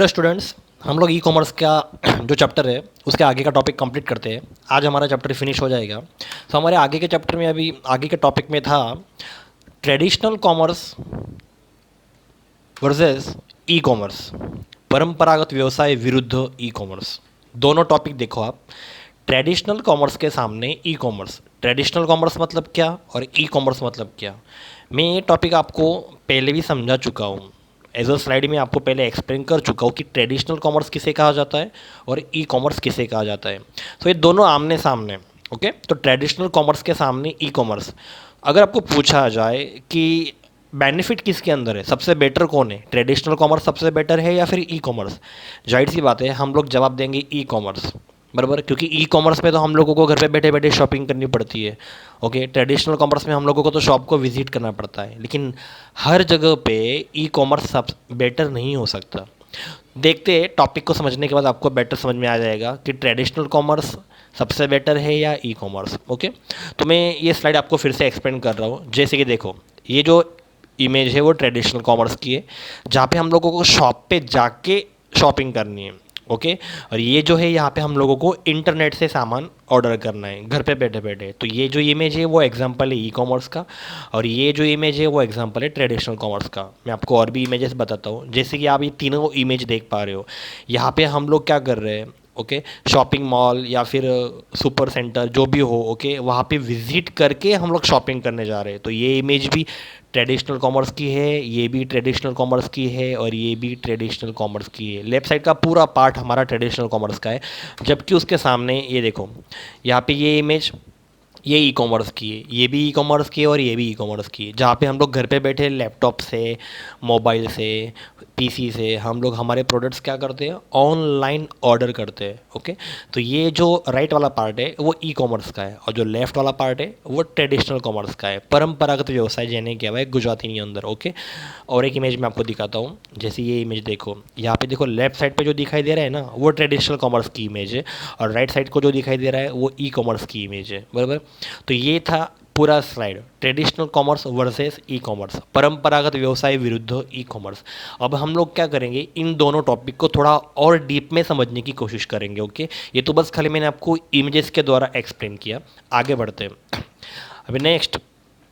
Hello students, हम लोग e commerce का जो चैप्टर है उसके आगे का टॉपिक कंप्लीट करते हैं। आज हमारा चैप्टर फिनिश हो जाएगा। तो हमारे आगे के चैप्टर में अभी आगे के टॉपिक में था traditional commerce versus e commerce, परंपरागत व्यवसाय विरुद्ध ई कॉमर्स। दोनों टॉपिक देखो आप। ट्रेडिशनल कॉमर्स के सामने ई कॉमर्स। ट्रेडिशनल कॉमर्स मतलब क्या और ई कॉमर्स मतलब क्या, मैं ये टॉपिक आपको पहले भी समझा चुका हूँ। एज अ स्लाइड में आपको पहले एक्सप्लेन कर चुका हूँ कि ट्रेडिशनल कॉमर्स किसे कहा जाता है और ई कॉमर्स किसे कहा जाता है। तो ये दोनों आमने सामने। ओके, तो ट्रेडिशनल कॉमर्स के सामने ई कॉमर्स। अगर आपको पूछा जाए कि बेनिफिट किसके अंदर है, सबसे बेटर कौन है, ट्रेडिशनल कॉमर्स सबसे बेटर है या फिर ई कॉमर्स, जाहिर सी बात है हम लोग जवाब देंगे ई कॉमर्स। बराबर, क्योंकि ई कॉमर्स में तो हम लोगों को घर पे बैठे बैठे शॉपिंग करनी पड़ती है। ओके, ट्रेडिशनल कॉमर्स में हम लोगों को तो शॉप को विजिट करना पड़ता है। लेकिन हर जगह पे ई कॉमर्स सब बेटर नहीं हो सकता। देखते हैं, टॉपिक को समझने के बाद आपको बेटर समझ में आ जाएगा कि ट्रेडिशनल कॉमर्स सबसे बेटर है या ई कॉमर्स। ओके, तो मैं ये स्लाइड आपको फिर से एक्सप्लेन कर रहा हूँ। जैसे कि देखो, ये जो इमेज है वो ट्रेडिशनल कॉमर्स की है, जहाँ पे हम लोगों को शॉप पे जाके शॉपिंग करनी है। ओके, और ये जो है यहाँ पे हम लोगों को इंटरनेट से सामान ऑर्डर करना है घर पे बैठे बैठे। तो ये जो इमेज है वो एग्जांपल है ई कॉमर्स का, और ये जो इमेज है वो एग्जांपल है ट्रेडिशनल कॉमर्स का। मैं आपको और भी इमेजेस बताता हूँ। जैसे कि आप ये तीनों इमेज देख पा रहे हो, यहाँ पे हम लोग क्या कर रहे हैं, ओके, शॉपिंग मॉल या फिर सुपर सेंटर जो भी हो, ओके, वहाँ पे विजिट करके हम लोग शॉपिंग करने जा रहे हैं। तो ये इमेज भी ट्रेडिशनल कॉमर्स की है, ये भी ट्रेडिशनल कॉमर्स की है, और ये भी ट्रेडिशनल कॉमर्स की है। लेफ्ट साइड का पूरा पार्ट हमारा ट्रेडिशनल कॉमर्स का है, जबकि उसके सामने ये देखो, यहाँ पे ये इमेज ये ई कॉमर्स की है, ये भी ई कॉमर्स की है और ये भी ई कॉमर्स की है, जहाँ पे हम लोग घर पे बैठे लैपटॉप से, मोबाइल से, पीसी से हम लोग हमारे प्रोडक्ट्स क्या करते हैं, ऑनलाइन ऑर्डर करते हैं। ओके, तो ये जो राइट वाला पार्ट है वो ई कॉमर्स का है, और जो लेफ्ट वाला पार्ट है वो ट्रेडिशनल कॉमर्स का है, परंपरागत व्यवसाय જેને કહેવાય ગુજરાતીની અંદર। ओके, और एक इमेज मैं आपको दिखाता हूँ। जैसे ये इमेज देखो, यहाँ पे देखो लेफ्ट साइड पे जो दिखाई दे रहा है ना वो ट्रेडिशनल कॉमर्स की इमेज है, और राइट साइड को जो दिखाई दे रहा है वो ई कॉमर्स की इमेज है। बराबर, तो ये था पूरा slide, traditional commerce versus e commerce, परंपरागत व्यवसाय विरुद्ध ई कॉमर्स। अब हम लोग क्या करेंगे, इन दोनों टॉपिक को थोड़ा और डीप में समझने की कोशिश करेंगे। ओके, ये तो बस खाली मैंने आपको इमेजेस के द्वारा एक्सप्लेन किया। आगे बढ़ते हैं। अभी नेक्स्ट,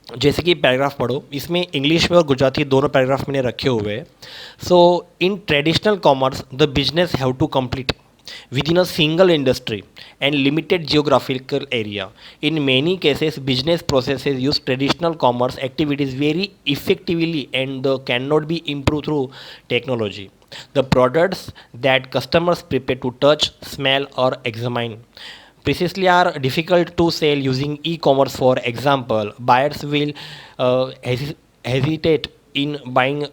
जैसे कि पैराग्राफ पढ़ो, इसमें इंग्लिश में और गुजराती दोनों पैराग्राफ मैंने रखे हुए हैं। So in traditional commerce the business have to complete within a single industry and limited geographical area. In many cases, business processes use traditional commerce activities very effectively and cannot be improved through technology. The products that customers prepare to touch, smell, or examine precisely are difficult to sell using e-commerce. For example, buyers will hesitate in buying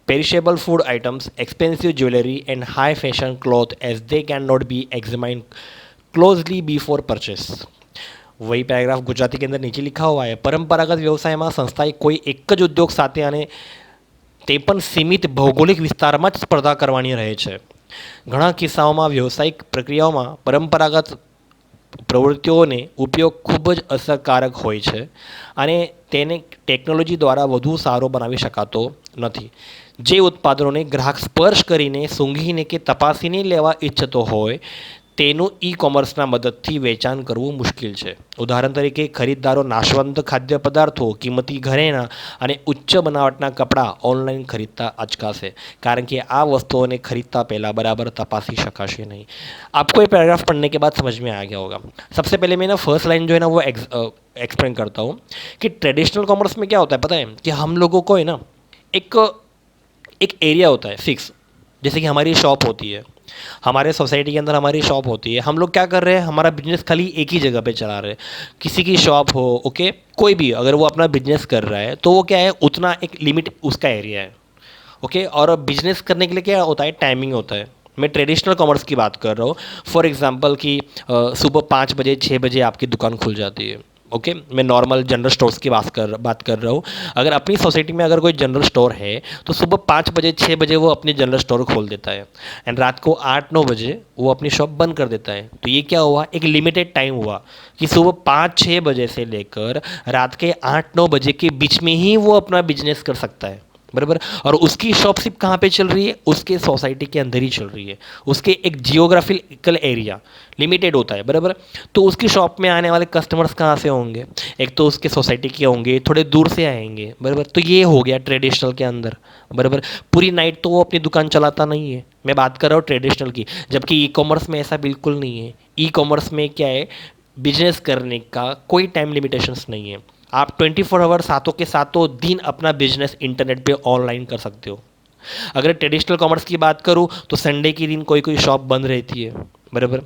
perishable food items, expensive jewelry, and high fashion clothes as they cannot be examined closely before purchase. वही paragraph Gujarati के अंदर नीचे लिखा हुआ है, પરંપરાગત વ્યવસાયમાં સંસ્થાએ કોઈ એક જ ઉદ્યોગ સાથે અને તે પણ સીમિત ભૌગોલિક વિસ્તારમાં જ સ્પર્ધા કરવાની રહે છે. ઘણા કિસ્સાઓમાં વ્યવસાયિક પ્રક્રિયાઓમાં પરંપરાગત પ્રવૃત્તિઓને ઉપયોગ ખૂબ જ અસરકારક હોય છે અને તેને ટેકનોલોજી દ્વારા વધુ સારો બનાવી શકાતો નથી. જે ઉત્પાદનોને ગ્રાહક સ્પર્શ કરીને સૂંઘીને કે તપાસીને લેવા ઈચ્છતો હોય તેનું ઈ કોમર્સના મદદથી વેચાણ કરવું મુશ્કેલ છે. ઉદાહરણ તરીકે, ખરીદદારો નાશવંત ખાદ્ય પદાર્થો, કિંમતી ઘરેણાં અને ઉચ્ચ બનાવટના કપડાં ઓનલાઈન ખરીદતા અચકાશે, કારણ કે આ વસ્તુઓને ખરીદતા પહેલાં બરાબર તપાસી શકાશે નહીં. आपको ये पैराग्राफ पढ़ने के बाद समझ में आ गया होगा। सबसे पहले मैं ना फर्स्ट लाइन जो है ना वो एक्सप्लेन करता हूँ कि ट्रेडिशनल कॉमर्स में क्या होता है पता है, कि हम लोगों को है ना एक एक एरिया होता है फिक्स। जैसे कि हमारी शॉप होती है, हमारे सोसाइटी के अंदर हमारी शॉप होती है, हम लोग क्या कर रहे हैं, हमारा बिजनेस खाली एक ही जगह पे चला रहे हैं। किसी की शॉप हो, ओके, कोई भी अगर वो अपना बिजनेस कर रहा है तो वो क्या है, उतना एक लिमिट उसका एरिया है। ओके, और बिजनेस करने के लिए क्या होता है, टाइमिंग होता है। मैं ट्रेडिशनल कॉमर्स की बात कर रहा हूँ। फॉर एग्जांपल कि सुबह 5 बजे 6 बजे आपकी दुकान खुल जाती है। ओके, मैं नॉर्मल जनरल स्टोर्स की बात कर रहा हूँ। अगर अपनी सोसाइटी में अगर कोई जनरल स्टोर है तो सुबह 5 बजे 6 बजे वो अपनी जनरल स्टोर खोल देता है, एंड रात को 8-9 बजे वो अपनी शॉप बंद कर देता है। तो ये क्या हुआ, एक लिमिटेड टाइम हुआ कि सुबह 5-6 बजे से लेकर रात के 8-9 बजे के बीच में ही वो अपना बिजनेस कर सकता है। बराबर। और उसकी शॉपशिप कहाँ पे चल रही है, उसके सोसाइटी के अंदर ही चल रही है, उसके एक जियोग्राफिकल एरिया लिमिटेड होता है, बराबर। तो उसकी शॉप में आने वाले कस्टमर्स कहाँ से होंगे, एक तो उसके सोसाइटी के होंगे, थोड़े दूर से आएंगे, बराबर। तो ये हो गया ट्रेडिशनल के अंदर, बराबर। पूरी नाइट तो वो अपनी दुकान चलाता नहीं है, मैं बात कर रहा हूँ ट्रेडिशनल की। जबकि ई कॉमर्स में ऐसा बिल्कुल नहीं है। ई कॉमर्स में क्या है, बिजनेस करने का कोई टाइम लिमिटेशंस नहीं है। आप 24 आवर सातों के सातों दिन अपना बिजनेस इंटरनेट पे ऑनलाइन कर सकते हो। अगर ट्रेडिशनल कॉमर्स की बात करूँ तो संडे के दिन कोई कोई शॉप बंद रहती है, बराबर।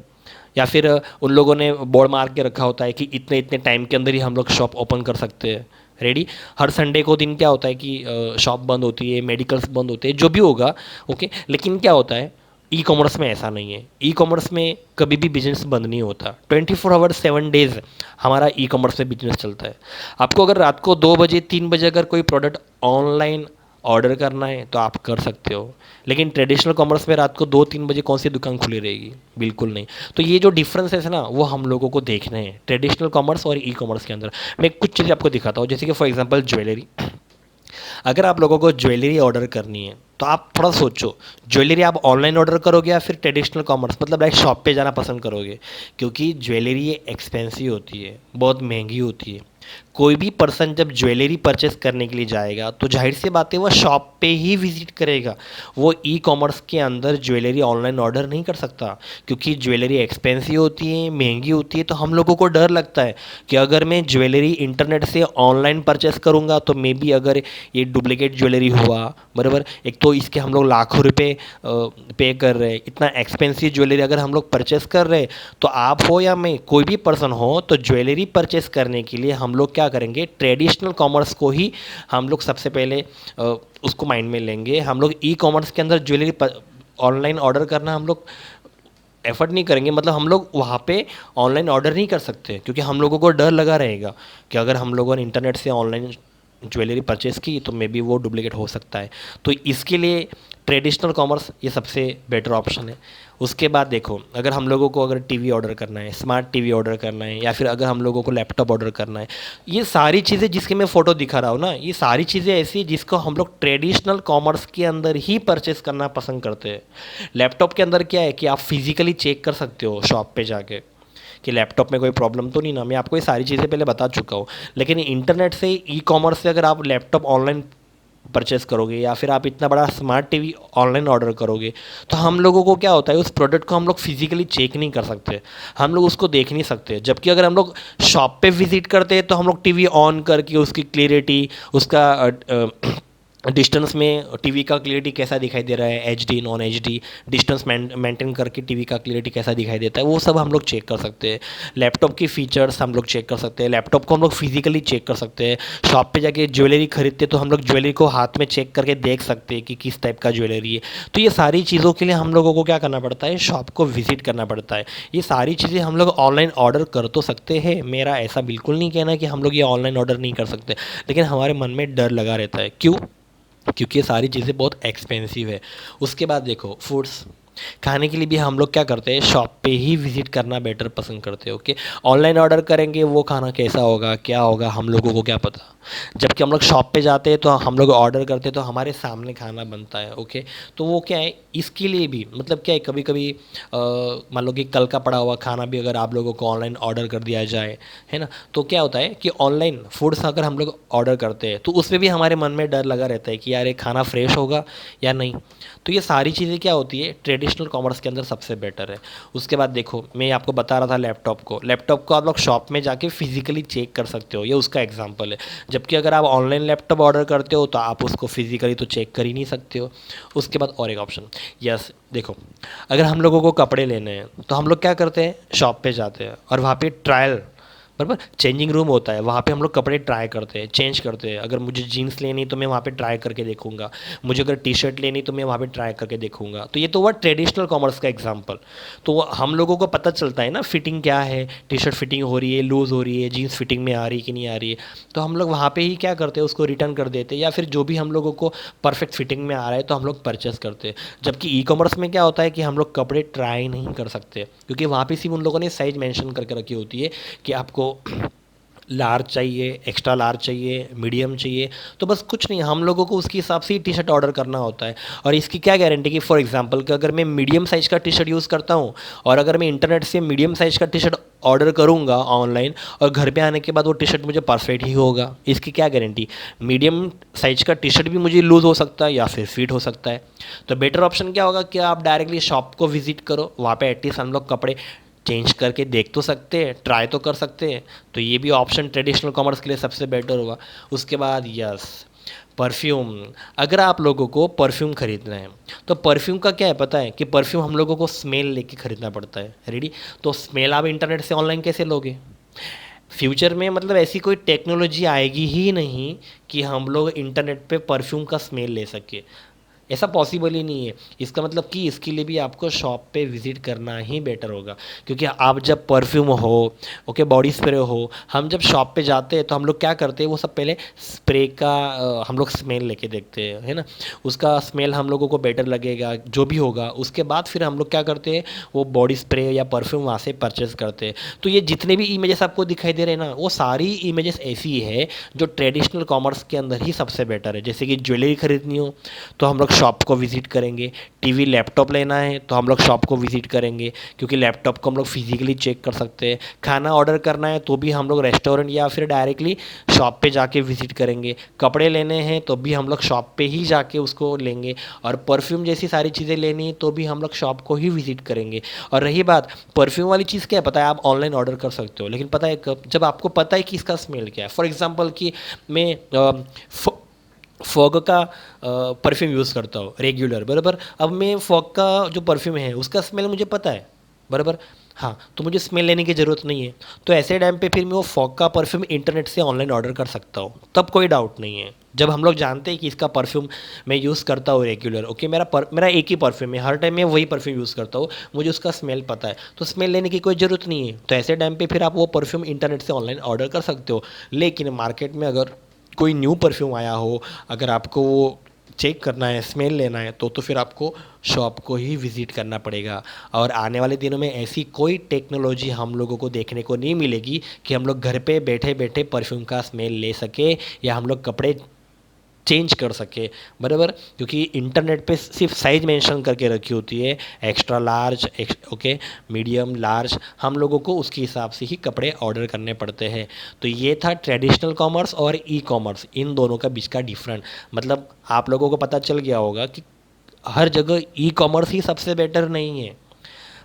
या फिर उन लोगों ने बोर्ड मार के रखा होता है कि इतने इतने टाइम के अंदर ही हम लोग शॉप ओपन कर सकते हैं, रेडी। हर संडे को दिन क्या होता है कि शॉप बंद होती है, मेडिकल्स बंद होते हैं, जो भी होगा, ओके। लेकिन क्या होता है, ई कॉमर्स में ऐसा नहीं है। ई कॉमर्स में कभी भी बिजनेस बंद नहीं होता, 24 आवर 7 डेज हमारा ई कॉमर्स में बिजनेस चलता है। आपको अगर रात को 2 बजे 3 बजे अगर कोई प्रोडक्ट ऑनलाइन ऑर्डर करना है तो आप कर सकते हो। लेकिन ट्रेडिशनल कॉमर्स में रात को 2-3 बजे कौन सी दुकान खुली रहेगी, बिल्कुल नहीं। तो ये जो डिफरेंसेस है ना, वो हम लोगों को देखने हैं ट्रेडिशनल कॉमर्स और ई कॉमर्स के अंदर। मैं कुछ चीज़ें आपको दिखाता हूँ, जैसे कि फॉर एग्जांपल ज्वेलरी। अगर आप लोगों को ज्वेलरी ऑर्डर करनी है तो आप थोड़ा सोचो, ज्वेलरी आप ऑनलाइन ऑर्डर करोगे या फिर ट्रेडिशनल कॉमर्स मतलब लाइक शॉप पे जाना पसंद करोगे। क्योंकि ज्वेलरी ये एक्सपेंसिव होती है, बहुत महंगी होती है। कोई भी पर्सन जब ज्वेलरी परचेस करने के लिए जाएगा तो जाहिर सी बात है वो शॉप पे ही विजिट करेगा। वो ई कॉमर्स के अंदर ज्वेलरी ऑनलाइन ऑर्डर नहीं कर सकता, क्योंकि ज्वेलरी एक्सपेंसिव होती है, महंगी होती है। तो हम लोगों को डर लगता है कि अगर मैं ज्वेलरी इंटरनेट से ऑनलाइन परचेस करूँगा तो मे बी अगर ये डुप्लीकेट ज्वेलरी हुआ, बराबर। एक तो इसके हम लोग लाखों रुपए पे कर रहे हैं, इतना एक्सपेंसिव ज्वेलरी अगर हम लोग परचेस कर रहे हैं, तो आप हो या मैं कोई भी पर्सन हो, तो ज्वेलरी परचेस करने के लिए हम लोग क्या करेंगे, ट्रेडिशनल कॉमर्स को ही हम लोग सबसे पहले उसको माइंड में लेंगे। हम लोग ई कॉमर्स के अंदर ज्वेलरी ऑनलाइन ऑर्डर करना हम लोग एफर्ट नहीं करेंगे, मतलब हम लोग वहाँ पे ऑनलाइन ऑर्डर नहीं कर सकते, क्योंकि हम लोगों को डर लगा रहेगा कि अगर हम लोगों ने इंटरनेट से ऑनलाइन ज्वेलरी परचेस की तो मे बी वो डुप्लीकेट हो सकता है। तो इसके लिए ट्रेडिशनल कॉमर्स ये सबसे बेटर ऑप्शन है। उसके बाद देखो, अगर हम लोगों को अगर टीवी ऑर्डर करना है, स्मार्ट टीवी ऑर्डर करना है, या फिर अगर हम लोगों को लैपटॉप ऑर्डर करना है, ये सारी चीज़ें जिसकी मैं फ़ोटो दिखा रहा हूँ ना, ये सारी चीज़ें ऐसी जिसको हम लोग ट्रेडिशनल कॉमर्स के अंदर ही परचेस करना पसंद करते हैं। लैपटॉप के अंदर क्या है कि आप फिजिकली चेक कर सकते हो शॉप पे जाके कि लैपटॉप में कोई प्रॉब्लम तो नहीं ना, मैं आपको ये सारी चीज़ें पहले बता चुका हूँ। लेकिन इंटरनेट से, ई कॉमर्स से अगर आप लैपटॉप ऑनलाइन परचेस करोगे या फिर आप इतना बड़ा स्मार्ट टीवी ऑनलाइन ऑर्डर करोगे, तो हम लोगों को क्या होता है, उस प्रोडक्ट को हम लोग फिजिकली चेक नहीं कर सकते, हम लोग उसको देख नहीं सकते। जबकि अगर हम लोग शॉप पे विजिट करते हैं तो हम लोग टीवी ऑन करके उसकी क्लियरिटी, उसका डिस्टेंस में टीवी का क्लियरिटी कैसा दिखाई दे रहा है, HD non HD, distance maintain करके टीवी का क्लियरिटी कैसा दिखाई देता है, वो सब हम लोग चेक कर सकते हैं। लैपटॉप की फीचर्स हम लोग चेक कर सकते हैं, लैपटॉप को हम लोग फिजिकली चेक कर सकते हैं। शॉप पे जाके ज्वेलरी खरीदते तो हम लोग ज्वेलरी को हाथ में चेक करके देख सकते हैं कि किस टाइप का ज्वेलरी है। तो ये सारी चीज़ों के लिए हम लोगों को क्या करना पड़ता है, शॉप को विजिट करना पड़ता है। ये सारी चीज़ें हम लोग ऑनलाइन ऑर्डर कर तो सकते हैं, मेरा ऐसा बिल्कुल नहीं कहना कि हम लोग ये ऑनलाइन ऑर्डर नहीं कर सकते, लेकिन हमारे मन में डर लगा रहता है। क्यों? क्योंकि ये सारी चीज़ें बहुत एक्सपेंसिव है। उसके बाद देखो, फूड्स खाने के लिए भी हम लोग क्या करते हैं, शॉप पे ही विजिट करना बेटर पसंद करते हैं। ओके, ऑनलाइन ऑर्डर करेंगे, वो खाना कैसा होगा, क्या होगा, हम लोगों को क्या पता। जबकि हम लोग शॉप पे जाते हैं तो हम लोग ऑर्डर करते हैं तो हमारे सामने खाना बनता है। ओके, तो वो क्या है, इसके लिए भी मतलब क्या है, कभी कभी मान लो कि कल का पड़ा हुआ खाना भी अगर आप लोगों को ऑनलाइन ऑर्डर कर दिया जाए, है ना, तो क्या होता है कि ऑनलाइन फूड्स अगर हम लोग ऑर्डर करते हैं तो उसमें भी हमारे मन में डर लगा रहता है कि यार ये खाना फ्रेश होगा या नहीं। तो ये सारी चीज़ें क्या होती है, ट्रेडिशनल कॉमर्स के अंदर सबसे बेटर है। उसके बाद देखो, मैं आपको बता रहा था लैपटॉप को आप लोग शॉप में जाके फिजिकली चेक कर सकते हो, ये उसका एग्जांपल है। जबकि अगर आप ऑनलाइन लैपटॉप ऑर्डर करते हो तो आप उसको फिजिकली तो चेक कर ही नहीं सकते हो। उसके बाद और एक ऑप्शन, यस देखो, अगर हम लोगों को कपड़े लेने हैं तो हम लोग क्या करते हैं, शॉप पे जाते हैं और वहाँ पे ट्रायल, बराबर, चेंजिंग रूम होता है, वहाँ पे हम लोग कपड़े ट्राई करते हैं, चेंज करते हैं। अगर मुझे जीन्स लेनी तो मैं वहाँ पे ट्राई करके देखूंगा, मुझे अगर टी शर्ट लेनी तो मैं वहाँ पे ट्राई करके देखूंगा। तो ये तो हुआ ट्रेडिशनल कॉमर्स का एग्जांपल। तो हम लोगों को पता चलता है ना फिटिंग क्या है, टी शर्ट फिटिंग हो रही है, लूज़ हो रही है, जीन्स फिटिंग में आ रही है कि नहीं आ रही है। तो हम लोग वहाँ पर ही क्या करते हैं, उसको रिटर्न कर देते हैं, या फिर जो भी हम लोगों को परफेक्ट फिटिंग में आ रहा है तो हम लोग परचेस करते हैं। जबकि ई कॉमर्स में क्या होता है कि हम लोग कपड़े ट्राई नहीं कर सकते, क्योंकि वहाँ पर सिर्फ उन लोगों ने साइज मैंशन करके रखी होती है कि आपको लार्ज चाहिए, एक्स्ट्रा लार्ज चाहिए, मीडियम चाहिए, तो बस कुछ नहीं, हम लोगों को उसके हिसाब से ही टी शर्ट ऑर्डर करना होता है। और इसकी क्या गारंटी कि फॉर एग्जांपल कि अगर मैं मीडियम साइज़ का टी शर्ट यूज़ करता हूँ और अगर मैं इंटरनेट से मीडियम साइज़ का टी शर्ट ऑर्डर करूँगा ऑनलाइन और घर पे आने के बाद वो टी शर्ट मुझे परफेक्ट ही होगा, इसकी क्या गारंटी। मीडियम साइज का टी शर्ट भी मुझे लूज़ हो सकता है या फिर फिट हो सकता है। तो बेटर ऑप्शन क्या होगा कि आप डायरेक्टली शॉप को विजिट करो, वहाँ पे एटलीस्ट हम लोग कपड़े चेंज करके देख तो सकते हैं, ट्राई तो कर सकते हैं। तो ये भी ऑप्शन ट्रेडिशनल कॉमर्स के लिए सबसे बेटर होगा। उसके बाद यस, परफ्यूम। अगर आप लोगों को परफ्यूम खरीदना है तो परफ्यूम का क्या है पता है कि परफ्यूम हम लोगों को स्मेल लेके खरीदना पड़ता है, रेडी। तो स्मेल आप इंटरनेट से ऑनलाइन कैसे लोगे। फ्यूचर में मतलब ऐसी कोई टेक्नोलॉजी आएगी ही नहीं कि हम लोग इंटरनेट पे परफ्यूम का स्मेल ले सके, ऐसा पॉसिबल ही नहीं है। इसका मतलब कि इसके लिए भी आपको शॉप पे विज़िट करना ही बेटर होगा, क्योंकि आप जब परफ्यूम हो, ओके, बॉडी स्प्रे हो, हम जब शॉप पे जाते हैं तो हम लोग क्या करते हैं, वो सब पहले स्प्रे का हम लोग स्मेल लेके देखते हैं, है ना। उसका स्मेल हम लोगों को बेटर लगेगा जो भी होगा, उसके बाद फिर हम लोग क्या करते हैं, वो बॉडी स्प्रे या परफ्यूम वहाँ से परचेज करते हैं। तो ये जितने भी इमेजेस आपको दिखाई दे रहे हैं ना, वो सारी इमेजेस ऐसी है जो ट्रेडिशनल कॉमर्स के अंदर ही सबसे बेटर है। जैसे कि ज्वेलरी खरीदनी हो तो हम लोग शॉप को विज़िट करेंगे, टीवी लैपटॉप लेना है तो हम लोग शॉप को विज़िट करेंगे, क्योंकि लैपटॉप को हम लोग फिजिकली चेक कर सकते हैं। खाना ऑर्डर करना है तो भी हम लोग रेस्टोरेंट या फिर डायरेक्टली शॉप पे जाके विज़िट करेंगे। कपड़े लेने हैं तो भी हम लोग शॉप पे ही जाके उसको लेंगे, और परफ्यूम जैसी सारी चीज़ें लेनी है तो भी हम लोग शॉप को ही विज़िट करेंगे। और रही बात परफ्यूम वाली चीज़, क्या है पता है, आप ऑनलाइन ऑर्डर कर सकते हो, लेकिन पता है कब, जब आपको पता है कि इसका स्मेल क्या है। फॉर एग्जाम्पल कि मैं फॉग का परफ्यूम यूज़ करता हूँ रेगुलर, बराबर। अब मैं फॉग का जो परफ्यूम है उसका स्मेल मुझे पता है, बराबर। हाँ, तो मुझे स्मेल लेने की ज़रूरत नहीं है। तो ऐसे टाइम पे फिर मैं वो फॉग का परफ्यूम इंटरनेट से ऑनलाइन ऑर्डर कर सकता हूँ, तब कोई डाउट नहीं है। जब हम लोग जानते हैं कि इसका परफ्यूम मैं यूज़ करता हूँ रेगुलर, ओके, मेरा एक ही परफ्यूम है, हर टाइम मैं वही परफ्यूम यूज़ करता हूँ, मुझे उसका स्मेल पता है, तो स्मेल लेने की कोई ज़रूरत नहीं है। तो ऐसे टाइम पे फिर आप वो परफ्यूम इंटरनेट से ऑनलाइन ऑर्डर कर सकते हो। लेकिन मार्केट में अगर कोई न्यू परफ्यूम आया हो, अगर आपको वो चेक करना है, स्मेल लेना है, तो फिर आपको शॉप को ही विज़िट करना पड़ेगा। और आने वाले दिनों में ऐसी कोई टेक्नोलॉजी हम लोगों को देखने को नहीं मिलेगी कि हम लोग घर पे बैठे बैठे परफ्यूम का स्मेल ले सके या हम लोग कपड़े चेंज कर सके, बराबर। क्योंकि इंटरनेट पे सिर्फ साइज़ मेंशन करके रखी होती है, extra large, okay, medium, large, हम लोगों को उसके हिसाब से ही कपड़े ऑर्डर करने पड़ते हैं। तो ये था ट्रेडिशनल कॉमर्स और ई कॉमर्स, इन दोनों का बीच का डिफरेंट। मतलब आप लोगों को पता चल गया होगा कि हर जगह ई कॉमर्स ही सबसे बेटर नहीं है,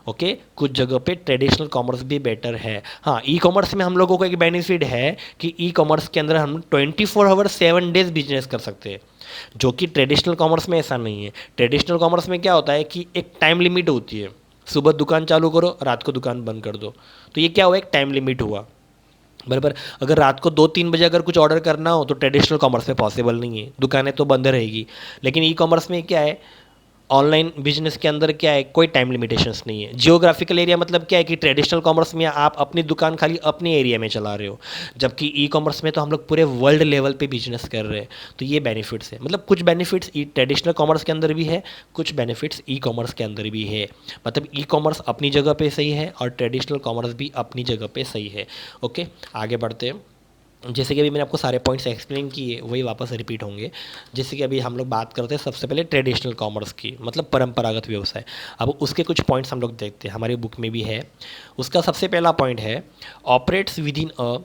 ओके, कुछ जगह पे ट्रेडिशनल कॉमर्स भी बेटर है। हाँ, ई कॉमर्स में हम लोगों को एक बेनिफिट है कि ई कॉमर्स के अंदर हम 24 आवर 7 डेज बिजनेस कर सकते हैं, जो कि ट्रेडिशनल कॉमर्स में ऐसा नहीं है। ट्रेडिशनल कॉमर्स में क्या होता है कि एक टाइम लिमिट होती है, सुबह दुकान चालू करो, रात को दुकान बंद कर दो। तो ये क्या हुआ, एक टाइम लिमिट हुआ, बराबर। अगर रात को 2-3 बजे अगर कुछ ऑर्डर करना हो तो ट्रेडिशनल कॉमर्स में पॉसिबल नहीं है, दुकानें तो बंद रहेगी। लेकिन ई कॉमर्स में क्या है, ऑनलाइन बिजनेस के अंदर क्या है, कोई टाइम लिमिटेशंस नहीं है। जियोग्राफिकल एरिया मतलब क्या है कि ट्रेडिशनल कॉमर्स में आप अपनी दुकान खाली अपने एरिया में चला रहे हो, जबकि ई कॉमर्स में तो हम लोग पूरे वर्ल्ड लेवल पे बिजनेस कर रहे हैं। तो ये बेनिफिट्स है, मतलब कुछ बेनिफिट्स ई ट्रेडिशनल कॉमर्स के अंदर भी है, कुछ बेनिफिट्स ई कॉमर्स के अंदर भी है। मतलब ई कॉमर्स अपनी जगह पे सही है और ट्रेडिशनल कॉमर्स भी अपनी जगह पे सही है। ओके, आगे बढ़ते हैं। जैसे कि अभी मैंने आपको सारे पॉइंट्स एक्सप्लेन किए, वही वापस रिपीट होंगे। जैसे कि अभी हम लोग बात करते हैं सबसे पहले ट्रेडिशनल कॉमर्स की, मतलब परंपरागत व्यवसाय। अब उसके कुछ पॉइंट्स हम लोग देखते हैं, हमारी बुक में भी है। उसका सबसे पहला पॉइंट है, operates with in a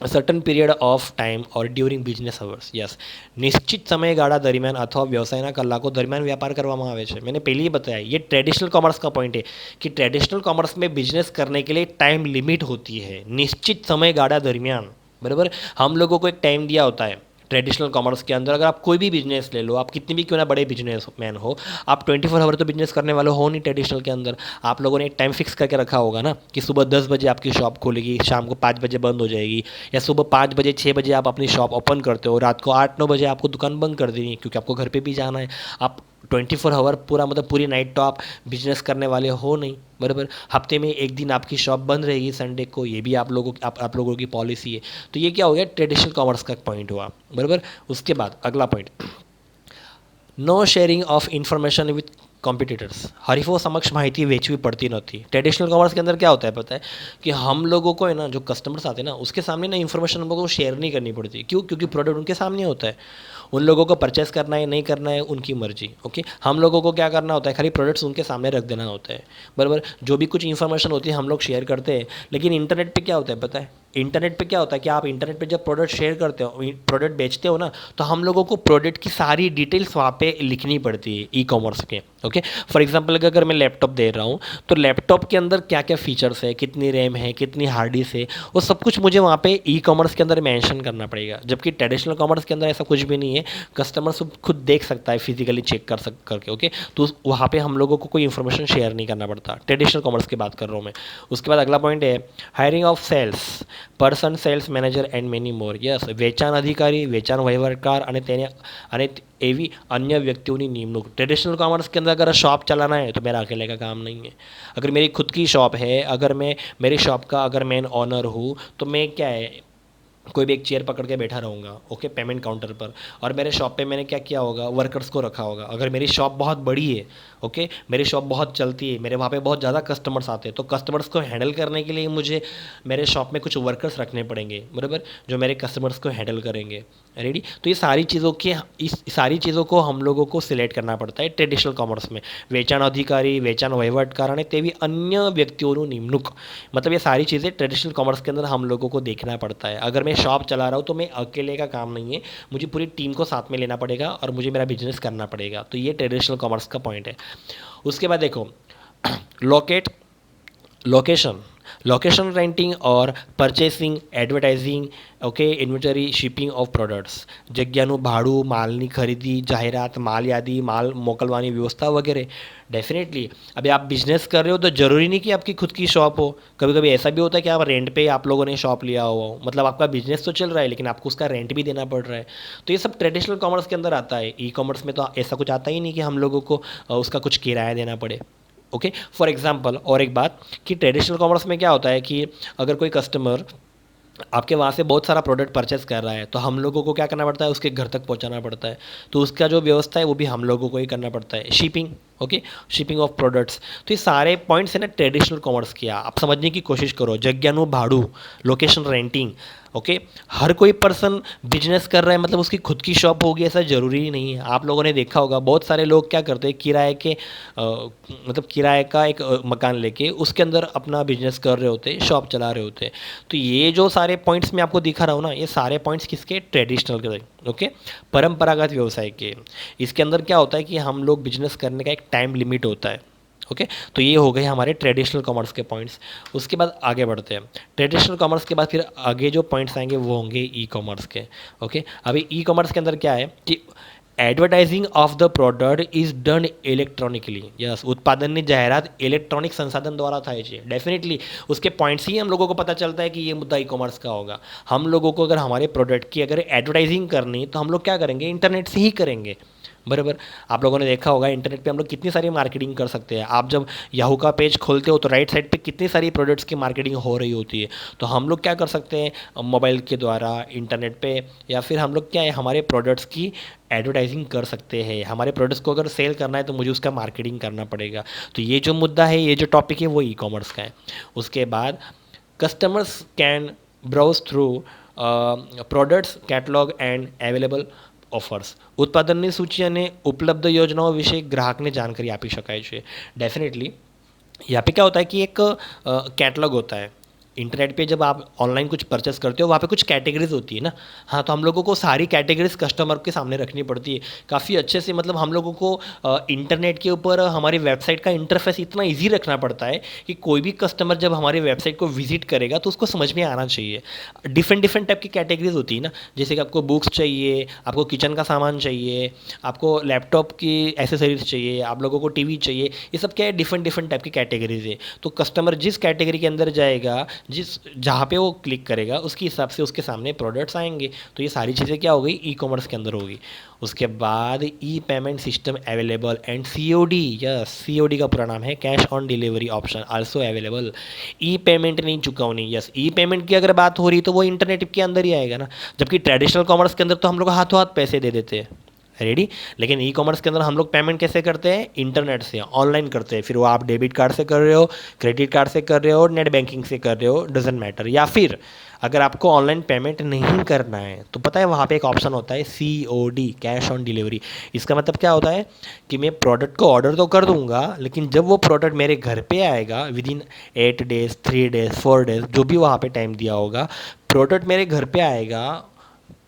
certain period of time or during business hours. Yes, નિશ્ચિત સમયગાળા દરમિયાન અથવા વ્યવસાયના કલાકો દરમિયાન व्यापार કરવામાં આવે છે। मैंने पहले ही बताया, ये ट्रेडिशनल कॉमर्स का पॉइंट है कि ट्रेडिशनल कॉमर्स में बिजनेस करने के लिए टाइम लिमिट होती है, निश्चित समयगाળा दरमियान, बराबर। हम लोगों को एक टाइम दिया होता है ट्रेडिशनल कॉमर्स के अंदर। अगर आप कोई भी बिजनेस ले लो, आप कितनी भी क्यों ना बड़े बिजनेस मैन हो, आप 24 आवर तो बिजनेस करने वाले हो नहीं ट्रेडिशनल के अंदर। आप लोगों ने एक टाइम फिक्स करके रखा होगा ना कि सुबह 10 बजे आपकी शॉप खुलेगी, शाम को 5 बजे बंद हो जाएगी, या सुबह 5 बजे 6 बजे आप अपनी शॉप ओपन करते हो, रात को 8-9 बजे आपको दुकान बंद कर देनी है, क्योंकि आपको घर पे भी जाना है। आप 24 आवर पूरा मतलब पूरी नाइट तो आप बिजनेस करने वाले हो नहीं, बराबर। हफ्ते में एक दिन आपकी शॉप बंद रहेगी, संडे को, ये भी आप लोगों की पॉलिसी है। तो ये क्या हो गया, ट्रेडिशनल कॉमर्स का पॉइंट हुआ, बराबर। उसके बाद अगला point, no sharing of information with competitors हरीफों समक्ष माहिती वेचवी पड़ती नहोती। ट्रेडिशनल कॉमर्स के अंदर क्या होता है पता है कि हम लोगों को है ना, जो कस्टमर्स आते हैं ना, उसके सामने ना इन्फॉर्मेशन हम लोगों को शेयर नहीं करनी पड़ती। क्यों? क्योंकि प्रोडक्ट उनके सामने होता है। उन लोगों को परचेस करना है नहीं करना है उनकी मर्जी। ओके, हम लोगों को क्या करना होता है, खाली प्रोडक्ट्स उनके सामने रख देना होता है। बराबर, जो भी कुछ इन्फॉर्मेशन होती है हम लोग शेयर करते हैं। लेकिन इंटरनेट पे क्या होता है पता है, इंटरनेट पे क्या होता है कि आप इंटरनेट पे जब प्रोडक्ट शेयर करते हो, प्रोडक्ट बेचते हो ना, तो हम लोगों को प्रोडक्ट की सारी डिटेल्स वहाँ पे लिखनी पड़ती है ई कॉमर्स के। ओके, फॉर एग्जांपल अगर मैं लैपटॉप दे रहा हूँ तो लैपटॉप के अंदर क्या क्या फीचर्स है, कितनी रैम है, कितनी हार्ड डिस्क है, वो सब कुछ मुझे वहाँ पे ई कॉमर्स के अंदर मेंशन करना पड़ेगा। जबकि ट्रेडिशनल कॉमर्स के अंदर ऐसा कुछ भी नहीं है, कस्टमर सब खुद देख सकता है, फिजिकली चेक करके। ओके, तो वहाँ पे हम लोगों को कोई इन्फॉर्मेशन शेयर नहीं करना पड़ता। ट्रेडिशनल कॉमर्स की बात कर रहा हूँ मैं। उसके बाद अगला पॉइंट है hiring of sales person, sales manager and many more. Yes, વેચાણ અધિकारी, વેચાણ વહીવટકાર અને એવી अन्य व्यक्तियों की निमणूक। ट्रेडिशनल कॉमर्स के अंदर अगर शॉप चलाना है तो मेरा अकेले का काम नहीं है। अगर मेरी खुद की शॉप है, अगर मैं मेरी शॉप का अगर मैं ऑनर हूँ, तो मैं क्या है, कोई भी एक चेयर पकड़ के बैठा रहूँगा। ओके, पेमेंट काउंटर पर, और मेरे शॉप पे मैंने क्या किया होगा, वर्कर्स को रखा होगा। अगर मेरी शॉप बहुत बड़ी है, ओके, मेरी शॉप बहुत चलती है, मेरे वहाँ पे बहुत ज़्यादा कस्टमर्स आते हैं, तो कस्टमर्स को हैंडल करने के लिए मुझे मेरे शॉप में कुछ वर्कर्स रखने पड़ेंगे, बराबर, जो मेरे कस्टमर्स को हैंडल करेंगे। रेडी? तो ये सारी चीज़ों के इस सारी चीज़ों को हम लोगों को सिलेक्ट करना पड़ता है ट्रेडिशनल कॉमर्स में। વેચાણ અધિकारी, વેચાણ વહીવટકાર અને તેવી अन्य व्यक्तियों निमणूक, मतलब ये सारी चीज़ें ट्रेडिशनल कॉमर्स के अंदर हम लोगों को देखना पड़ता है। अगर मैं शॉप चला रहा हूँ तो मैं अकेले का काम नहीं है, मुझे पूरी टीम को साथ में लेना पड़ेगा और मुझे मेरा बिजनेस करना पड़ेगा। तो ये ट्रेडिशनल कॉमर्स का पॉइंट है। उसके बाद देखो लोकेशन, लोकेशन रेंटिंग और purchasing, advertising, okay, inventory, shipping of products, જગ્યાનું ભાડું, માલની ખરીદી, જાહેરાત, માલ यादी, माल મોકલવાની व्यवस्था वगैरह। डेफिनेटली अभी आप बिजनेस कर रहे हो तो ज़रूरी नहीं कि आपकी खुद की शॉप हो। कभी कभी ऐसा भी होता है कि आप रेंट पे आप लोगों ने शॉप लिया हुआ हो, मतलब आपका बिजनेस तो चल रहा है लेकिन आपको उसका रेंट भी देना पड़ रहा है। तो ये सब ट्रेडिशनल कॉमर्स के अंदर आता है। ई कॉमर्स में तो ऐसा कुछ आता ही नहीं कि हम लोगों को उसका कुछ किराया देना पड़े। ओके, फॉर एग्जांपल और एक बात कि ट्रेडिशनल कॉमर्स में क्या होता है कि अगर कोई कस्टमर आपके वहाँ से बहुत सारा प्रोडक्ट परचेस कर रहा है तो हम लोगों को क्या करना पड़ता है, उसके घर तक पहुँचाना पड़ता है। तो उसका जो व्यवस्था है वो भी हम लोगों को ही करना पड़ता है। Shipping, okay, shipping of products. तो ये सारे पॉइंट्स है ना ट्रेडिशनल कॉमर्स किया। आप समझने की कोशिश करो, જગ્યાનું ભાડું, लोकेशन रेंटिंग। ओके, हर कोई पर्सन बिजनेस कर रहा है मतलब उसकी खुद की शॉप होगी ऐसा ज़रूरी नहीं है। आप लोगों ने देखा होगा बहुत सारे लोग क्या करते हैं, किराए के मतलब किराए का एक मकान लेके उसके अंदर अपना बिजनेस कर रहे होते हैं, शॉप चला रहे होते हैं। तो ये जो सारे पॉइंट्स मैं आपको दिखा रहा हूँ ना, ये सारे पॉइंट्स किसके, ट्रेडिशनल के, ओके, परंपरागत व्यवसाय के। इसके अंदर क्या होता है कि हम लोग बिजनेस करने का एक टाइम लिमिट होता है। ओके, तो ये हो गए हमारे ट्रेडिशनल कॉमर्स के पॉइंट्स। उसके बाद आगे बढ़ते हैं। ट्रेडिशनल कॉमर्स के बाद फिर आगे जो पॉइंट्स आएंगे वो होंगे ई कॉमर्स के। ओके, अभी ई कॉमर्स के अंदर क्या है कि advertising of the product is done electronically. Yes, उत्पादनની જાહેરાત ઇલેક્ટ્રોનિક संसाधन द्वारा થાય છે। डेफिनेटली उसके पॉइंट्स ही हम लोगों को पता चलता है कि ये मुद्दा ई कॉमर्स का होगा। हम लोगों को अगर हमारे प्रोडक्ट की अगर एडवर्टाइजिंग करनी तो हम लोग क्या करेंगे, इंटरनेट से ही करेंगे। बराबर, आप लोगों ने देखा होगा इंटरनेट पे हम लोग कितनी सारी मार्केटिंग कर सकते हैं। आप जब याहू का पेज खोलते हो तो राइट साइड पे कितनी सारी प्रोडक्ट्स की मार्केटिंग हो रही होती है। तो हम लोग क्या कर सकते हैं, मोबाइल के द्वारा, इंटरनेट पे, या फिर हम लोग क्या है, हमारे प्रोडक्ट्स की एडवर्टाइजिंग कर सकते हैं। हमारे प्रोडक्ट्स को अगर सेल करना है तो मुझे उसका मार्केटिंग करना पड़ेगा। तो ये जो मुद्दा है, ये जो टॉपिक है वो ई कॉमर्स का है। उसके बाद customers can browse through products catalogue and available offers. ઉત્પાદનની સૂચિ અને ઉપલબ્ધ યોજનાઓ વિશે ગ્રાહકને जानकारी આપી શકાય છે। डेफिनेटली यहाँ पे क्या होता है कि एक कैटलॉग होता है। इंटरनेट पे जब आप ऑनलाइन कुछ परचेस करते हो वहाँ पे कुछ कैटेगरीज होती है ना। हाँ, तो हम लोगों को सारी कैटेगरीज कस्टमर के सामने रखनी पड़ती है काफ़ी अच्छे से। मतलब हम लोगों को इंटरनेट के ऊपर हमारी वेबसाइट का इंटरफेस इतना इजी रखना पड़ता है कि कोई भी कस्टमर जब हमारी वेबसाइट को विजिट करेगा तो उसको समझ में आना चाहिए। डिफरेंट डिफरेंट टाइप की कैटेगरीज होती है ना, जैसे कि आपको बुक्स चाहिए, आपको किचन का सामान चाहिए, आपको लैपटॉप की एसेसरीज चाहिए, आप लोगों को टीवी चाहिए। ये सब क्या है, डिफरेंट डिफरेंट टाइप की कैटेगरीज है। तो कस्टमर जिस कैटेगरी के अंदर जाएगा, जहाँ पे वो क्लिक करेगा उसके हिसाब से उसके सामने प्रोडक्ट्स आएंगे। तो ये सारी चीज़ें क्या हो गई, ई कॉमर्स के अंदर होगी। उसके बाद e payment system available and COD. Yes, COD का पूरा नाम है cash on delivery option also available. E payment नहीं चुकानी। यस, ई पेमेंट की अगर बात हो रही तो वो इंटरनेट के अंदर ही आएगा ना, जबकि ट्रेडिशनल कॉमर्स के अंदर तो हम लोग हाथों हाथ पैसे दे देते हैं। रेडी। लेकिन ई कॉमर्स के अंदर हम लोग पेमेंट कैसे करते हैं, इंटरनेट से ऑनलाइन करते हैं, फिर वो आप डेबिट कार्ड से कर रहे हो, क्रेडिट कार्ड से कर रहे हो, नेट बैंकिंग से कर रहे हो, डजेंट मैटर। या फिर अगर आपको ऑनलाइन पेमेंट नहीं करना है तो पता है वहाँ पे एक ऑप्शन होता है COD, कैश ऑन डिलीवरी। इसका मतलब क्या होता है कि मैं प्रोडक्ट को ऑर्डर तो कर दूंगा, लेकिन जब वो प्रोडक्ट मेरे घर पे आएगा with in 8 days, 3 days, 4 days, जो भी वहाँ पे टाइम दिया होगा, प्रोडक्ट मेरे घर पे आएगा,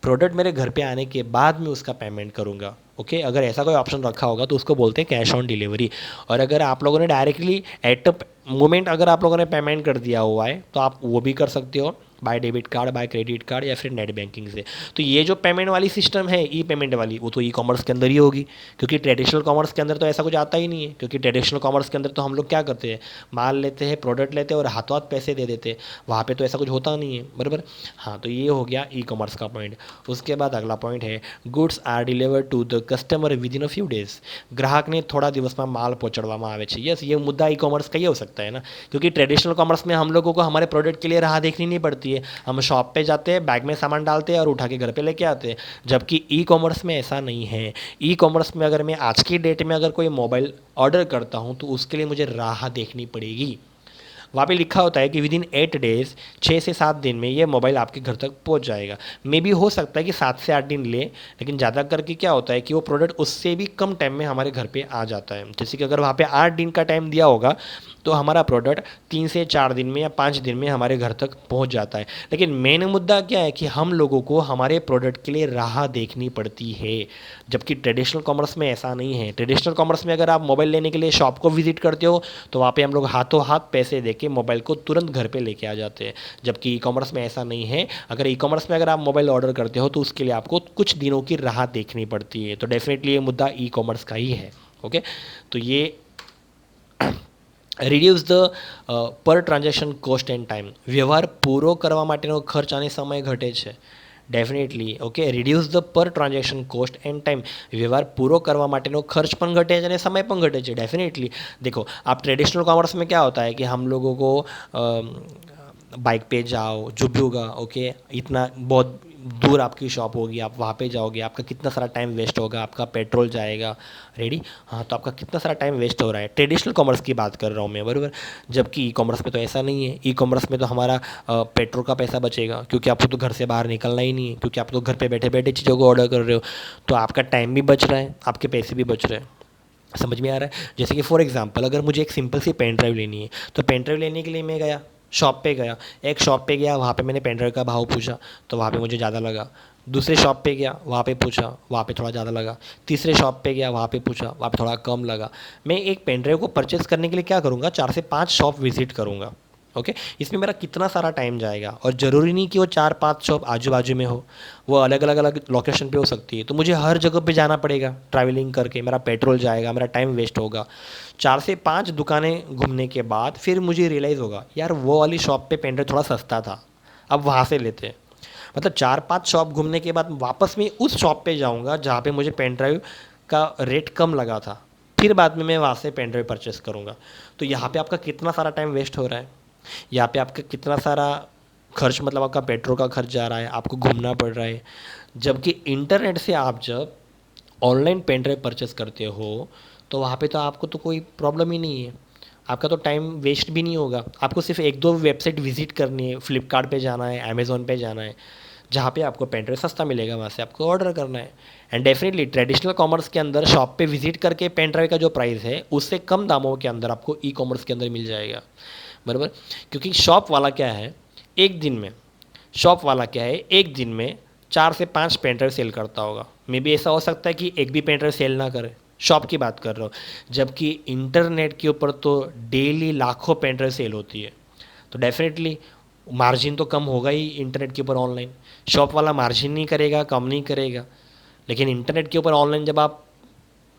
प्रोडक्ट मेरे घर पे आने के बाद मैं उसका पेमेंट करूँगा। ओके, अगर ऐसा कोई ऑप्शन रखा होगा तो उसको बोलते हैं कैश ऑन डिलीवरी। और अगर आप लोगों ने डायरेक्टली एट अ मोमेंट अगर आप लोगों ने पेमेंट कर दिया हुआ है तो आप वो भी कर सकते हो, by debit card, by credit card या फिर नेट बैंकिंग से। तो ये जो पेमेंट वाली सिस्टम है, ई पेमेंट वाली, वो तो ई कॉमर्स के अंदर ही होगी, क्योंकि ट्रेडिशनल कॉमर्स के अंदर तो ऐसा कुछ आता ही नहीं है। क्योंकि ट्रेडिशनल कॉमर्स के अंदर तो हम लोग क्या करते हैं, माल लेते हैं, प्रोडक्ट लेते हैं और हाथों हाथ पैसे दे देते हैं। वहाँ पे तो ऐसा कुछ होता नहीं है, बराबर। हाँ, तो ये हो गया ई कॉमर्स का पॉइंट। उसके बाद अगला पॉइंट है goods are delivered to the customer within a few days. ग्राहक ने थोड़ा दिवस में माल पहुँचाड़वामां आवे छे। यस, ये मुद्दा ई कॉमर्स का ही हो सकता है ना, क्योंकि ट्रेडिशनल कॉमर्स में हम लोगों को हमारे प्रोडक्ट के लिए राह देखनी नहीं पड़ती है। हम शॉप पे जाते हैं, बैग में सामान डालते हैं और उठा के घर पे लेके आते हैं। जबकि ई कॉमर्स में ऐसा नहीं है। ई कॉमर्स में अगर मैं आज की डेट में अगर कोई मोबाइल ऑर्डर करता हूँ तो उसके लिए मुझे राह देखनी पड़ेगी। वहाँ पे लिखा होता है कि विद इन 8 डेज, 6 से 7 दिन में ये मोबाइल आपके घर तक पहुँच जाएगा। मे भी हो सकता है कि 7 से 8 दिन ले, लेकिन ज़्यादा करके क्या होता है कि वो प्रोडक्ट उससे भी कम टाइम में हमारे घर पे आ जाता है। जैसे कि अगर वहाँ पे 8 दिन का टाइम दिया होगा तो हमारा प्रोडक्ट 3 से 4 दिन में या 5 दिन में हमारे घर तक पहुँच जाता है। लेकिन मेन मुद्दा क्या है कि हम लोगों को हमारे प्रोडक्ट के लिए राह देखनी पड़ती है, जबकि ट्रेडिशनल कॉमर्स में ऐसा नहीं है। ट्रेडिशनल कॉमर्स में अगर आप मोबाइल लेने के लिए शॉप को विजिट करते हो तो वहाँ पे हम लोग हाथों हाथ पैसे दे के मोबाइल को तुरंत घर पे लेके आ जाते हैं, जबकि ई कॉमर्स में ऐसा नहीं है। अगर ई कॉमर्स में अगर आप मोबाइल ऑर्डर करते हो तो उसके लिए आपको कुछ दिनों की राह देखनी पड़ती है। तो डेफिनेटली ये मुद्दा ई कॉमर्स का ही है। ओके, तो ये reduce the per transaction cost and time. વ્યવહાર પૂરો કરવા માટેનો ખર્ચ અને સમય ઘટે છે. Definitely okay, reduce the per transaction cost and time. व्यवहार पूरो करवा माटेनो खर्च पण घटे छे, समय पण घटे छे. डेफिनेटली देखो, आप ट्रेडिशनल कॉमर्स में क्या होता है कि हम लोगों को बाइक पे जाओ, जो भी होगा, ओके, इतना बहुत दूर आपकी शॉप होगी, आप वहाँ पे जाओगे, आपका कितना सारा टाइम वेस्ट होगा, आपका पेट्रोल जाएगा, रेडी. हाँ, तो आपका कितना सारा टाइम वेस्ट हो रहा है. ट्रेडिशनल कॉमर्स की बात कर रहा हूँ मैं, बराबर. जबकि ई कॉमर्स में तो ऐसा नहीं है. ई कॉमर्स में तो हमारा पेट्रोल का पैसा बचेगा, क्योंकि आपको तो घर से बाहर निकलना ही नहीं है, क्योंकि आप तो घर पे बैठे बैठे चीज़ों को ऑर्डर कर रहे हो. तो आपका टाइम भी बच रहा है, आपके पैसे भी बच रहे हैं. समझ में आ रहा है. जैसे कि फॉर एग्जांपल, अगर मुझे एक सिंपल सी पेन ड्राइव लेनी है, तो पेन ड्राइव लेने के लिए मैं गया, शॉप पे गया, एक शॉप पे गया, वहाँ पे मैंने पेन ड्राइव का भाव पूछा तो वहाँ पे मुझे ज़्यादा लगा. दूसरे शॉप पे गया, वहाँ पे पूछा, वहाँ पे थोड़ा ज़्यादा लगा. तीसरे शॉप पे गया, वहाँ पे पूछा, वहाँ पे थोड़ा कम लगा. मैं एक पेन ड्राइव को परचेज़ करने के लिए क्या करूँगा, 4 से 5 शॉप विजिट करूँगा. ओके, इसमें मेरा कितना सारा टाइम जाएगा. और ज़रूरी नहीं कि वो 4-5 शॉप आजू बाजू में हो, वो अलग अलग अलग लोकेशन पे हो सकती है. तो मुझे हर जगह पे जाना पड़ेगा, ट्रैवलिंग करके मेरा पेट्रोल जाएगा, मेरा टाइम वेस्ट होगा. 4 से 5 दुकानें घूमने के बाद फिर मुझे रियलाइज़ होगा, यार वो वाली शॉप पे पेन ड्राइव थोड़ा सस्ता था, अब वहाँ से लेते हैं. मतलब 4-5 शॉप घूमने के बाद वापस मैं उस शॉप पे जाऊँगा जहाँ पे मुझे पेन ड्राइव का रेट कम लगा था, फिर बाद में मैं वहाँ से पेन ड्राइव परचेस करूँगा. तो यहाँ पे आपका कितना सारा टाइम वेस्ट हो रहा है, यहाँ पे आपका कितना सारा खर्च, मतलब आपका पेट्रोल का खर्च जा रहा है, आपको घूमना पड़ रहा है. जबकि इंटरनेट से आप जब ऑनलाइन पेन ड्राइव परचेस करते हो तो वहाँ पे तो आपको तो कोई प्रॉब्लम ही नहीं है, आपका तो टाइम वेस्ट भी नहीं होगा. आपको सिर्फ 1-2 वेबसाइट विजिट करनी है, फ्लिपकार्ट पे जाना है, अमेज़ॉन पे जाना है, जहाँ पे आपको पेन ड्राइव सस्ता मिलेगा, वहाँ से आपको ऑर्डर करना है. एंड डेफिनेटली ट्रेडिशनल कॉमर्स के अंदर शॉप पे विजिट करके पेन ड्राइव का जो प्राइस है उससे कम दामों के अंदर आपको ई कॉमर्स के अंदर मिल जाएगा, बराबर. क्योंकि शॉप वाला क्या है, एक दिन में 4 से 5 पेन ड्राइव सेल करता होगा. मे भी ऐसा हो सकता है कि एक भी पेन ड्राइव सेल ना करे, शॉप की बात कर रहा हूँ. जबकि इंटरनेट के ऊपर तो डेली लाखों पेन ड्राइव सेल होती है. तो डेफिनेटली मार्जिन तो कम होगा ही इंटरनेट के ऊपर. ऑनलाइन शॉप वाला मार्जिन नहीं करेगा, कम नहीं करेगा. लेकिन इंटरनेट के ऊपर ऑनलाइन जब आप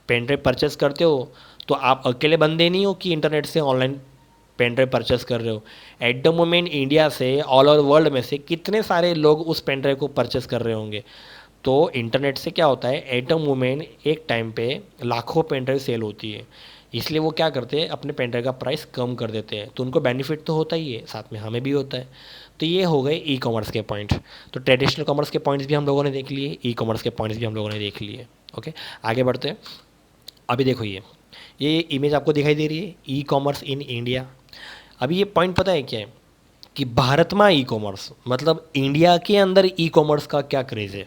पेन ड्राइव परचेस करते हो तो आप अकेले बंदे नहीं हो कि इंटरनेट से ऑनलाइन पेन ड्राइव परचेस कर रहे हो. एट द मोमेंट इंडिया से, ऑल ओवर वर्ल्ड में से कितने सारे लोग उस पेन ड्राइव को परचेस कर रहे होंगे. तो इंटरनेट से क्या होता है, एट अ मोमेंट एक टाइम पे लाखों पेन ड्राइव सेल होती है. इसलिए वो क्या करते हैं, अपने पेन ड्राइव का प्राइस कम कर देते हैं. तो उनको बेनिफिट तो होता ही है, साथ में हमें भी होता है. तो ये हो गए ई कॉमर्स के पॉइंट. तो ट्रेडिशनल कॉमर्स के पॉइंट्स भी हम लोगों ने देख लिए, ई कॉमर्स के पॉइंट्स भी हम लोगों ने देख लिए. ओके, आगे बढ़ते हैं। अभी देखो ये इमेज आपको दिखाई दे रही है, ई कॉमर्स इन इंडिया। अभी ये पॉइंट पता है क्या है कि भारत में ई कॉमर्स मतलब इंडिया के अंदर ई कॉमर्स का क्या क्रेज़ है।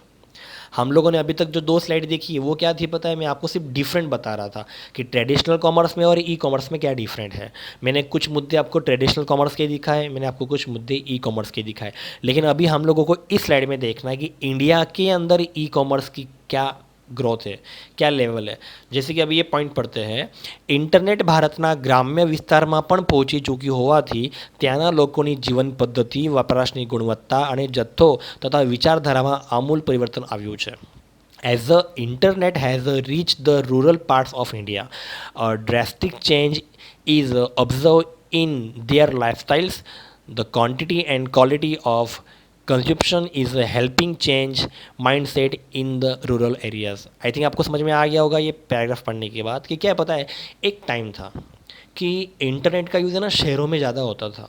हम लोगों ने अभी तक जो 2 स्लाइड देखी है वो क्या थी पता है, मैं आपको सिर्फ डिफरेंट बता रहा था कि ट्रेडिशनल कॉमर्स में और ई कॉमर्स में क्या डिफरेंट है। मैंने कुछ मुद्दे आपको ट्रेडिशनल कॉमर्स के दिखाए, मैंने आपको कुछ मुद्दे ई कॉमर्स के दिखाए, लेकिन अभी हम लोगों को इस स्लाइड में देखना है कि इंडिया के अंदर ई कॉमर्स की क्या ग्रोथ है, क्या लेवल है। जैसे कि अभी ये पॉइंट पढ़ते हैं, ઇન્ટરનેટ ભારતના ગ્રામ્ય વિસ્તારમાં પણ પહોંચી ચૂકી હોવાથી ત્યાંના લોકોની જીવન પદ્ધતિ, વપરાશની ગુણવત્તા અને જથ્થો તથા વિચારધારામાં આમૂલ પરિવર્તન આવ્યું છે. As the internet has reached the rural parts of India, a drastic change is observed in their lifestyles. The quantity and quality of consumption is helping change mindset in the rural areas. I think आपको समझ में आ गया होगा ये paragraph पढ़ने के बाद कि क्या पता है, एक टाइम था कि इंटरनेट का यूज़ है ना शहरों में ज़्यादा होता था,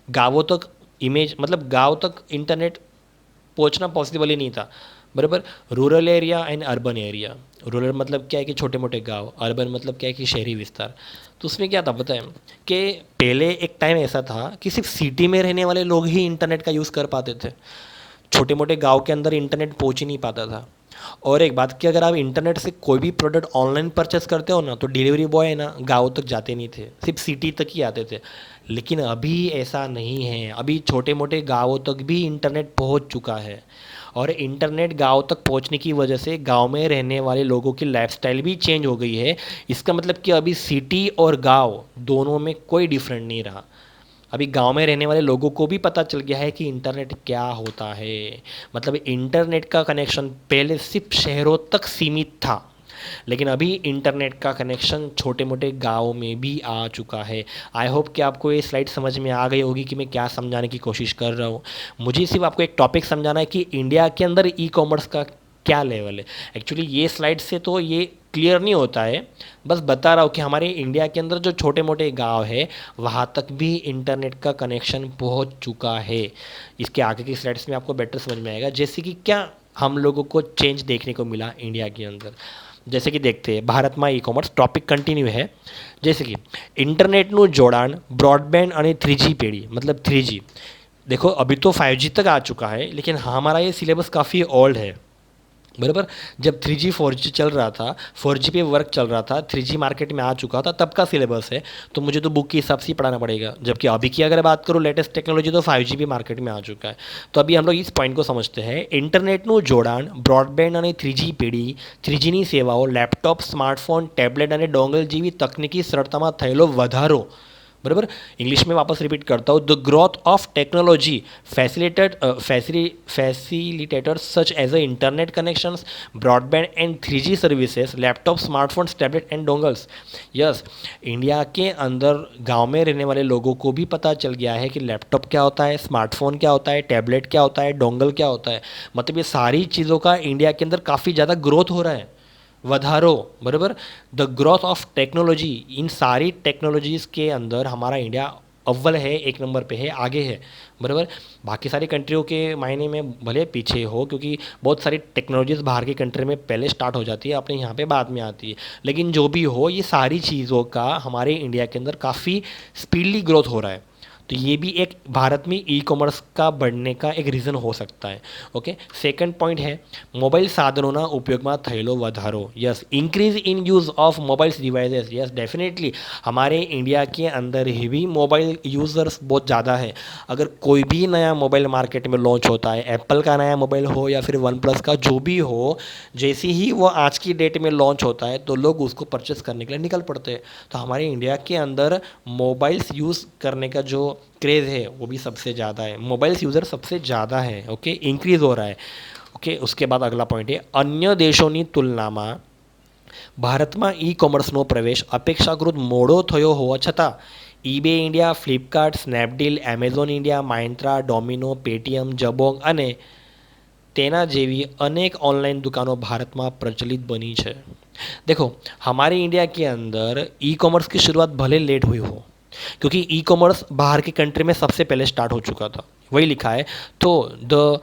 गाँवों तक इमेज मतलब गाँव तक इंटरनेट पहुंचना पॉसिबल ही नहीं था, बराबर। Rural area and urban area, rural मतलब क्या है कि छोटे मोटे गांव, अर्बन मतलब क्या है कि शहरी विस्तार। तो उसमें क्या था पता है कि पहले एक टाइम ऐसा था कि सिर्फ सिटी में रहने वाले लोग ही इंटरनेट का यूज़ कर पाते थे, छोटे मोटे गांव के अंदर इंटरनेट पहुंच ही नहीं पाता था। और एक बात कि अगर आप इंटरनेट से कोई भी प्रोडक्ट ऑनलाइन परचेस करते हो ना तो डिलीवरी बॉय है ना गाँव तक जाते नहीं थे, सिर्फ सिटी तक ही आते थे। लेकिन अभी ऐसा नहीं है, अभी छोटे मोटे गाँवों तक भी इंटरनेट पहुंच चुका है, और इंटरनेट गांव तक पहुंचने की वजह से गांव में रहने वाले लोगों की लाइफस्टाइल भी चेंज हो गई है। इसका मतलब कि अभी सिटी और गांव दोनों में कोई डिफरेंट नहीं रहा। अभी गांव में रहने वाले लोगों को भी पता चल गया है कि इंटरनेट क्या होता है। मतलब इंटरनेट का कनेक्शन पहले सिर्फ शहरों तक सीमित था, लेकिन अभी इंटरनेट का कनेक्शन छोटे मोटे गाँव में भी आ चुका है। आई होप कि आपको ये स्लाइड समझ में आ गई होगी कि मैं क्या समझाने की कोशिश कर रहा हूँ। मुझे सिर्फ आपको एक टॉपिक समझाना है कि इंडिया के अंदर ई कॉमर्स का क्या लेवल है। एक्चुअली ये स्लाइड से तो ये क्लियर नहीं होता है, बस बता रहा हूँ कि हमारे इंडिया के अंदर जो छोटे मोटे गांव है वहाँ तक भी इंटरनेट का कनेक्शन पहुँच चुका है। इसके आगे की स्लाइड्स में आपको बेटर समझ में आएगा, जैसे कि क्या हम लोगों को चेंज देखने को मिला इंडिया के अंदर। जैसे कि देखते हैं भारत में ई कॉमर्स टॉपिक कंटिन्यू है। जैसे कि इंटरनेटનું જોડાણ ब्रॉडबैंड और 3G પેઢી मतलब 3G। देखो अभी तो 5G तक आ चुका है, लेकिन हमारा ये सिलेबस काफ़ी ओल्ड है, बराबर। जब 3G 4G चल रहा था, 4G पे वर्क चल रहा था, 3G मार्केट में आ चुका था, तब का सिलेबस है, तो मुझे तो बुक के हिसाब से ही पढ़ाना पड़ेगा। जबकि अभी की अगर बात करूँ लेटेस्ट टेक्नोलॉजी तो 5G भी मार्केट में आ चुका है। तो अभी हम लोग इस पॉइंट को समझते हैं। इंटरनेटનું જોડાણ બ્રોડબેન્ડ અને 3G પેઢી, 3Gની સેવાઓ લેપટોપ, સ્માર્ટફોન, ટેબ્લેટ અને ડોંગલ જેવી તકનિકી સરળતામાં થયેલો વધારો, बराबर। इंग्लिश में वापस रिपीट करता हूँ। The growth of technology facilitators such as a internet connections, broadband and 3G services, laptop, smartphones, tablet and dongles. Yes, India के अंदर गांव में रहने वाले लोगों को भी पता चल गया है कि लैपटॉप क्या होता है, स्मार्टफोन क्या होता है, टैबलेट क्या होता है, डोंगल क्या होता है। मतलब ये सारी चीज़ों का इंडिया के अंदर काफ़ी ज़्यादा ग्रोथ हो रहा है, वधारो, बराबर। द ग्रोथ ऑफ टेक्नोलॉजी, इन सारी टेक्नोलॉजीज़ के अंदर हमारा इंडिया अव्वल है, एक नंबर पे है, आगे है, बराबर। बाकी सारी कंट्रियों के मायने में भले पीछे हो, क्योंकि बहुत सारी टेक्नोलॉजीज़ बाहर की कंट्री में पहले स्टार्ट हो जाती है, अपने यहाँ पे बाद में आती है। लेकिन जो भी हो, ये सारी चीज़ों का हमारे इंडिया के अंदर काफ़ी स्पीडली ग्रोथ हो रहा है। तो ये भी एक भारत में ई कॉमर्स का बढ़ने का एक रीज़न हो सकता है। ओके, सेकंड पॉइंट है मोबाइल साधनों उपयोग में थयेलो वधारो। Yes, increase in use of mobile devices. Yes, definitely हमारे इंडिया के अंदर ही भी मोबाइल यूज़र्स बहुत ज़्यादा है। अगर कोई भी नया मोबाइल मार्केट में लॉन्च होता है, एप्पल का नया मोबाइल हो या फिर वन प्लस का जो भी हो, जैसे ही वो आज की डेट में लॉन्च होता है तो लोग उसको परचेस करने के लिए निकल पड़ते हैं। तो हमारे इंडिया के अंदर मोबाइल्स यूज़ करने का जो क्रेज़ है वो भी सबसे ज़्यादा है, मोबाइल्स यूज़र सबसे ज़्यादा है। ओके, इंक्रीज़ हो रहा है। ओके, उसके बाद अगला पॉइंट है अन्य देशों तुलना में भारत में ई कॉमर्सनो प्रवेश अपेक्षाकृत मोड़ो थयो होवा छतां eBay India, Flipkart, Snapdeal, Amazon India, Myntra, Domino, Paytm, Jabong अने तेना जेवी अनेक ऑनलाइन दुकानों भारत में प्रचलित बनी है। देखो, हमारे इंडिया के अंदर ई कॉमर्स की शुरुआत भले लेट हुई हो, क्योंकि ई कॉमर्स बाहर की कंट्री में सबसे पहले स्टार्ट हो चुका था, वही लिखा है। तो the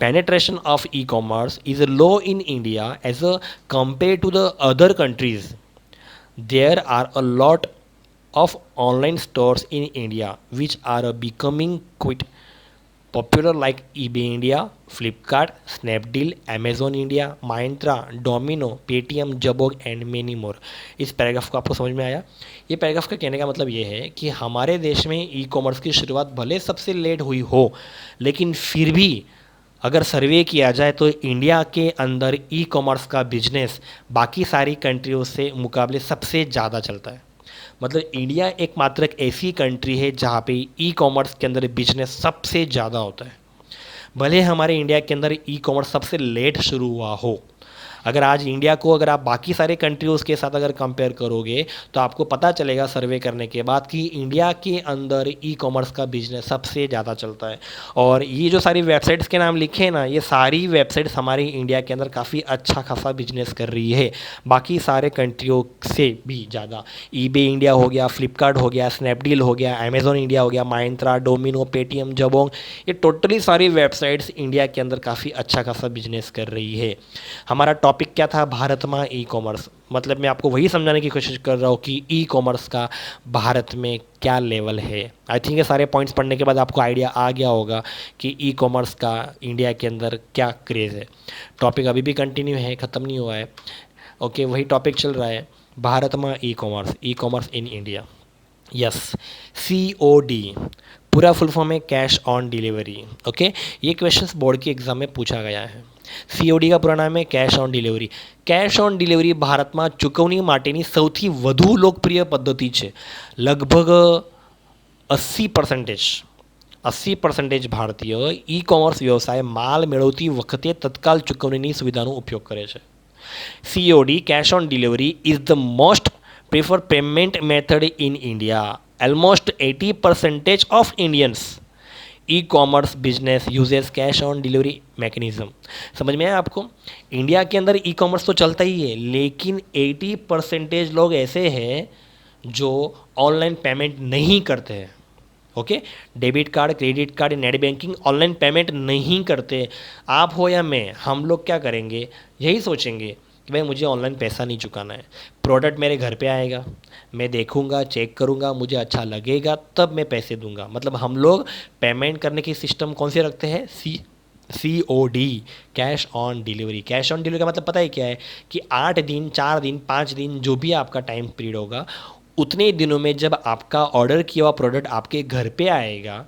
penetration of e-commerce is low in India as compared to the other countries. There are a lot of online stores in India which are becoming quite popular like eBay India, Flipkart, Snapdeal, Amazon India, Myntra, Domino, Paytm, Jabog and many more. इस paragraph को आपको समझ में आया? ये paragraph का कहने का मतलब ये है कि हमारे देश में ई कॉमर्स की शुरुआत भले सबसे लेट हुई हो, लेकिन फिर भी अगर सर्वे किया जाए तो इंडिया के अंदर ई कॉमर्स का बिजनेस बाकी सारी कंट्रियों से मुकाबले सबसे ज़्यादा चलता है. मतलब इंडिया एकमात्र एक ऐसी कंट्री है जहाँ पे ई कॉमर्स के अंदर बिजनेस सबसे ज़्यादा होता है. भले हमारे इंडिया के अंदर ई कॉमर्स सबसे लेट शुरू हुआ हो, अगर आज इंडिया को अगर आप बाकी सारे कंट्रीज़ के साथ अगर कंपेयर करोगे तो आपको पता चलेगा सर्वे करने के बाद कि इंडिया के अंदर ई कॉमर्स का बिजनेस सबसे ज़्यादा चलता है. और ये जो सारी वेबसाइट्स के नाम लिखे हैं ना, ये सारी वेबसाइट्स हमारी इंडिया के अंदर काफ़ी अच्छा खासा बिजनेस कर रही है बाकी सारे कंट्रियों से भी ज़्यादा. ईबे इंडिया हो गया, फ्लिपकार्ट हो गया, स्नैपडील हो गया, अमेजोन इंडिया हो गया, माइंत्रा, डोमिनो, पेटीएम, जबोंग, ये टोटली सारी वेबसाइट्स इंडिया के अंदर काफ़ी अच्छा खासा बिजनेस कर रही है. हमारा टॉपिक क्या था? भारत में ई कॉमर्स. मतलब मैं आपको वही समझाने की कोशिश कर रहा हूँ कि ई कॉमर्स का भारत में क्या लेवल है. आई थिंक ये सारे पॉइंट्स पढ़ने के बाद आपको आइडिया आ गया होगा कि ई कॉमर्स का इंडिया के अंदर क्या क्रेज़ है. टॉपिक अभी भी कंटिन्यू है, ख़त्म नहीं हुआ है. ओके, वही टॉपिक चल रहा है. भारत में e commerce in India. Yes, COD पूरा फुल फॉर्म है कैश ऑन डिलीवरी. ओके, ये क्वेश्चंस बोर्ड के एग्जाम में पूछा गया है. COD का पूरा नाम है cash on delivery. Cash on delivery ભારતમાં ચૂકવણી માટેની સૌથી વધુ લોકપ્રિય પદ્ધતિ છે. લગભગ 80% ભારતીય ઈ કોમર્સ વ્યવસાય માલ મેળવતી વખતે તત્કાલ ચૂકવણીની સુવિધાનો ઉપયોગ કરે છે. COD cash on delivery is the most preferred payment method in India. Almost 80% of Indians e commerce business uses cash on delivery mechanism. समझ में आया आपको? इंडिया के अंदर ई कॉमर्स तो चलता ही है, लेकिन 80% लोग ऐसे हैं जो ऑनलाइन पेमेंट नहीं करते हैं. Okay, debit card, credit card, net banking, online payment नहीं करते. आप हो या मैं, हम लोग क्या करेंगे? यही सोचेंगे कि भाई मुझे ऑनलाइन पैसा नहीं चुकाना है, प्रोडक्ट मेरे घर पे आएगा, मैं देखूंगा, चेक करूंगा, मुझे अच्छा लगेगा तब मैं पैसे दूंगा. मतलब हम लोग पेमेंट करने की सिस्टम कौन से रखते हैं? COD, cash on delivery. Cash on delivery का मतलब पता है क्या है? कि 8 दिन, 4 दिन, 5 दिन, जो भी आपका टाइम पीरियड होगा, उतने दिनों में जब आपका ऑर्डर किया हुआ प्रोडक्ट आपके घर पे आएगा,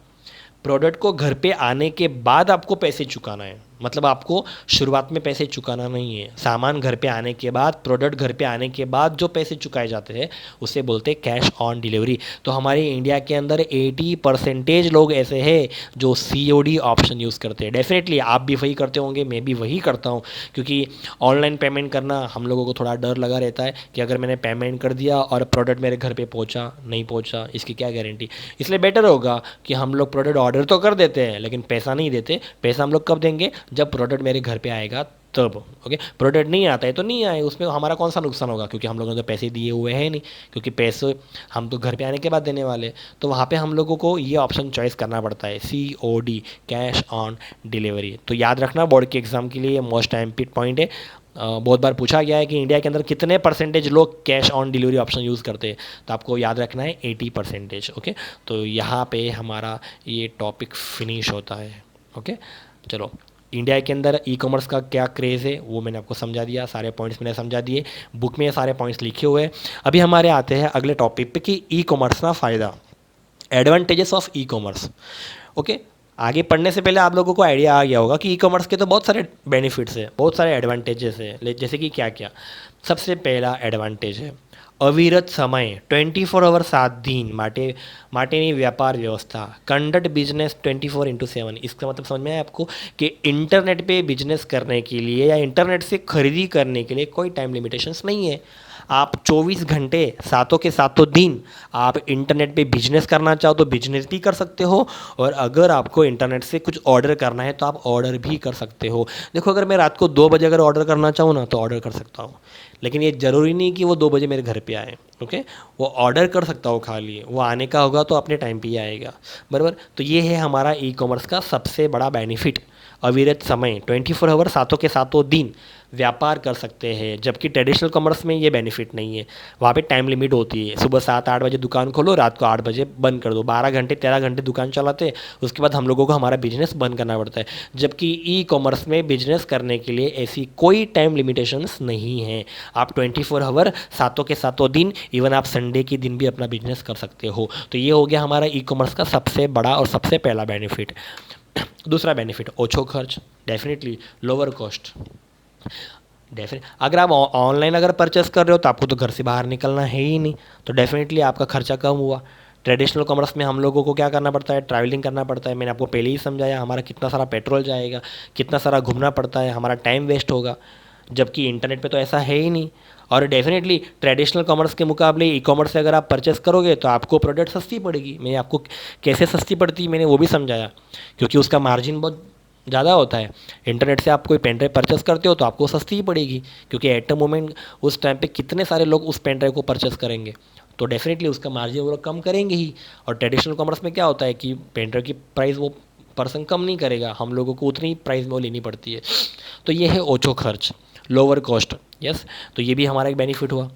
प्रोडक्ट को घर पे आने के बाद आपको पैसे चुकाना है. मतलब आपको शुरुआत में पैसे चुकाना नहीं है. सामान घर पे आने के बाद, प्रोडक्ट घर पे आने के बाद जो पैसे चुकाए जाते हैं उसे बोलते हैं कैश ऑन डिलीवरी. तो हमारे इंडिया के अंदर 80% लोग ऐसे हैं जो COD ऑप्शन यूज़ करते हैं. डेफिनेटली आप भी वही करते होंगे, मैं भी वही करता हूँ, क्योंकि ऑनलाइन पेमेंट करना हम लोगों को थोड़ा डर लगा रहता है कि अगर मैंने पेमेंट कर दिया और प्रोडक्ट मेरे घर पर पहुँचा, नहीं पहुँचा, इसकी क्या गारंटी. इसलिए बेटर होगा कि हम लोग प्रोडक्ट ऑर्डर तो कर देते हैं लेकिन पैसा नहीं देते. पैसा हम लोग कब देंगे? जब प्रोडक्ट मेरे घर पे आएगा तब. ओके, प्रोडक्ट नहीं आता है तो नहीं आए, उसमें हमारा कौन सा नुकसान होगा, क्योंकि हम लोगों ने तो पैसे दिए हुए हैं नहीं, क्योंकि पैसे हम तो घर पे आने के बाद देने वाले. तो वहाँ पे हम लोगों को ये ऑप्शन चॉइस करना पड़ता है, COD, कैश ऑन डिलीवरी. तो याद रखना, बोर्ड के एग्जाम के लिए मोस्ट इम्पोर्टेंट पॉइंट है. बहुत बार पूछा गया है कि इंडिया के अंदर कितने % लोग cash on delivery option use करते हैं. तो आपको याद रखना है 80%. ओके, तो यहाँ पे हमारा ये टॉपिक फिनिश होता है. ओके, चलो, इंडिया के अंदर ई कॉमर्स का क्या क्रेज़ है वो मैंने आपको समझा दिया, सारे पॉइंट्स मैंने समझा दिए, बुक में ये सारे पॉइंट्स लिखे हुए हैं. अभी हमारे आते हैं अगले टॉपिक पे कि ई कॉमर्स का फ़ायदा, advantages of e commerce. Okay, आगे पढ़ने से पहले आप लोगों को आइडिया आ गया होगा कि ई कॉमर्स के तो बहुत सारे बेनिफिट्स हैं, बहुत सारे एडवांटेजेस हैं. जैसे कि क्या क्या? सबसे पहला एडवांटेज है અવિરત સમય 24 અવર 7 दिन माटेनी व्यापार व्यवस्था. Conduct business 24/7. इसका मतलब समझ में आया आपको कि इंटरनेट पे बिजनेस करने के लिए या इंटरनेट से खरीदी करने के लिए कोई टाइम लिमिटेशंस नहीं है. आप 24 घंटे, सातों के सातों दिन आप इंटरनेट पे बिजनेस करना चाहो तो बिजनेस भी कर सकते हो, और अगर आपको इंटरनेट से कुछ ऑर्डर करना है तो आप ऑर्डर भी कर सकते हो. देखो, अगर मैं रात को 2 बजे अगर ऑर्डर करना चाहूँ ना तो ऑर्डर कर सकता हूँ, लेकिन ये ज़रूरी नहीं कि वो 2 बजे मेरे घर पे आए। ओके, वो ऑर्डर कर सकता हो, खाली वो आने का होगा तो अपने टाइम पे ही आएगा, बराबर। तो ये है हमारा ई कॉमर्स का सबसे बड़ा बेनिफिट। अविरत समय 24 आवर सातों के सातों दिन व्यापार कर सकते हैं, जबकि ट्रेडिशनल कॉमर्स में ये बेनिफिट नहीं है। वहाँ पे टाइम लिमिट होती है, सुबह 7-8 बजे दुकान खोलो, रात को 8 बजे बंद कर दो, 12 घंटे 13 घंटे दुकान चलाते हैं। उसके बाद हम लोगों को हमारा बिजनेस बंद करना पड़ता है। जबकि ई कॉमर्स में बिजनेस करने के लिए ऐसी कोई टाइम लिमिटेशंस नहीं है। आप 24 आवर सातों के सातों दिन, इवन आप संडे के दिन भी अपना बिजनेस कर सकते हो। तो ये हो गया हमारा ई कॉमर्स का सबसे बड़ा और सबसे पहला बेनिफिट। दूसरा बेनिफिट, ओछो खर्च, डेफिनेटली लोअर कॉस्ट। अगर आप ऑनलाइन अगर परचेस कर रहे हो तो आपको तो घर से बाहर निकलना है ही नहीं, तो डेफिनेटली आपका खर्चा कम हुआ। ट्रेडिशनल कॉमर्स में हम लोगों को क्या करना पड़ता है, ट्रैवलिंग करना पड़ता है। मैंने आपको पहले ही समझाया, हमारा कितना सारा पेट्रोल जाएगा, कितना सारा घूमना पड़ता है, हमारा टाइम वेस्ट होगा। जबकि इंटरनेट पे तो ऐसा है ही नहीं। और डेफिनेटली ट्रेडिशनल कॉमर्स के मुकाबले ई कॉमर्स से अगर आप परचेस करोगे तो आपको प्रोडक्ट सस्ती पड़ेगी। मैंने आपको कैसे सस्ती पड़ती मैंने वो भी समझाया, क्योंकि उसका मार्जिन बहुत ज़्यादा होता है। इंटरनेट से आप कोई पेन ड्राइव परचेस करते हो तो आपको सस्ती ही पड़ेगी, क्योंकि एट अ मोमेंट उस टाइम पे कितने सारे लोग उस पेन ड्राइव को परचेस करेंगे, तो डेफिनेटली उसका मार्जिन वो लोग कम करेंगे ही। और ट्रेडिशनल कॉमर्स में क्या होता है कि पेन ड्राइव की प्राइस वो पर्सन कम नहीं करेगा, हम लोगों को उतनी प्राइस में वो लेनी पड़ती है। तो ये है ओछो खर्च, लोअर कॉस्ट। यस, तो ये भी हमारा एक बेनिफिट हुआ।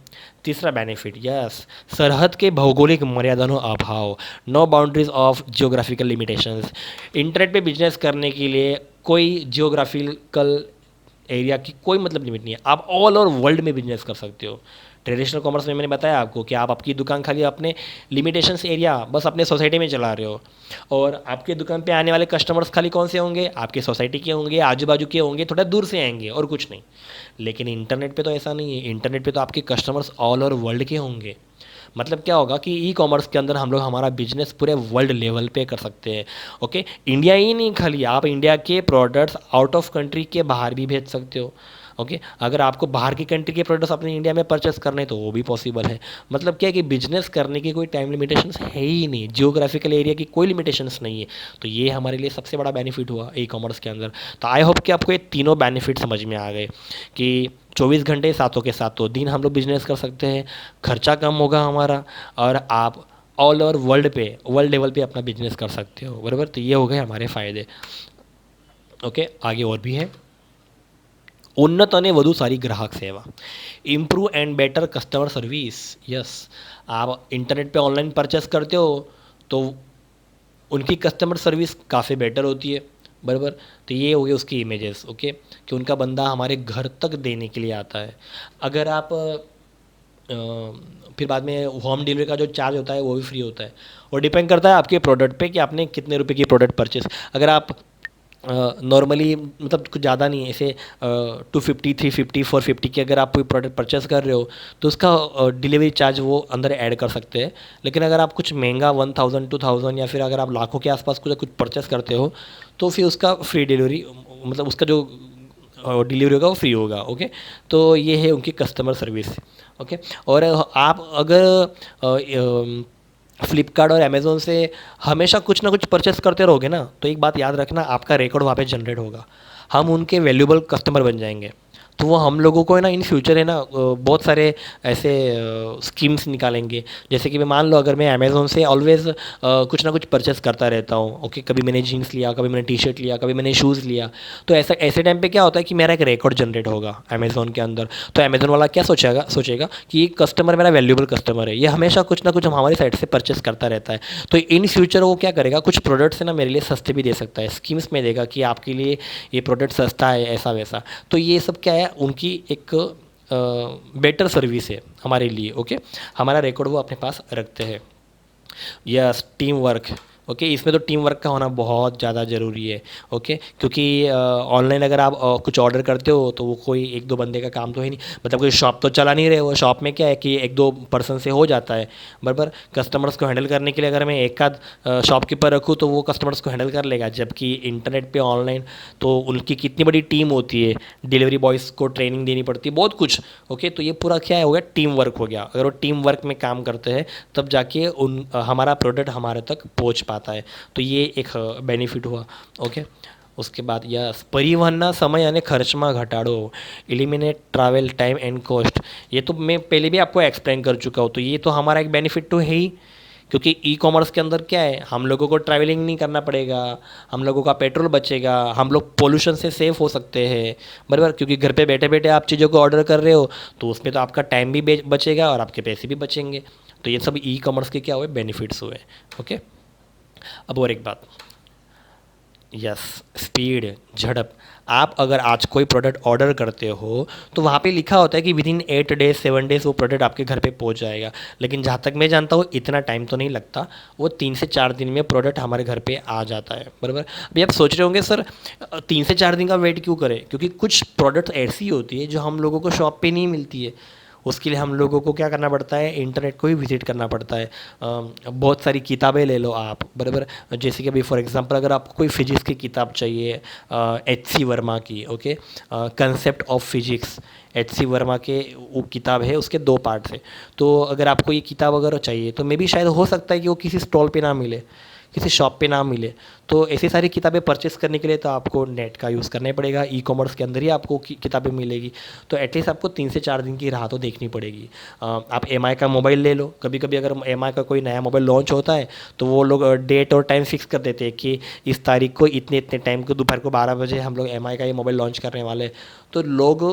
तीसरा बेनिफिट, यस, सरहद के भौगोलिक मर्यादाओं अभाव, no boundaries of geographical limitations. Internet पे बिजनेस करने के लिए कोई जियोग्राफिकल एरिया की कोई मतलब लिमिट नहीं है, आप ऑल ओवर वर्ल्ड में बिजनेस कर सकते हो। ट्रेडिशनल कॉमर्स में मैंने बताया आपको कि आप आपकी दुकान खाली अपने लिमिटेशंस एरिया बस अपने सोसाइटी में चला रहे हो, और आपके दुकान पे आने वाले कस्टमर्स खाली कौन से होंगे, आपके सोसाइटी के होंगे, आजू बाजू के होंगे, थोड़ा दूर से आएंगे और कुछ नहीं। लेकिन इंटरनेट पे तो ऐसा नहीं है, इंटरनेट पे तो आपके कस्टमर्स ऑल ओवर वर्ल्ड के होंगे। मतलब क्या होगा कि ई कॉमर्स के अंदर हम लोग हमारा बिजनेस पूरे वर्ल्ड लेवल पे कर सकते हैं। ओके, इंडिया ही नहीं, खाली आप इंडिया के प्रोडक्ट्स आउट ऑफ कंट्री के बाहर भी भेज सकते हो। ओके, अगर आपको बाहर की कंट्री के प्रोडक्ट्स अपने इंडिया में परचेस करने तो वो भी पॉसिबल है। मतलब क्या है कि बिजनेस करने की कोई टाइम लिमिटेशंस है ही नहीं, जियोग्राफिकल एरिया की कोई लिमिटेशंस नहीं है। तो ये हमारे लिए सबसे बड़ा बेनिफिट हुआ ई कॉमर्स के अंदर। तो आई होप कि आपको ये तीनों बेनिफिट समझ में आ गए कि 24 घंटे सातों के सातों दिन हम लोग बिजनेस कर सकते हैं, खर्चा कम होगा हमारा, और आप ऑल ओवर वर्ल्ड लेवल पे अपना बिजनेस कर सकते हो, बराबर। तो ये हो गए हमारे फ़ायदे। ओके, आगे और भी है। ઉન્નત અને વધુ સારી ग्राहक सेवा, improve and better customer service. Yes, आप इंटरनेट पे ऑनलाइन परचेस करते हो तो उनकी कस्टमर सर्विस काफ़ी बेटर होती है, बराबर। तो ये हो गए उसकी इमेजेस। ओके, कि उनका बंदा हमारे घर तक देने के लिए आता है। अगर आप फिर बाद में होम डिलीवरी का जो चार्ज होता है वो भी फ्री होता है, और डिपेंड करता है आपके प्रोडक्ट पे कि आपने कितने रुपए की प्रोडक्ट परचेस। अगर आप नॉर्मली मतलब कुछ ज़्यादा नहीं, ऐसे 250 350 450 के अगर आप कोई प्रोडक्ट परचेस कर रहे हो तो उसका डिलीवरी चार्ज वो अंदर ऐड कर सकते हैं। लेकिन अगर आप कुछ महंगा 1000 2000 या फिर अगर आप लाखों के आसपास कुछ परचेस करते हो तो फिर उसका फ्री डिलीवरी, मतलब उसका जो डिलीवरी होगा वो फ्री होगा। ओके, तो ये है उनकी कस्टमर सर्विस। ओके, और आप अगर फ्लिपकार्ट और अमेज़ोन से हमेशा कुछ ना कुछ परचेस करते रहोगे ना, तो एक बात याद रखना, आपका रिकॉर्ड वहाँ पे जनरेट होगा, हम उनके वैल्यूबल कस्टमर बन जाएंगे। तो वो हम लोगों को है ना इन फ्यूचर है ना बहुत सारे ऐसे स्कीम्स निकालेंगे। जैसे कि मैं मान लो अगर मैं अमेज़ोन से ऑलवेज़ कुछ ना कुछ परचेस करता रहता हूँ। ओके, कभी मैंने जीन्स लिया, कभी मैंने टी शर्ट लिया, कभी मैंने शूज़ लिया, तो ऐसे टाइम पे क्या होता है कि मेरा एक रिकॉर्ड जनरेट होगा अमेज़ोन के अंदर। तो अमेज़ोन वाला क्या सोचेगा कि ये कस्टमर मेरा वैल्यूबल कस्टमर है, ये हमेशा कुछ ना कुछ हमारी साइड से परचेस करता रहता है। तो इन फ्यूचर वो क्या करेगा, कुछ प्रोडक्ट्स है ना मेरे लिए सस्ते भी दे सकता है, स्कीम्स में देगा कि आपके लिए ये प्रोडक्ट सस्ता है, ऐसा वैसा। तो ये सब क्या है, उनकी एक बेटर सर्विस है हमारे लिए। ओके, हमारा रिकॉर्ड वो अपने पास रखते हैं। Yes, team work. ओके, इसमें तो टीम वर्क का होना बहुत ज़्यादा ज़रूरी है। ओके, क्योंकि ऑनलाइन अगर आप कुछ ऑर्डर करते हो तो वो कोई एक दो बंदे का काम तो है नहीं, मतलब कोई शॉप तो चला नहीं रहे, वो शॉप में क्या है कि एक दो पर्सन से हो जाता है, बराबर। कस्टमर्स को हैंडल करने के लिए अगर मैं एक आध शॉपकीपर रखूँ तो वो कस्टमर्स को हैंडल कर लेगा, जबकि इंटरनेट पे ऑनलाइन तो उनकी कितनी बड़ी टीम होती है, डिलीवरी बॉयज़ को ट्रेनिंग देनी पड़ती है, बहुत कुछ। ओके, तो ये पूरा क्या हो गया, टीम वर्क हो गया। अगर वो टीम वर्क में काम करते हैं तब जाके हमारा प्रोडक्ट हमारे तक पहुँच पाता है। तो ये एक बेनिफिट हुआ। ओके, उसके बाद यस परिवहनના સમય અને ખર્ચમાં ઘટાડો, eliminate travel time and cost. ये तो मैं पहले भी आपको एक्सप्लेन कर चुका हूँ, तो ये तो हमारा एक बेनिफिट तो है ही, क्योंकि ई कॉमर्स के अंदर क्या है, हम लोगों को ट्रैवलिंग नहीं करना पड़ेगा, हम लोगों का पेट्रोल बचेगा, हम लोग पोल्यूशन से सेफ हो सकते हैं, बराबर। क्योंकि घर पे बैठे बैठे आप चीज़ों को ऑर्डर कर रहे हो, तो उसमें तो आपका टाइम भी बचेगा और आपके पैसे भी बचेंगे। तो ये सब ई कॉमर्स के क्या हुए, बेनिफिट्स हुए। ओके, अब और एक बात, यस स्पीड, झड़प। आप अगर आज कोई प्रोडक्ट ऑर्डर करते हो तो वहाँ पे लिखा होता है कि विद इन 8 डेज 7 डेज वो प्रोडक्ट आपके घर पे पहुँच जाएगा, लेकिन जहाँ तक मैं जानता हूँ इतना टाइम तो नहीं लगता, वो 3 से 4 दिन में प्रोडक्ट हमारे घर पे आ जाता है, बराबर। अभी आप सोच रहे होंगे सर 3 से 4 दिन का वेट क्यों करें, क्योंकि कुछ प्रोडक्ट ऐसी होती है जो हम लोगों को शॉप पे नहीं मिलती है, उसके लिए हम लोगों को क्या करना पड़ता है, इंटरनेट को ही विजिट करना पड़ता है। बहुत सारी किताबें ले लो आप, बराबर। जैसे कि अभी फॉर एग्जांपल अगर आपको कोई फिजिक्स की किताब चाहिए, एच सी वर्मा की, okay, concept of physics, H C Verma के वो किताब है, उसके 2 पार्ट्स है। तो अगर आपको ये किताब अगर चाहिए तो मे भी शायद हो सकता है कि वो किसी स्टॉल पे ना मिले, किसी शॉप पे ना मिले, तो ऐसी सारी किताबें परचेस करने के लिए तो आपको नेट का यूज़ करना ही पड़ेगा, ई कॉमर्स के अंदर ही आपको किताबें मिलेगी। तो एटलीस्ट आपको 3 से 4 दिन की राह तो देखनी पड़ेगी। आप एम आई का मोबाइल ले लो, कभी कभी अगर एम आई का कोई नया मोबाइल लॉन्च होता है तो वो लोग डेट और टाइम फिक्स कर देते हैं कि इस तारीख को इतने इतने टाइम को दोपहर को 12 बजे हम लोग एम आई का ये मोबाइल लॉन्च करने वाले हैं। तो लोग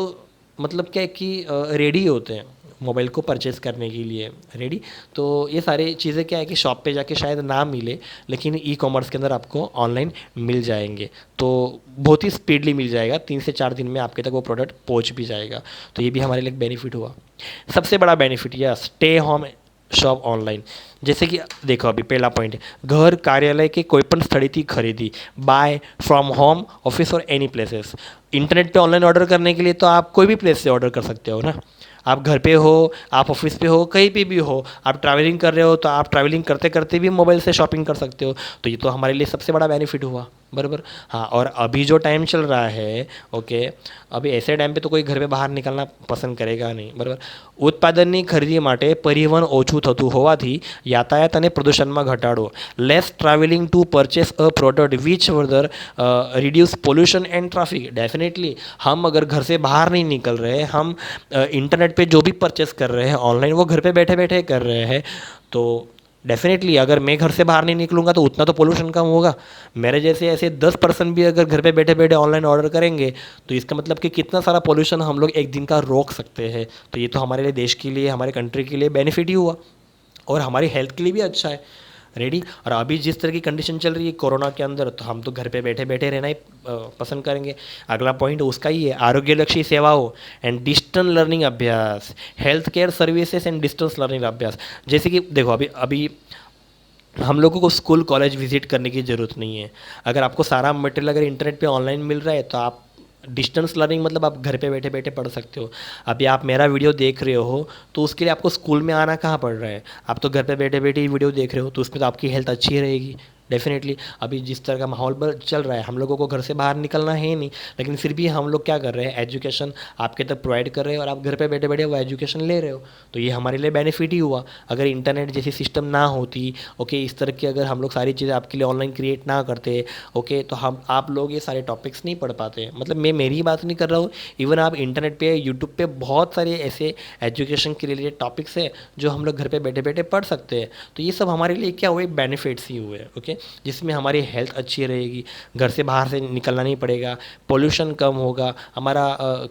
मतलब क्या है कि रेडी होते हैं मोबाइल को परचेज़ करने के लिए, रेडी। तो ये सारी चीज़ें क्या है कि शॉप पे जाके शायद ना मिले, लेकिन ई कॉमर्स के अंदर आपको ऑनलाइन मिल जाएंगे, तो बहुत ही स्पीडली मिल जाएगा, 3 से 4 दिन में आपके तक वो प्रोडक्ट पहुंच भी जाएगा। तो ये भी हमारे लिए बेनिफिट हुआ। सबसे बड़ा बेनिफिट यह स्टे होम शॉप ऑनलाइन। जैसे कि देखो अभी पहला पॉइंट है, घर कार्यालय के कोईपण સ્થળેથી खरीदी, बाय फ्रॉम होम ऑफिस और एनी प्लेसेस। इंटरनेट पे ऑनलाइन ऑर्डर करने के लिए तो आप कोई भी प्लेस से ऑर्डर कर सकते हो ना, आप घर पे हो, आप ऑफिस पे हो, कहीं पे भी हो, आप ट्रैवलिंग कर रहे हो तो आप ट्रैवलिंग करते करते भी मोबाइल से शॉपिंग कर सकते हो। तो ये तो हमारे लिए सबसे बड़ा बेनिफिट हुआ, बराबर। हाँ, और अभी जो टाइम चल रहा है, ओके, अभी ऐसे टाइम पे तो कोई घर पे બહાર નીકળના પસંદ કરેગા નહીં, બરાબર। ઉત્પાદનની ખરીદી માટે પરિવહન ઓછું થતું હોવાથી યાતાયાત અને પ્રદૂષણમાં ઘટાડો, less travelling to purchase a product which further reduce pollution and traffic. Definitely हम अगर घर से बाहर नहीं निकल रहे, हम इंटरनेट पे जो भी परचेस कर रहे हैं ऑनलाइन, वो घर पे बैठे बैठे कर रहे हैं, तो डेफिनेटली अगर मैं घर से बाहर नहीं निकलूँगा तो उतना तो पोल्यूशन कम होगा। मेरे जैसे ऐसे 10% भी अगर घर पे बैठे बैठे ऑनलाइन ऑर्डर करेंगे तो इसका मतलब कि कितना सारा पोल्यूशन हम लोग एक दिन का रोक सकते हैं। तो ये तो हमारे लिए, देश के लिए, हमारे कंट्री के लिए बेनिफिट ही हुआ, और हमारी हेल्थ के लिए भी अच्छा है, रेडी। और अभी जिस तरह की कंडीशन चल रही है कोरोना के अंदर, तो हम तो घर पे बैठे बैठे रहना ही पसंद करेंगे। अगला पॉइंट उसका ही है, आरोग्यलक्षी सेवाओं एंड डिस्टेंस लर्निंग अभ्यास, health care services and distance learning अभ्यास। जैसे कि देखो अभी अभी हम लोगों को स्कूल कॉलेज विजिट करने की ज़रूरत नहीं है। अगर आपको सारा मटेरियल अगर इंटरनेट पे ऑनलाइन मिल रहा है तो आप डिस्टेंस लर्निंग मतलब आप घर पे बैठे बैठे पढ़ सकते हो। अभी आप मेरा वीडियो देख रहे हो तो उसके लिए आपको स्कूल में आना कहाँ पड़ रहा है, आप तो घर पे बैठे बैठे ही वीडियो देख रहे हो, तो उसमें तो आपकी हेल्थ अच्छी रहेगी डेफिनेटली। अभी जिस तरह का माहौल पर चल रहा है, हम लोगों को घर से बाहर निकलना है नहीं, लेकिन फिर भी हम लोग क्या कर रहे हैं, एजुकेशन आपके तक प्रोवाइड कर रहे हैं और आप घर पे बैठे बैठे वो एजुकेशन ले रहे हो। तो ये हमारे लिए बेनिफिट ही हुआ। अगर इंटरनेट जैसी सिस्टम ना होती, ओके, इस तरह की अगर हम लोग सारी चीज़ें आपके लिए ऑनलाइन क्रिएट ना करते, ओके, तो हम आप लोग ये सारे टॉपिक्स नहीं पढ़ पाते। मतलब मैं मेरी ही बात नहीं कर रहा हूँ, इवन आप इंटरनेट पे, यूट्यूब पे बहुत सारे ऐसे एजुकेशन के रिलेटेड टॉपिक्स है जो हम लोग घर पे बैठे बैठे पढ़ सकते हैं। तो ये सब हमारे लिए क्या हुए, बेनिफिट्स ही हुए, ओके, जिसमें हमारी हेल्थ अच्छी रहेगी, घर से बाहर से निकलना नहीं पड़ेगा, पोल्यूशन कम होगा, हमारा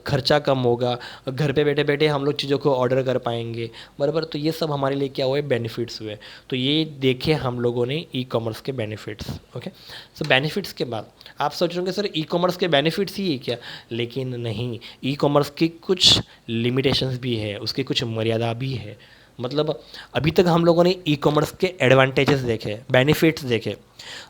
खर्चा कम होगा, घर पे बैठे बैठे हम लोग चीज़ों को ऑर्डर कर पाएंगे, बराबर। तो ये सब हमारे लिए क्या हुए, बेनिफिट्स हुए। तो ये देखे हम लोगों ने ई कॉमर्स के बेनिफिट्स, ओके। सो बेनिफिट्स के बाद आप सोच रहे होंगे सर ई कॉमर्स के बेनिफिट्स ही है क्या, लेकिन नहीं, ई कॉमर्स की कुछ लिमिटेशंस भी है, उसकी कुछ मर्यादा भी है। मतलब अभी तक हम लोगों ने ई कॉमर्स के एडवांटेजेस देखे, बेनिफिट्स देखे।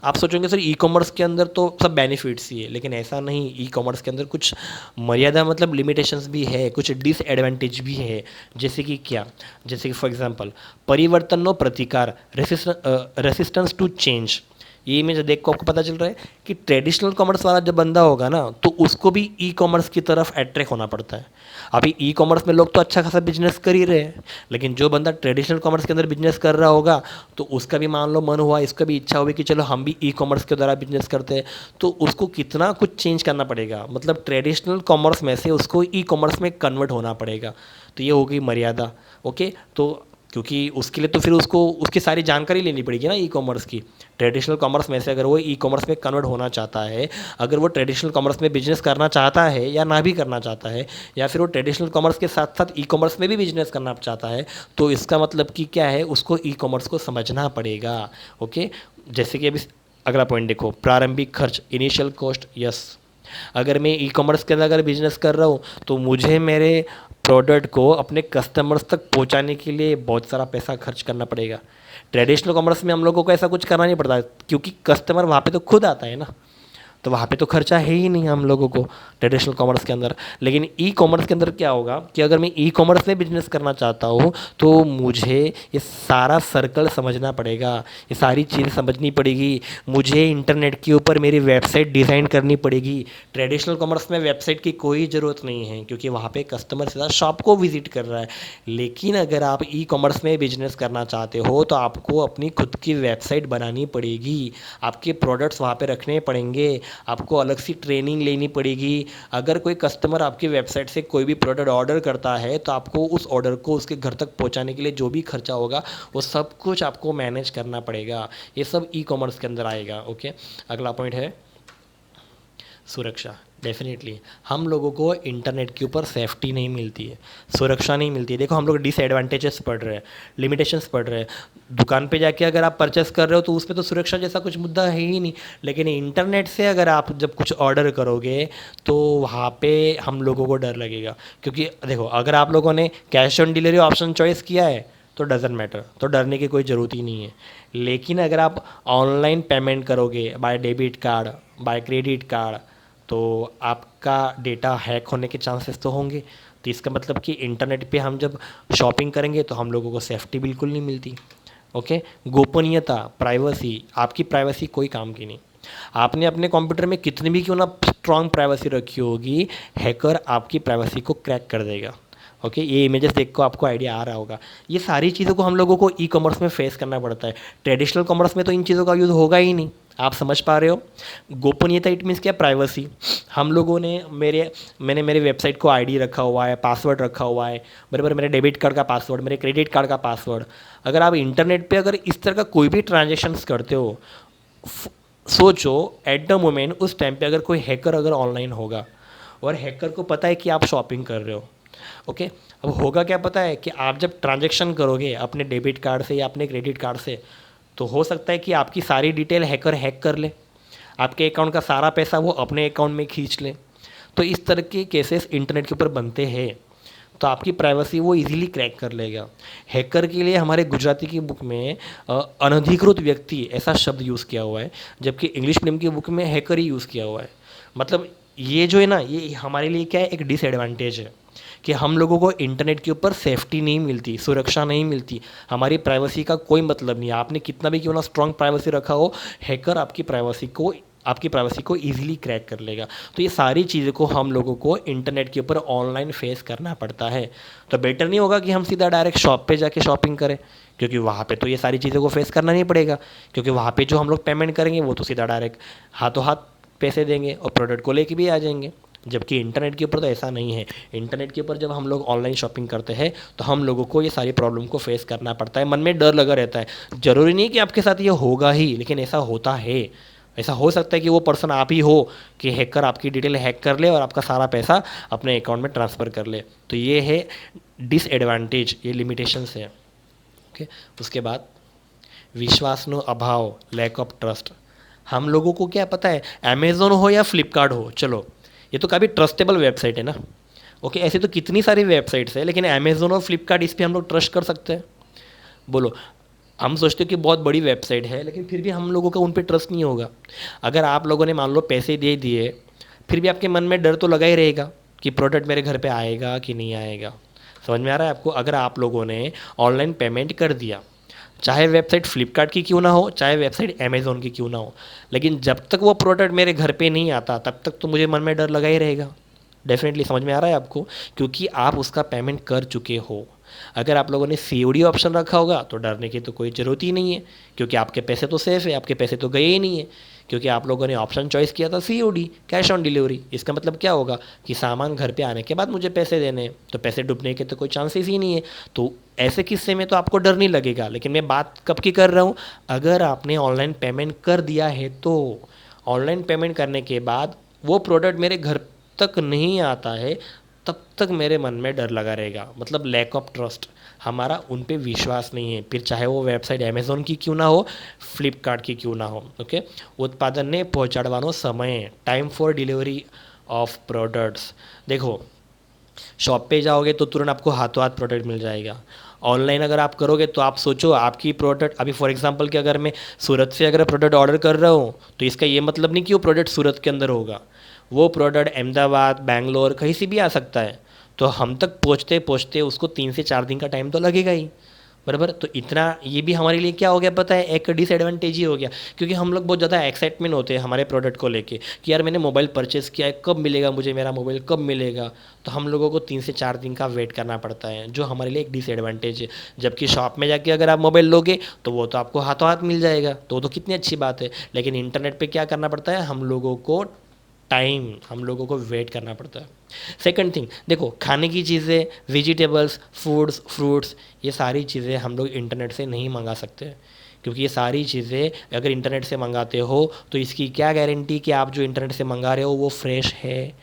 आप सोचोगे सर ई कॉमर्स के अंदर तो सब बेनिफिट्स ही है, लेकिन ऐसा नहीं, ई कॉमर्स के अंदर कुछ मर्यादा मतलब लिमिटेशंस भी है, कुछ डिसएडवांटेज भी है। जैसे कि क्या, जैसे कि फॉर एग्जांपल परिवर्तनનો प्रतिकार, रेसिस्टेंस टू चेंज, ये इमेज देख को आपको पता चल रहा है कि ट्रेडिशनल कॉमर्स वाला जब बंदा होगा ना तो उसको भी ई कॉमर्स की तरफ अट्रैक्ट होना पड़ता है। अभी ई कॉमर्स में लोग तो अच्छा खासा बिजनेस कर ही रहे हैं, लेकिन जो बंदा ट्रेडिशनल कॉमर्स के अंदर बिजनेस कर रहा होगा तो उसका भी मान लो मन हुआ, इसका भी इच्छा हुई कि चलो हम भी ई कॉमर्स के द्वारा बिजनेस करते हैं, तो उसको कितना कुछ चेंज करना पड़ेगा, मतलब ट्रेडिशनल कॉमर्स में से उसको ई कॉमर्स में कन्वर्ट होना पड़ेगा। तो ये हो गई मर्यादा। ओके, तो क्योंकि उसके लिए तो फिर उसको उसकी सारी जानकारी लेनी पड़ेगी ना ई कॉमर्स की। ट्रेडिशनल कॉमर्स में से अगर वो ई कॉमर्स में कन्वर्ट होना चाहता है, अगर वो ट्रेडिशनल कॉमर्स में बिजनेस करना चाहता है या ना भी करना चाहता है, या फिर वो ट्रेडिशनल कॉमर्स के साथ साथ ई कॉमर्स में भी बिजनेस करना चाहता है, तो इसका मतलब कि क्या है, उसको ई कॉमर्स को समझना पड़ेगा। ओके, जैसे कि अभी अगला पॉइंट देखो, प्रारंभिक खर्च, इनिशियल कॉस्ट। यस, अगर मैं ई कॉमर्स के अंदर अगर बिजनेस कर रहा हूँ तो मुझे मेरे प्रोडक्ट को अपने कस्टमर्स तक पहुँचाने के लिए बहुत सारा पैसा खर्च करना पड़ेगा। ट्रेडिशनल कॉमर्स में हम लोगों को ऐसा कुछ करना नहीं पड़ता क्योंकि कस्टमर वहाँ पे तो खुद आता है ना, तो वहाँ पे तो खर्चा है ही नहीं हम लोगों को ट्रेडिशनल कॉमर्स के अंदर। लेकिन ई कॉमर्स के अंदर क्या होगा कि अगर मैं ई कॉमर्स में बिजनेस करना चाहता हूँ तो मुझे ये सारा सर्कल समझना पड़ेगा, ये सारी चीज़ें समझनी पड़ेगी, मुझे इंटरनेट के ऊपर मेरी वेबसाइट डिज़ाइन करनी पड़ेगी। ट्रेडिशनल कॉमर्स में वेबसाइट की कोई ज़रूरत नहीं है क्योंकि वहाँ पे कस्टमर सीधा शॉप को विजिट कर रहा है। लेकिन अगर आप ई कॉमर्स में बिजनेस करना चाहते हो तो आपको अपनी खुद की वेबसाइट बनानी पड़ेगी, आपके प्रोडक्ट्स वहाँ पे रखने पड़ेंगे, आपको अलग सी ट्रेनिंग लेनी पड़ेगी। अगर कोई कस्टमर आपकी वेबसाइट से कोई भी प्रोडक्ट ऑर्डर करता है तो आपको उस ऑर्डर को उसके घर तक पहुंचाने के लिए जो भी खर्चा होगा वो सब कुछ आपको मैनेज करना पड़ेगा। ये सब ई कॉमर्स के अंदर आएगा। ओके, अगला पॉइंट है सुरक्षा। डेफिनेटली हम लोगों को इंटरनेट के ऊपर सेफ्टी नहीं मिलती है, सुरक्षा नहीं मिलती है। देखो हम लोग डिसएडवांटेजेस पढ़ रहे हैं, लिमिटेशंस पढ़ रहे हैं। दुकान पे जाके अगर आप परचेस कर रहे हो तो उसमें तो सुरक्षा जैसा कुछ मुद्दा है ही नहीं, लेकिन इंटरनेट से अगर आप जब कुछ ऑर्डर करोगे तो वहाँ पे हम लोगों को डर लगेगा। क्योंकि देखो अगर आप लोगों ने cash on delivery option choice किया है तो डजेंट मैटर, तो डरने की कोई ज़रूरत ही नहीं है। लेकिन अगर आप ऑनलाइन पेमेंट करोगे by debit card, by credit card, तो आपका डेटा हैक होने के चांसेस तो होंगे। तो इसका मतलब कि इंटरनेट पे हम जब शॉपिंग करेंगे तो हम लोगों को सेफ्टी बिल्कुल नहीं मिलती। ओके, गोपनीयता, प्राइवेसी, आपकी प्राइवेसी कोई काम की नहीं। आपने अपने कंप्यूटर में कितनी भी क्यों ना स्ट्रॉन्ग प्राइवेसी रखी होगी, हैकर आपकी प्राइवेसी को क्रैक कर देगा। ओके, ये इमेजेस देख को आपको आइडिया आ रहा होगा। ये सारी चीज़ों को हम लोगों को ई कॉमर्स में फेस करना पड़ता है। ट्रेडिशनल कॉमर्स में तो इन चीज़ों का यूज़ होगा ही नहीं। आप समझ पा रहे हो? गोपनीयता इट मीन्स क्या, प्राइवेसी। हम लोगों ने मैंने मेरे वेबसाइट को आईडी रखा हुआ है, पासवर्ड रखा हुआ है, बराबर, मेरे डेबिट कार्ड का पासवर्ड, मेरे क्रेडिट कार्ड का पासवर्ड। अगर आप इंटरनेट पे अगर इस तरह का कोई भी ट्रांजेक्शन्स करते हो, सोचो एट द मोमेंट उस टाइम पे अगर कोई हैकर अगर ऑनलाइन होगा और हैकर को पता है कि आप शॉपिंग कर रहे हो। ओके, अब होगा क्या पता है कि आप जब ट्रांजैक्शन करोगे अपने डेबिट कार्ड से या अपने क्रेडिट कार्ड से, तो हो सकता है कि आपकी सारी डिटेल हैकर हैक कर ले, आपके अकाउंट का सारा पैसा वो अपने अकाउंट में खींच ले। तो इस तरह के केसेस इंटरनेट के ऊपर बनते हैं, तो आपकी प्राइवेसी वो इजीली क्रैक कर लेगा। हैकर के लिए हमारे गुजराती की बुक में अनधिकृत व्यक्ति ऐसा शब्द यूज़ किया हुआ है, जबकि इंग्लिश मीडियम की बुक में हैकर ही यूज़ किया हुआ है। मतलब ये जो है ना, ये हमारे लिए क्या है, एक डिसएडवांटेज है कि हम लोगों को इंटरनेट के ऊपर सेफ्टी नहीं मिलती, सुरक्षा नहीं मिलती, हमारी प्राइवेसी का कोई मतलब नहीं है। आपने कितना भी क्यों ना स्ट्रॉन्ग प्राइवेसी रखा हो, हैकर आपकी प्राइवेसी को ईजिली क्रैक कर लेगा। तो ये सारी चीज़ों को हम लोगों को इंटरनेट के ऊपर ऑनलाइन फेस करना पड़ता है। तो बेटर नहीं होगा कि हम सीधा डायरेक्ट शॉप पे जाके शॉपिंग करें, क्योंकि वहाँ पे तो ये सारी चीज़ों को फेस करना नहीं पड़ेगा, क्योंकि वहाँ पे जो हम लोग पेमेंट करेंगे वो तो सीधा डायरेक्ट हाथों हाथ पैसे देंगे और प्रोडक्ट को लेके भी आ जाएंगे। जबकि इंटरनेट के ऊपर तो ऐसा नहीं है। इंटरनेट के ऊपर जब हम लोग ऑनलाइन शॉपिंग करते हैं तो हम लोगों को ये सारी प्रॉब्लम को फेस करना पड़ता है, मन में डर लगा रहता है। ज़रूरी नहीं कि आपके साथ ये होगा ही, लेकिन ऐसा होता है। ऐसा हो सकता है कि वो पर्सन आप ही हो कि हैकर आपकी डिटेल हैक कर ले और आपका सारा पैसा अपने अकाउंट में ट्रांसफ़र कर ले। तो ये है डिसएडवांटेज, ये लिमिटेशंस है। ओके, उसके बाद विश्वासनो अभाव, लैक ऑफ ट्रस्ट। हम लोगों को क्या पता है, अमेज़ोन हो या फ्लिपकार्ट हो, चलो ये तो काफ़ी ट्रस्टेबल वेबसाइट है ना। ओके, ऐसे तो कितनी सारी वेबसाइट्स है, लेकिन अमेज़ोन और फ्लिपकार्ट इस पर हम लोग ट्रस्ट कर सकते हैं? बोलो, हम सोचते हो कि बहुत बड़ी वेबसाइट है, लेकिन फिर भी हम लोगों का उन पर ट्रस्ट नहीं होगा। अगर आप लोगों ने मान लो पैसे दे दिए, फिर भी आपके मन में डर तो लगा ही रहेगा कि प्रोडक्ट मेरे घर पे आएगा कि नहीं आएगा। समझ में आ रहा है आपको? अगर आप लोगों ने ऑनलाइन पेमेंट कर दिया, चाहे वेबसाइट फ्लिपकार्ट की क्यों ना हो, चाहे वेबसाइट अमेज़ॉन की क्यों ना हो, लेकिन जब तक वो प्रोडक्ट मेरे घर पे नहीं आता तब तक तो मुझे मन में डर लगा ही रहेगा। डेफिनेटली समझ में आ रहा है आपको, क्योंकि आप उसका पेमेंट कर चुके हो। अगर आप लोगों ने सीओडी ऑप्शन रखा होगा तो डरने की तो कोई ज़रूरत ही नहीं है, क्योंकि आपके पैसे तो सेफ़ है, आपके पैसे तो गए ही नहीं है, क्योंकि आप लोगों ने ऑप्शन चॉइस किया था सीओडी, कैश ऑन डिलीवरी। इसका मतलब क्या होगा कि सामान घर पे आने के बाद मुझे पैसे देने हैं, तो पैसे डूबने के तो कोई चांसेस ही नहीं है। तो ऐसे किस्से में तो आपको डर नहीं लगेगा। लेकिन मैं बात कब की कर रहा हूँ, अगर आपने ऑनलाइन पेमेंट कर दिया है तो ऑनलाइन पेमेंट करने के बाद वो प्रोडक्ट मेरे घर तक नहीं आता है, तब तक मेरे मन में डर लगा रहेगा, मतलब लैक ऑफ ट्रस्ट, हमारा उन पे विश्वास नहीं है। फिर चाहे वो वेबसाइट अमेज़ॉन की क्यों ना हो, फ्लिपकार्ट की क्यों ना हो। ओके, उत्पादन ने પહોંચાડવાનો समय, time for delivery of products. देखो, शॉप पे जाओगे तो तुरंत आपको हाथों हाथ प्रोडक्ट मिल जाएगा। ऑनलाइन अगर आप करोगे तो आप सोचो आपकी प्रोडक्ट, अभी फॉर एग्जांपल कि अगर मैं सूरत से अगर प्रोडक्ट ऑर्डर कर रहा हूँ तो इसका ये मतलब नहीं कि वो प्रोडक्ट सूरत के अंदर होगा, वो प्रोडक्ट अहमदाबाद, बैंगलोर, कहीं से भी आ सकता है। तो हम तक पहुँचते पहुँचते उसको 3 से 4 दिन का टाइम तो लगेगा ही, बराबर। तो इतना ये भी हमारे लिए क्या हो गया पता है, एक डिसएडवांटेज ही हो गया, क्योंकि हम लोग बहुत ज़्यादा एक्साइटमेंट होते हैं हमारे प्रोडक्ट को लेके कि यार मैंने मोबाइल परचेज़ किया है, कब मिलेगा मुझे मेरा मोबाइल, कब मिलेगा। तो हम लोगों को 3 से 4 दिन का वेट करना पड़ता है, जो हमारे लिए एक डिसएडवांटेज है। जबकि शॉप में जाके अगर आप मोबाइल लोगे तो वो तो आपको हाथों हाथ मिल जाएगा, तो कितनी अच्छी बात है। लेकिन इंटरनेट पर क्या करना पड़ता है, हम लोगों को टाइम, हम लोगों को वेट करना पड़ता है। सेकंड थिंग, देखो, खाने की चीज़ें, वेजिटेबल्स, फूड्स, फ्रूट्स, ये सारी चीज़ें हम लोग इंटरनेट से नहीं मंगा सकते, क्योंकि ये सारी चीज़ें अगर इंटरनेट से मंगाते हो तो इसकी क्या गारंटी कि आप जो इंटरनेट से मंगा रहे हो वो फ्रेश है।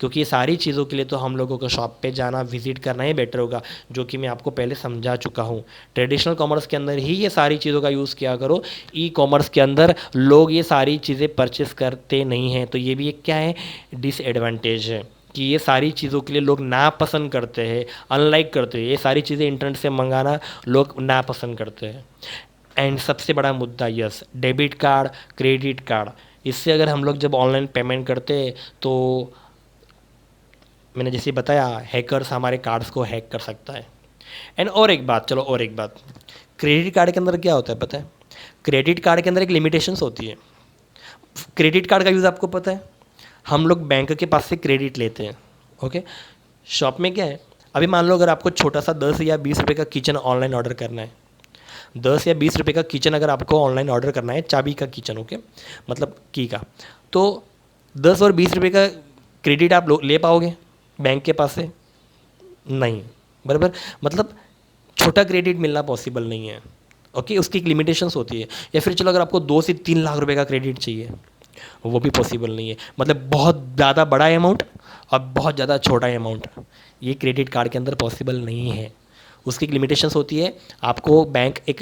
क्योंकि ये सारी चीज़ों के लिए तो हम लोगों को शॉप पे जाना, विजिट करना ही बेटर होगा, जो कि मैं आपको पहले समझा चुका हूँ। ट्रेडिशनल कॉमर्स के अंदर ही ये सारी चीज़ों का यूज़ किया करो, ई कॉमर्स के अंदर लोग ये सारी चीज़ें परचेस करते नहीं हैं। तो ये भी एक क्या है, डिसएडवांटेज है कि ये सारी चीज़ों के लिए लोग नापसंद करते हैं, अनलाइक करते हैं। ये सारी चीज़ें इंटरनेट से मंगाना लोग नापसंद करते हैं। एंड सबसे बड़ा मुद्दा, yes, debit card, credit card, इससे अगर हम लोग जब ऑनलाइन पेमेंट करते हैं तो मैंने जैसे बताया, हैकर्स हमारे कार्ड्स को हैक कर सकता है। एंड और एक बात, चलो और एक बात, क्रेडिट कार्ड के अंदर क्या होता है पता है, क्रेडिट कार्ड के अंदर एक लिमिटेशंस होती है। क्रेडिट कार्ड का यूज़ आपको पता है, हम लोग बैंक के पास से क्रेडिट लेते हैं। ओके, शॉप में क्या है, अभी मान लो अगर आपको छोटा सा 10 या 20 रुपये का किचन ऑनलाइन ऑर्डर करना है, 10 या 20 रुपये का किचन अगर आपको ऑनलाइन ऑर्डर करना है, चाबी का किचन, ओके, मतलब की का, तो 10 और 20 रुपये का क्रेडिट आप ले पाओगे बैंक के पास से? नहीं, बराबर। मतलब छोटा क्रेडिट मिलना पॉसिबल नहीं है। ओके, उसकी एक लिमिटेशंस होती है। या फिर चलो अगर आपको 2 से 3 लाख रुपए का क्रेडिट चाहिए, वो भी पॉसिबल नहीं है। मतलब बहुत ज़्यादा बड़ा अमाउंट और बहुत ज़्यादा छोटा अमाउंट, ये क्रेडिट कार्ड के अंदर पॉसिबल नहीं है। उसकी एक लिमिटेशंस होती है। आपको बैंक एक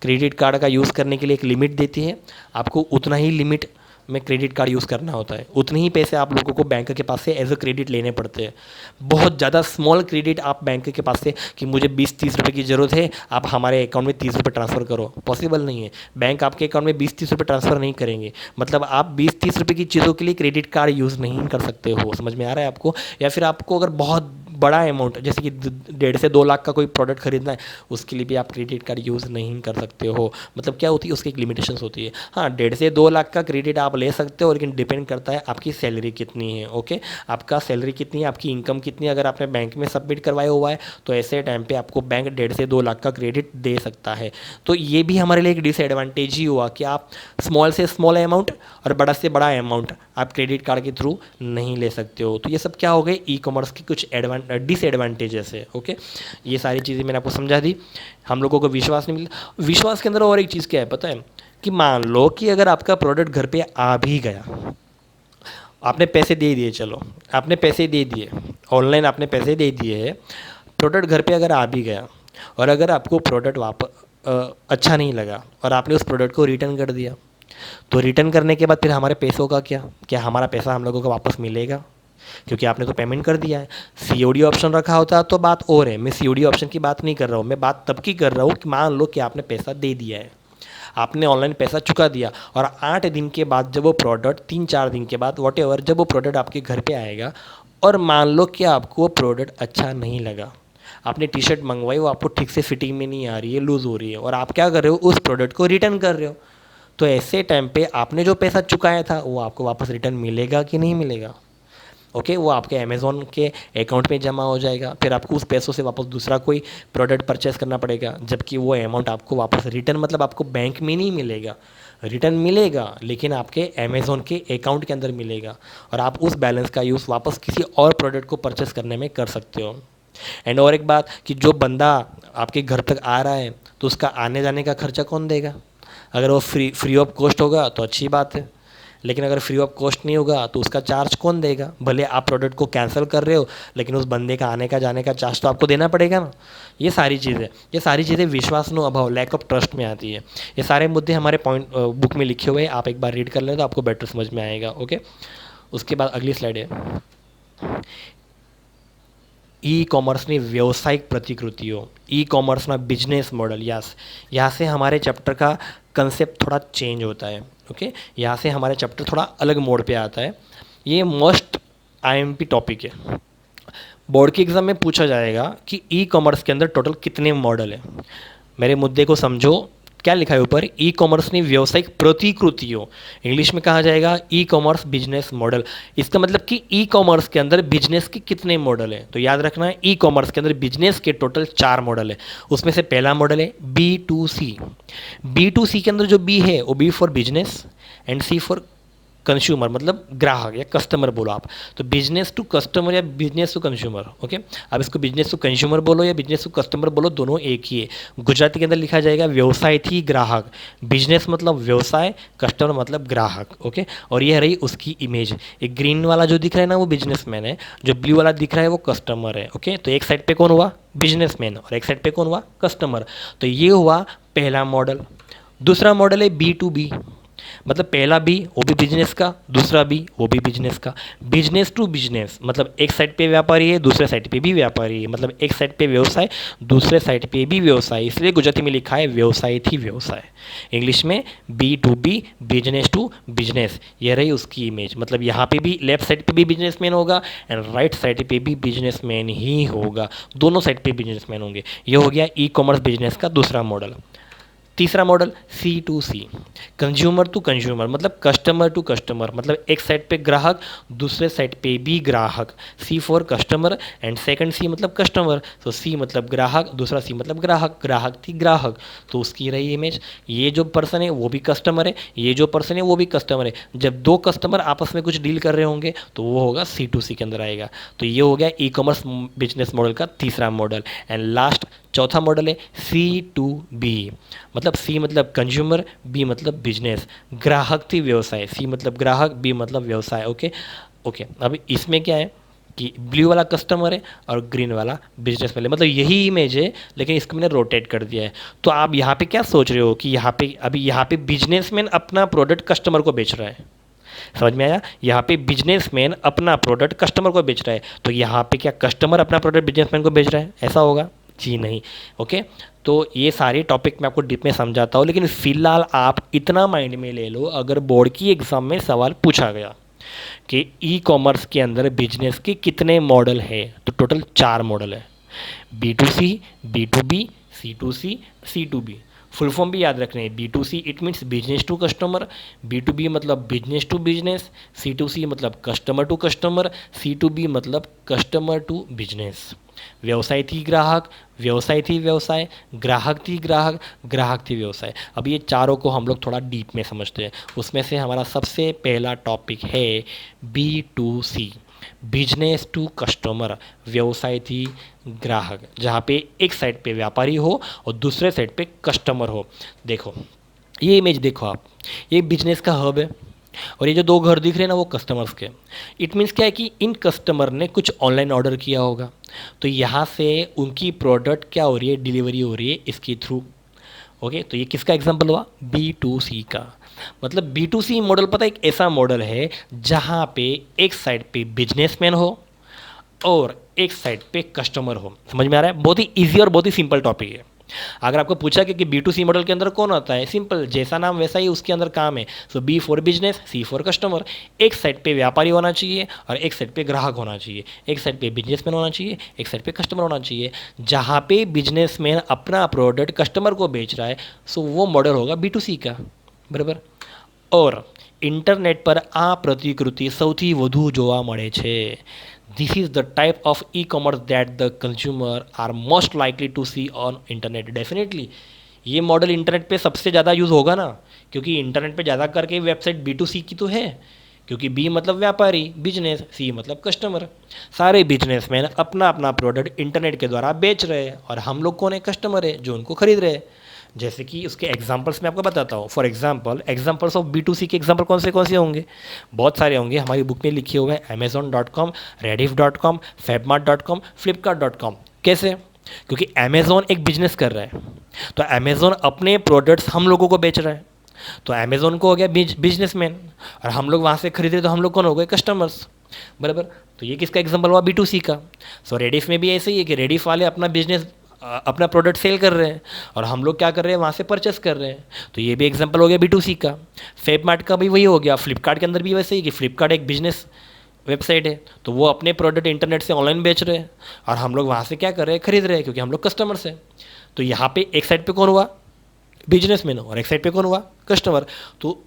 क्रेडिट कार्ड का यूज़ करने के लिए एक लिमिट देती है, आपको उतना ही लिमिट में क्रेडिट कार्ड यूज़ करना होता है, उतने ही पैसे आप लोगों को बैंक के पास से एज अ क्रेडिट लेने पड़ते हैं। बहुत ज़्यादा स्मॉल क्रेडिट आप बैंक के पास से कि मुझे 20-30 रुपये की ज़रूरत है, आप हमारे अकाउंट में 30 रुपये ट्रांसफ़र करो, पॉसिबल नहीं है। बैंक आपके अकाउंट में 20-30 रुपये ट्रांसफ़र नहीं करेंगे। मतलब आप 20-30 रुपये की चीज़ों के लिए क्रेडिट कार्ड यूज़ नहीं कर सकते हो। समझ में आ रहा है आपको? या फिर आपको अगर बहुत बड़ा अमाउंट जैसे कि 1.5 से 2 लाख का कोई प्रोडक्ट खरीदना है, उसके लिए भी आप क्रेडिट कार्ड यूज़ नहीं कर सकते हो। मतलब क्या होती है, उसकी एक लिमिटेशंस होती है। हाँ, 1.5 से 2 लाख का क्रेडिट आप ले सकते हो, लेकिन डिपेंड करता है आपकी सैलरी कितनी है। ओके, आपका सैलरी कितनी है, आपकी इनकम कितनी है। अगर आपने बैंक में सबमिट करवाया हुआ है तो ऐसे टाइम पे आपको बैंक 1.5 से 2 लाख का क्रेडिट दे सकता है। तो ये भी हमारे लिए एक डिसएडवांटेज ही हुआ कि आप स्मॉल से स्मॉल अमाउंट और बड़ा से बड़ा अमाउंट आप क्रेडिट कार्ड के थ्रू नहीं ले सकते हो। तो ये सब क्या हो गए, ई कॉमर्स की कुछ डिसएडवांटेजेस है। ओके, ये सारी चीज़ें मैंने आपको समझा दी। हम लोगों को विश्वास नहीं मिलता। विश्वास के अंदर और एक चीज़ क्या है पता है, कि मान लो कि अगर आपका प्रोडक्ट घर पे आ भी गया, आपने पैसे दे दिए, चलो आपने पैसे दे दिए, ऑनलाइन आपने पैसे दे दिए है, प्रोडक्ट घर पे अगर आ भी गया और अगर आपको प्रोडक्ट अच्छा नहीं लगा और आपने उस प्रोडक्ट को रिटर्न कर दिया, तो रिटर्न करने के बाद फिर हमारे पैसों का क्या हमारा पैसा हम लोगों को वापस मिलेगा? क्योंकि आपने तो पेमेंट कर दिया है। सीओडी ऑप्शन रखा होता तो बात और है, मैं सीओडी ऑप्शन की बात नहीं कर रहा हूँ, मैं बात तब की कर रहा हूँ कि मान लो कि आपने पैसा दे दिया है, आपने ऑनलाइन पैसा चुका दिया और 8 दिन के बाद जब वो प्रोडक्ट, 3-4 दिन के बाद वॉटेवर, जब वो प्रोडक्ट आपके घर पे आएगा और मान लो कि आपको वो प्रोडक्ट अच्छा नहीं लगा, आपने टी शर्ट मंगवाई, वो आपको ठीक से फिटिंग में नहीं आ रही है, लूज़ हो रही है, और आप क्या कर रहे हो, उस प्रोडक्ट को रिटर्न कर रहे हो। तो ऐसे टाइम पे आपने जो पैसा चुकाया था वो आपको वापस रिटर्न मिलेगा कि नहीं मिलेगा? ओके, वो आपके अमेज़ॉन के अकाउंट में जमा हो जाएगा, फिर आपको उस पैसों से वापस दूसरा कोई प्रोडक्ट परचेस करना पड़ेगा, जबकि वो अमाउंट आपको वापस रिटर्न मतलब आपको बैंक में नहीं मिलेगा, रिटर्न मिलेगा लेकिन आपके अमेज़ॉन के अकाउंट के अंदर मिलेगा, और आप उस बैलेंस का यूज़ वापस किसी और प्रोडक्ट को परचेस करने में कर सकते हो। एंड और एक बात कि जो बंदा आपके घर तक आ रहा है तो उसका आने जाने का खर्चा कौन देगा? अगर वो फ्री ऑफ कॉस्ट होगा तो अच्छी बात है, लेकिन अगर फ्री ऑफ कॉस्ट नहीं होगा तो उसका चार्ज कौन देगा? भले आप प्रोडक्ट को कैंसिल कर रहे हो लेकिन उस बंदे का आने का जाने का चार्ज तो आपको देना पड़ेगा ना। ये सारी चीज़ें विश्वास नो अभाव, लैक ऑफ ट्रस्ट में आती है। ये सारे मुद्दे हमारे पॉइंट बुक में लिखे हुए हैं, आप एक बार रीड कर लें तो आपको बेटर समझ में आएगा। ओके, उसके बाद अगली स्लाइड है ई कॉमर्सની વ્યવસાયિક પ્રતિકૃતિઓ, ई कॉमर्सના बिजनेस मॉडल। यहाँ से हमारे चैप्टर का कंसेप्ट थोड़ा चेंज होता है। ओके, यहाँ से हमारे चैप्टर थोड़ा अलग मोड पे आता है। ये मोस्ट आईएमपी टॉपिक है, बोर्ड के एग्ज़ाम में पूछा जाएगा कि ई कॉमर्स के अंदर टोटल कितने मॉडल हैं। मेरे मुद्दे को समझो, क्या लिखा है ऊपर, ई कॉमर्सની व्यावसायिक प्रतिकृतियों, इंग्लिश में कहा जाएगा ई कॉमर्स बिजनेस मॉडल। इसका मतलब कि ई कॉमर्स के अंदर बिजनेस के कितने मॉडल हैं? तो याद रखना है, ई कॉमर्स के अंदर बिजनेस के टोटल 4 मॉडल है। उसमें से पहला मॉडल है B2C। B2C के अंदर जो बी है वो B for business and C for consumer, मतलब ग्राहक या कस्टमर बोलो आप। तो बिजनेस टू कस्टमर या बिजनेस टू कंज्यूमर। ओके, अब इसको बिजनेस टू कंज्यूमर बोलो या बिजनेस टू कस्टमर बोलो, दोनों एक ही है। गुजराती के अंदर लिखा जाएगा व्यवसाय थी ग्राहक, बिजनेस मतलब व्यवसाय, कस्टमर मतलब ग्राहक। ओके, और यह रही उसकी इमेज। एक ग्रीन वाला जो दिख रहा है ना वो बिजनेसमैन है, जो ब्लू वाला दिख रहा है वो कस्टमर है। ओके, तो एक साइड पे कौन हुआ, बिजनेसमैन, और एक साइड पे कौन हुआ, कस्टमर। तो ये हुआ पहला मॉडल। दूसरा मॉडल है B2B, मतलब पहला बी वो भी बिजनेस का, दूसरा बी वो भी बिजनेस का। बिजनेस टू बिजनेस मतलब एक साइड पे व्यापारी है, दूसरे साइड पे भी व्यापारी है, मतलब एक साइड पे व्यवसाय, दूसरे साइड पे भी व्यवसाय, इसलिए गुजराती में लिखा है व्यवसाय थी व्यवसाय। इंग्लिश में B2B, बिजनेस टू बिजनेस, ये रही उसकी इमेज। मतलब यहाँ पे भी लेफ्ट साइड पे भी बिजनेसमैन होगा एंड राइट साइड पे भी बिजनेसमैन ही होगा, दोनों साइड पे बिजनेसमैन होंगे। ये हो गया ई कॉमर्स बिजनेस का दूसरा मॉडल। तीसरा model C2C, consumer to consumer, मतलब कस्टमर टू कस्टमर, मतलब एक साइड पे ग्राहक, दूसरे साइड पे भी ग्राहक। C for customer and second C मतलब कस्टमर, तो C मतलब ग्राहक, दूसरा C मतलब ग्राहक, ग्राहक थी ग्राहक, तो उसकी रही इमेज। ये जो पर्सन है वो भी कस्टमर है, ये जो पर्सन है वो भी कस्टमर है। जब दो कस्टमर आपस में कुछ डील कर रहे होंगे तो वो होगा C2C के अंदर आएगा। तो ये हो गया ई कॉमर्स बिजनेस मॉडल का तीसरा मॉडल। एंड लास्ट चौथा मॉडल है C2B, मतलब C मतलब कंज्यूमर, B मतलब बिजनेस, ग्राहक थी व्यवसाय, C मतलब ग्राहक, B मतलब व्यवसाय। ओके ओके, अब इसमें क्या है कि ब्लू वाला कस्टमर है और ग्रीन वाला बिजनेस वाले, मतलब यही इमेज है लेकिन इसको मैंने रोटेट कर दिया है। तो आप यहाँ पे क्या सोच रहे हो कि यहाँ पे बिजनेसमैन अपना प्रोडक्ट कस्टमर को बेच रहा है, समझ में आया? यहाँ पे बिजनेसमैन अपना प्रोडक्ट कस्टमर को बेच रहा है, तो यहाँ पे क्या कस्टमर अपना प्रोडक्ट बिजनेसमैन को बेच रहा है? ऐसा होगा? जी नहीं। ओके, तो ये सारे टॉपिक मैं आपको डीप में समझाता हूँ, लेकिन फिलहाल आप इतना माइंड में ले लो, अगर बोर्ड की एग्जाम में सवाल पूछा गया कि ई कॉमर्स के अंदर बिजनेस के कितने मॉडल है, तो टोटल 4 मॉडल है। B2C, B2B, C2C, C2B। Full form भी याद रखने हैं। B2C it means business to customer, B2B मतलब बिजनेस टू बिजनेस, C2C मतलब कस्टमर टू कस्टमर, C2B मतलब कस्टमर टू बिजनेस। व्यवसाय थी ग्राहक, व्यवसाय थी व्यवसाय, ग्राहक थी ग्राहक, ग्राहक थी व्यवसाय। अब ये चारों को हम लोग थोड़ा डीप में समझते हैं। उसमें से हमारा सबसे पहला टॉपिक है B2C, बिजनेस टू कस्टमर, व्यवसाय थी ग्राहक, जहाँ पे एक साइड पे व्यापारी हो और दूसरे साइड पे कस्टमर हो। देखो ये इमेज देखो आप, ये बिजनेस का हब है और ये जो 2 घर दिख रहे हैं ना वो कस्टमर्स के। इट मीन्स क्या है कि इन कस्टमर ने कुछ ऑनलाइन ऑर्डर किया होगा, तो यहाँ से उनकी प्रोडक्ट क्या हो रही है, डिलीवरी हो रही है इसके थ्रू। ओके, तो ये किसका एग्जांपल हुआ? B2C का। मतलब B2C मॉडल पता है एक ऐसा मॉडल है जहाँ पे एक साइड पे बिजनेसमैन हो और एक साइड पे कस्टमर हो। समझ में आ रहा है? बहुत ही ईजी और बहुत ही सिंपल टॉपिक है। अगर आपको पूछा कि B2C मॉडल के अंदर कौन होता है, सिंपल, जैसा नाम वैसा ही उसके अंदर काम है। सो B for business, C for customer. एक साइड पे व्यापारी होना चाहिए और एक साइड पे ग्राहक होना चाहिए, एक साइड पे बिजनेसमैन होना चाहिए, एक साइड पे कस्टमर होना चाहिए। जहाँ पे बिजनेसमैन अपना प्रोडक्ट कस्टमर को बेच रहा है, सो वो मॉडल होगा B2C का, बराबर। और ઇન્ટરનેટ પર આ પ્રતિકૃતિ સૌથી વધુ જોવા મળે છે. This is the type of e-commerce that the consumer are most likely to see on internet. Definitely ये मॉडल इंटरनेट पे सबसे ज़्यादा यूज़ होगा ना, क्योंकि इंटरनेट पे ज़्यादा करके वेबसाइट B2C की तो है, क्योंकि B मतलब व्यापारी, बिजनेस, C मतलब कस्टमर। सारे बिजनेसमैन अपना अपना प्रोडक्ट इंटरनेट के द्वारा बेच रहे हैं और हम लोग कौन है, कस्टमर है जो उनको खरीद रहे हैं। जैसे कि उसके एग्जांपल्स मैं आपको बताता हूँ। For example, examples of B2C के एग्जांपल कौन से होंगे, बहुत सारे होंगे, हमारी बुक में लिखे हुए हैं। Amazon.com, Rediff.com, Fabmart.com, Flipkart.com। कैसे? क्योंकि Amazon एक बिजनेस कर रहा है, तो Amazon अपने प्रोडक्ट्स हम लोगों को बेच रहा है, तो Amazon को हो गया बिजनेसमैन, और हम लोग वहाँ से खरीद रहे तो हम लोग कौन हो गए, कस्टमर्स, बराबर। तो ये किसका एग्जांपल हुआ, B2C का। सो रेडिफ में भी ऐसे ही है कि रेडिफ वाले अपना बिजनेस, अपना प्रोडक्ट सेल कर रहे हैं और हम लोग क्या कर रहे हैं, वहाँ से परचेस कर रहे हैं, तो ये भी एग्जांपल हो गया B2C का। फ्लिपमार्ट का भी वही हो गया। फ्लिपकार्ट के अंदर भी वैसे ही कि फ्लिपकार्ट एक बिजनेस वेबसाइट है, तो वो अपने प्रोडक्ट इंटरनेट से ऑनलाइन बेच रहे हैं और हम लोग वहाँ से क्या कर रहे हैं, खरीद रहे हैं, क्योंकि हम लोग कस्टमर्स हैं। तो यहाँ पे एक साइड पे कौन हुआ, बिजनेसमैन, और एक साइड पे कौन हुआ, कस्टमर। तो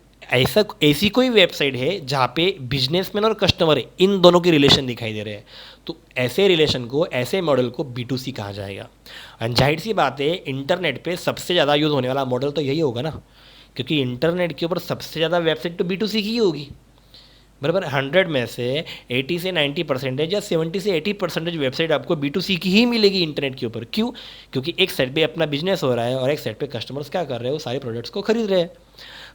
ऐसी कोई वेबसाइट है जहाँ पे बिजनेसमैन और कस्टमर इन दोनों के रिलेशन दिखाई दे रहे हैं, तो ऐसे रिलेशन को, ऐसे मॉडल को B2C कहा जाएगा। जाहिर सी बात है, इंटरनेट पे सबसे ज़्यादा यूज़ होने वाला मॉडल तो यही होगा ना, क्योंकि इंटरनेट के ऊपर सबसे ज़्यादा वेबसाइट तो B2C की ही होगी, बराबर। 100 में से 80 से 90% या 70 से 80% वेबसाइट आपको B2C की ही मिलेगी इंटरनेट के ऊपर। क्यों? क्योंकि एक साइड पे अपना बिजनेस हो रहा है और एक साइड पे कस्टमर्स क्या कर रहे हैं, वो सारे प्रोडक्ट्स को खरीद रहे हैं।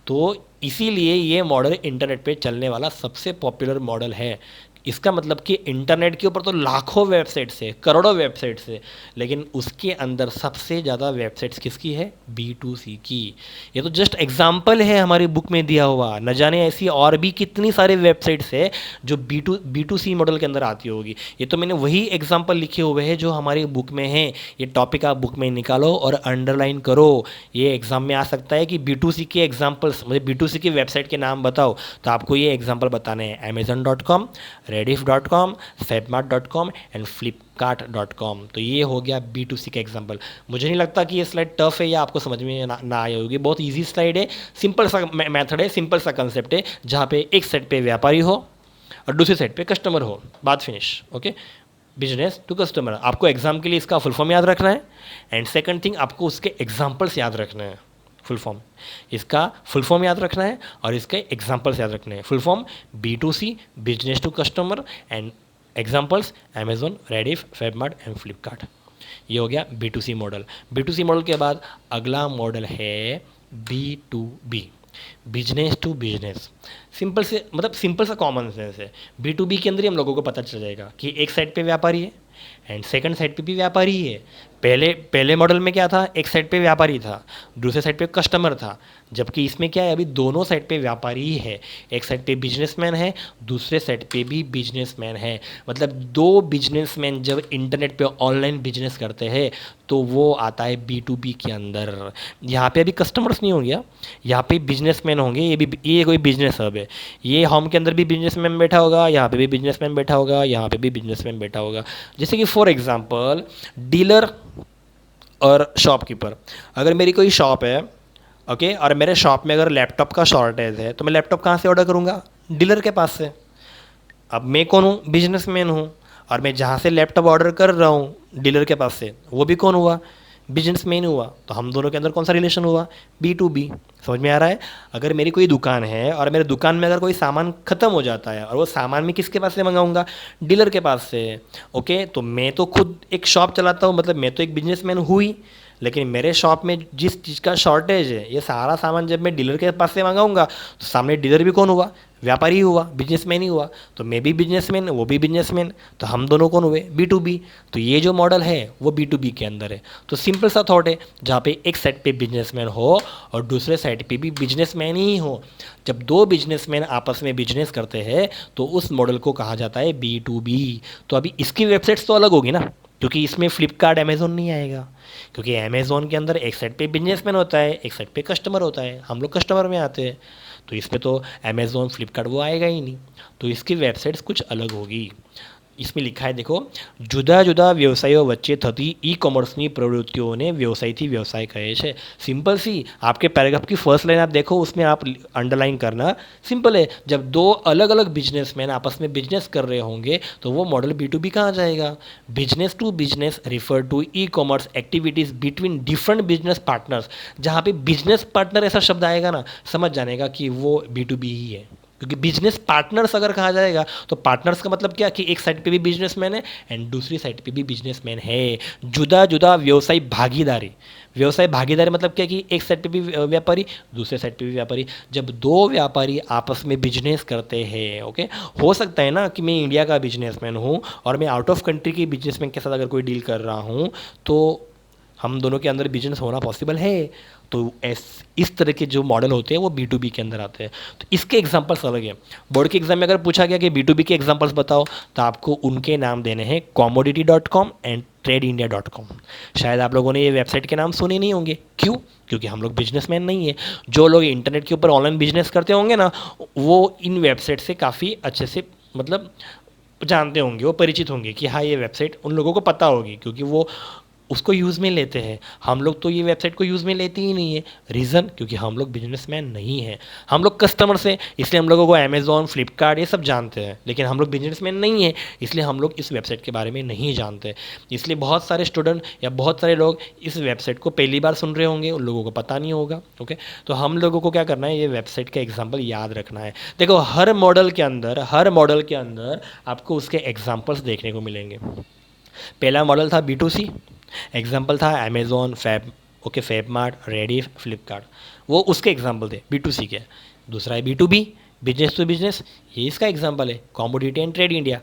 तो इसीलिए ये मॉडल इंटरनेट पे चलने वाला सबसे पॉपुलर मॉडल है। इसका मतलब कि इंटरनेट के ऊपर तो लाखों वेबसाइट्स है, करोड़ों वेबसाइट्स है, लेकिन उसके अंदर सबसे ज़्यादा वेबसाइट्स किसकी है, B2C की। ये तो जस्ट एग्जाम्पल है हमारी बुक में दिया हुआ, न जाने ऐसी और भी कितनी सारी वेबसाइट्स है जो B2C मॉडल के अंदर आती होगी। ये तो मैंने वही एग्जाम्पल लिखे हुए हैं जो हमारी बुक में है। ये टॉपिक आप बुक में निकालो और अंडरलाइन करो। ये एग्जाम में आ सकता है कि B2C के एग्जाम्पल्स, मुझे B2C की वेबसाइट के नाम बताओ, तो आपको ये एग्जाम्पल बताने हैं। Amazon.com, Rediff.com, Fabmart.com and Flipkart.com। तो ये हो गया B2C का एग्जांपल। मुझे नहीं लगता कि ये स्लाइड टफ है या आपको समझ में ना आई होगी। बहुत इजी स्लाइड है, सिंपल सा मेथड है, सिंपल सा कंसेप्ट है, जहाँ पे एक साइड पे व्यापारी हो और दूसरी साइड पे कस्टमर हो। बात finish, okay. Business to customer. आपको एग्जाम के लिए इसका फुल फॉर्म याद रखना है, एंड सेकंड थिंग, आपको उसके एग्जाम्पल्स याद रखना है। फुल फॉर्म, इसका फुल फॉर्म याद रखना है और इसके एग्जांपल्स याद रखने हैं। Full form B2C, business to customer, and examples Amazon, Rediff, Fabmart and Flipkart. ये हो गया B2C मॉडल। B2C मॉडल के बाद अगला मॉडल है B2B, business to business. Simple से, मतलब सिंपल सा कॉमन सेंस है। B2B के अंदर ही हम लोगों को पता चल जाएगा कि एक साइड पे व्यापारी है एंड सेकंड साइड पे भी व्यापारी ही है। पहले मॉडल में क्या था, एक साइड पे व्यापारी था, दूसरे साइड पे कस्टमर था, जबकि इसमें क्या है, अभी दोनों साइड पे व्यापारी ही है। एक साइड पे बिजनेसमैन है, दूसरे साइड पे भी बिजनेसमैन है। मतलब दो बिजनेसमैन जब इंटरनेट पे ऑनलाइन बिजनेस करते हैं तो वो आता है B2B के अंदर। यहाँ पे अभी कस्टमर्स नहीं होंगे, यहाँ पे बिजनेसमैन होंगे। ये कोई बिजनेस हब है। ये होम के अंदर भी बिजनेसमैन बैठा होगा, यहाँ पे भी बिजनेसमैन बैठा होगा, यहाँ पे भी बिजनेसमैन बैठा होगा। जैसे कि फॉर एग्जांपल, डीलर और शॉपकीपर। अगर मेरी कोई शॉप है, ओके, और मेरे शॉप में अगर लैपटॉप का शॉर्टेज है, तो मैं लैपटॉप कहाँ से ऑर्डर करूँगा, डीलर के पास से। अब मैं कौन हूँ, बिजनेसमैन हूँ, और मैं जहाँ से लैपटॉप ऑर्डर कर रहा हूँ डीलर के पास से, वो भी कौन हुआ, बिजनेसमैन हुआ। तो हम दोनों के अंदर कौन सा रिलेशन हुआ, B2B। समझ में आ रहा है। अगर मेरी कोई दुकान है और मेरे दुकान में अगर कोई सामान ख़त्म हो जाता है, और वो सामान मैं किसके पास से मंगाऊंगा, डीलर के पास से। ओके, तो मैं तो खुद एक शॉप चलाता हूँ, मतलब मैं तो एक बिजनेसमैन हुई, लेकिन मेरे शॉप में जिस चीज़ का शॉर्टेज है, ये सारा सामान जब मैं डीलर के पास से मंगाऊंगा, तो सामने डीलर भी कौन हुआ, व्यापारी हुआ, बिजनेसमैन ही हुआ। तो मैं भी बिजनेसमैन, वो भी बिजनेसमैन, तो हम दोनों कौन हुए, B2B। तो ये जो मॉडल है वो B2B के अंदर है। तो सिंपल सा थॉट है, जहाँ पे एक साइड पे बिजनेसमैन हो और दूसरे साइड पे भी बिजनेसमैन ही हो। जब दो बिजनेसमैन आपस में बिजनेस करते हैं तो उस मॉडल को कहा जाता है B2B। तो अभी इसकी वेबसाइट्स तो अलग होगी ना, क्योंकि इसमें फ्लिपकार्ट अमेज़ोन नहीं आएगा, क्योंकि अमेज़ोन के अंदर एक साइड पे बिजनेसमैन होता है, एक साइड पे कस्टमर होता है, हम लोग कस्टमर में आते हैं। तो इसमें तो अमेज़ोन फ्लिपकार्ट वो आएगा ही नहीं। तो इसकी वेबसाइट्स कुछ अलग होगी। इसमें लिखा है देखो, જુદા જુદા વ્યવસાયો વચ્ચે થતી ई कॉमर्सની प्रवृत्तियों ने व्यवसायથી व्यवसाय कहे છે। सिंपल सी, आपके पैराग्राफ की फर्स्ट लाइन आप देखो, उसमें आप अंडरलाइन करना सिंपल है। जब दो अलग अलग बिजनेसमैन आपस में बिजनेस कर रहे होंगे तो वो मॉडल B2B कहाँ जाएगा? Business to business refer to e commerce activities between different business partners. जहाँ पे बिजनेस पार्टनर ऐसा शब्द आएगा ना, समझ जाने का कि वो B2B ही है। क्योंकि बिजनेस पार्टनर्स अगर कहा जाएगा तो पार्टनर्स का मतलब क्या कि एक साइड पे भी बिजनेसमैन है एंड दूसरी साइड पे भी बिजनेसमैन है। जुदा जुदा व्यवसाय भागीदारी, व्यवसाय भागीदारी मतलब क्या कि एक साइड पे भी व्यापारी, दूसरे साइड पे भी व्यापारी। जब दो व्यापारी आपस में बिजनेस करते हैं, ओके, हो सकता है ना कि मैं इंडिया का बिजनेसमैन हूँ और मैं आउट ऑफ कंट्री के बिजनेसमैन के साथ अगर कोई डील कर रहा हूँ तो हम दोनों के अंदर बिजनेस होना पॉसिबल है। तो इस तरह के जो मॉडल होते हैं वो B2B के अंदर आते हैं। तो इसके एग्जांपल्स अलग है। बोर्ड के एग्जाम में अगर पूछा गया कि B2B के एग्जांपल्स बताओ तो आपको उनके नाम देने हैं commodity.com एंड TradeIndia.com। शायद आप लोगों ने ये वेबसाइट के नाम सुने नहीं होंगे। क्यों? क्योंकि हम लोग बिजनेसमैन नहीं है। जो लोग इंटरनेट के ऊपर ऑनलाइन बिजनेस करते होंगे ना, वो इन वेबसाइट से काफ़ी अच्छे से मतलब जानते होंगे, वो परिचित होंगे कि हाँ ये वेबसाइट उन लोगों को पता होगी, क्योंकि वो उसको यूज़ में लेते हैं। हम लोग तो ये वेबसाइट को यूज़ में लेते ही नहीं है। रीज़न, क्योंकि हम लोग बिजनेसमैन नहीं हैं, हम लोग कस्टमर्स हैं। इसलिए हम लोगों को अमेज़ॉन, फ्लिपकार्ट ये सब जानते हैं, लेकिन हम लोग बिजनेसमैन नहीं हैं, इसलिए हम लोग इस वेबसाइट के बारे में नहीं जानते। इसलिए बहुत सारे स्टूडेंट या बहुत सारे लोग इस वेबसाइट को पहली बार सुन रहे होंगे, उन लोगों को पता नहीं होगा। ओके, तो हम लोगों को क्या करना है, ये वेबसाइट का एग्जाम्पल याद रखना है। देखो, हर मॉडल के अंदर आपको उसके एग्जाम्पल्स देखने को मिलेंगे। पहला मॉडल था B2C, एग्जाम्पल था अमेज़ॉन, फैबमार्ट, रेडी, फ्लिपकार्ट, वो उसके एग्जाम्पल थे B2C के। दूसरा है B2B, बिजनेस टू बिजनेस, ये इसका एग्जाम्पल है कॉमोडिटी एंड ट्रेड इंडिया।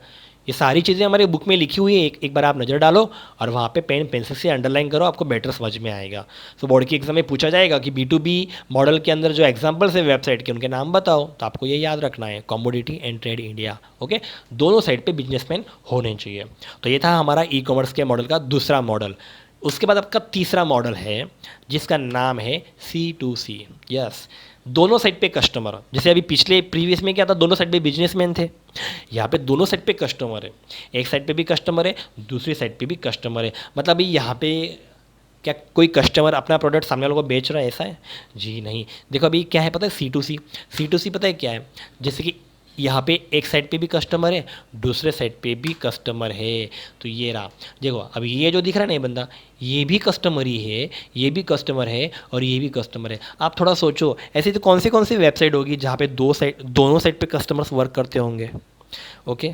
ये सारी चीज़ें हमारे बुक में लिखी हुई है, एक बार आप नज़र डालो और वहाँ पे पेन पेंसिल से अंडरलाइन करो, आपको बेटर समझ में आएगा। तो बोर्ड के एग्जाम में पूछा जाएगा कि B2B मॉडल के अंदर जो एग्जाम्पल्स है वेबसाइट के, उनके नाम बताओ, तो आपको ये याद रखना है commodity and trade India. Okay, दोनों साइड पे बिजनेसमैन होने चाहिए। तो ये था हमारा ई कॉमर्स के मॉडल का दूसरा मॉडल। उसके बाद आपका तीसरा मॉडल है जिसका नाम है C2C। यस, दोनों साइड पे कस्टमर। जैसे अभी पिछले प्रीवियस में क्या था, दोनों साइड पे बिजनेसमैन थे, यहाँ पे दोनों साइड पे कस्टमर है। एक साइड पे भी कस्टमर है, दूसरी साइड पे भी कस्टमर है। मतलब अभी यहाँ पे क्या कोई कस्टमर अपना प्रोडक्ट सामने वालों को बेच रहा है, ऐसा है? जी नहीं। देखो अभी क्या है पता है, C2C पता है क्या है? जैसे कि यहाँ पे एक साइड पे भी कस्टमर है, दूसरे साइड पे भी कस्टमर है। तो ये रहा, देखो अभी ये जो दिख रहा है ना ये बंदा, ये भी कस्टमर ही है, ये भी कस्टमर है और ये भी कस्टमर है। आप थोड़ा सोचो, ऐसी तो कौन सी वेबसाइट होगी जहाँ पे दोनों साइड पे कस्टमर्स वर्क करते होंगे? ओके,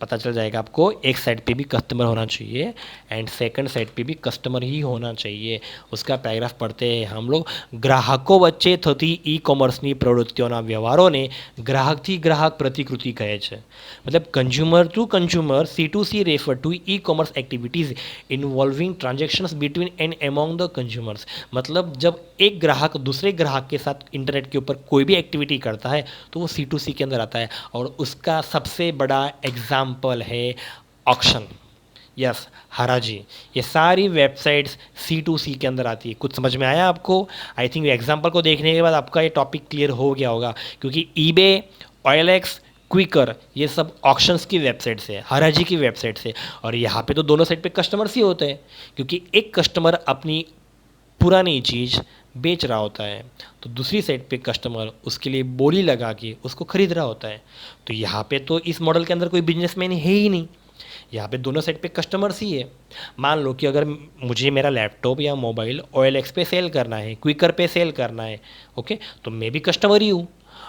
पता चल जाएगा आपको। एक साइड पे भी कस्टमर होना चाहिए एंड सेकंड साइड पे भी कस्टमर ही होना चाहिए। उसका पैराग्राफ पढ़ते हैं हम लोग। ગ્રાહકો વચ્ચે થતી ई કોમર્સની પ્રવૃત્તિઓના વ્યવહારોને ગ્રાહકથી ગ્રાહક પ્રતિકૃતિ કહે છે। मतलब consumer to consumer C2C refer to e commerce activities involving transactions between and among the consumers. मतलब जब एक ग्राहक दूसरे ग्राहक के साथ इंटरनेट के ऊपर कोई भी एक्टिविटी करता है तो वो C2C के अंदर आता है। और उसका सबसे बड़ा एग्जाम्पल है ऑक्शन। यस, हराजी। ये सारी वेबसाइट्स C2C के अंदर आती है। कुछ समझ में आया आपको? आई थिंक एग्जाम्पल को देखने के बाद आपका ये टॉपिक क्लियर हो गया होगा, क्योंकि eBay, OLX, क्विकर, ये सब ऑक्शंस की वेबसाइट से, हराजी की वेबसाइट से। और यहाँ पे तो दोनों साइड पे कस्टमर्स ही होते हैं, क्योंकि एक कस्टमर अपनी पुरानी चीज़ बेच रहा होता है तो दूसरी साइड पे कस्टमर उसके लिए बोली लगा के उसको खरीद रहा होता है। तो यहाँ पे तो इस मॉडल के अंदर कोई बिजनेसमैन है ही नहीं, यहाँ पे दोनों साइड पे कस्टमर्स ही है। मान लो कि अगर मुझे मेरा लैपटॉप या मोबाइल OLX पे सेल करना है, क्विकर पे सेल करना है, ओके, तो मैं भी कस्टमर ही हूँ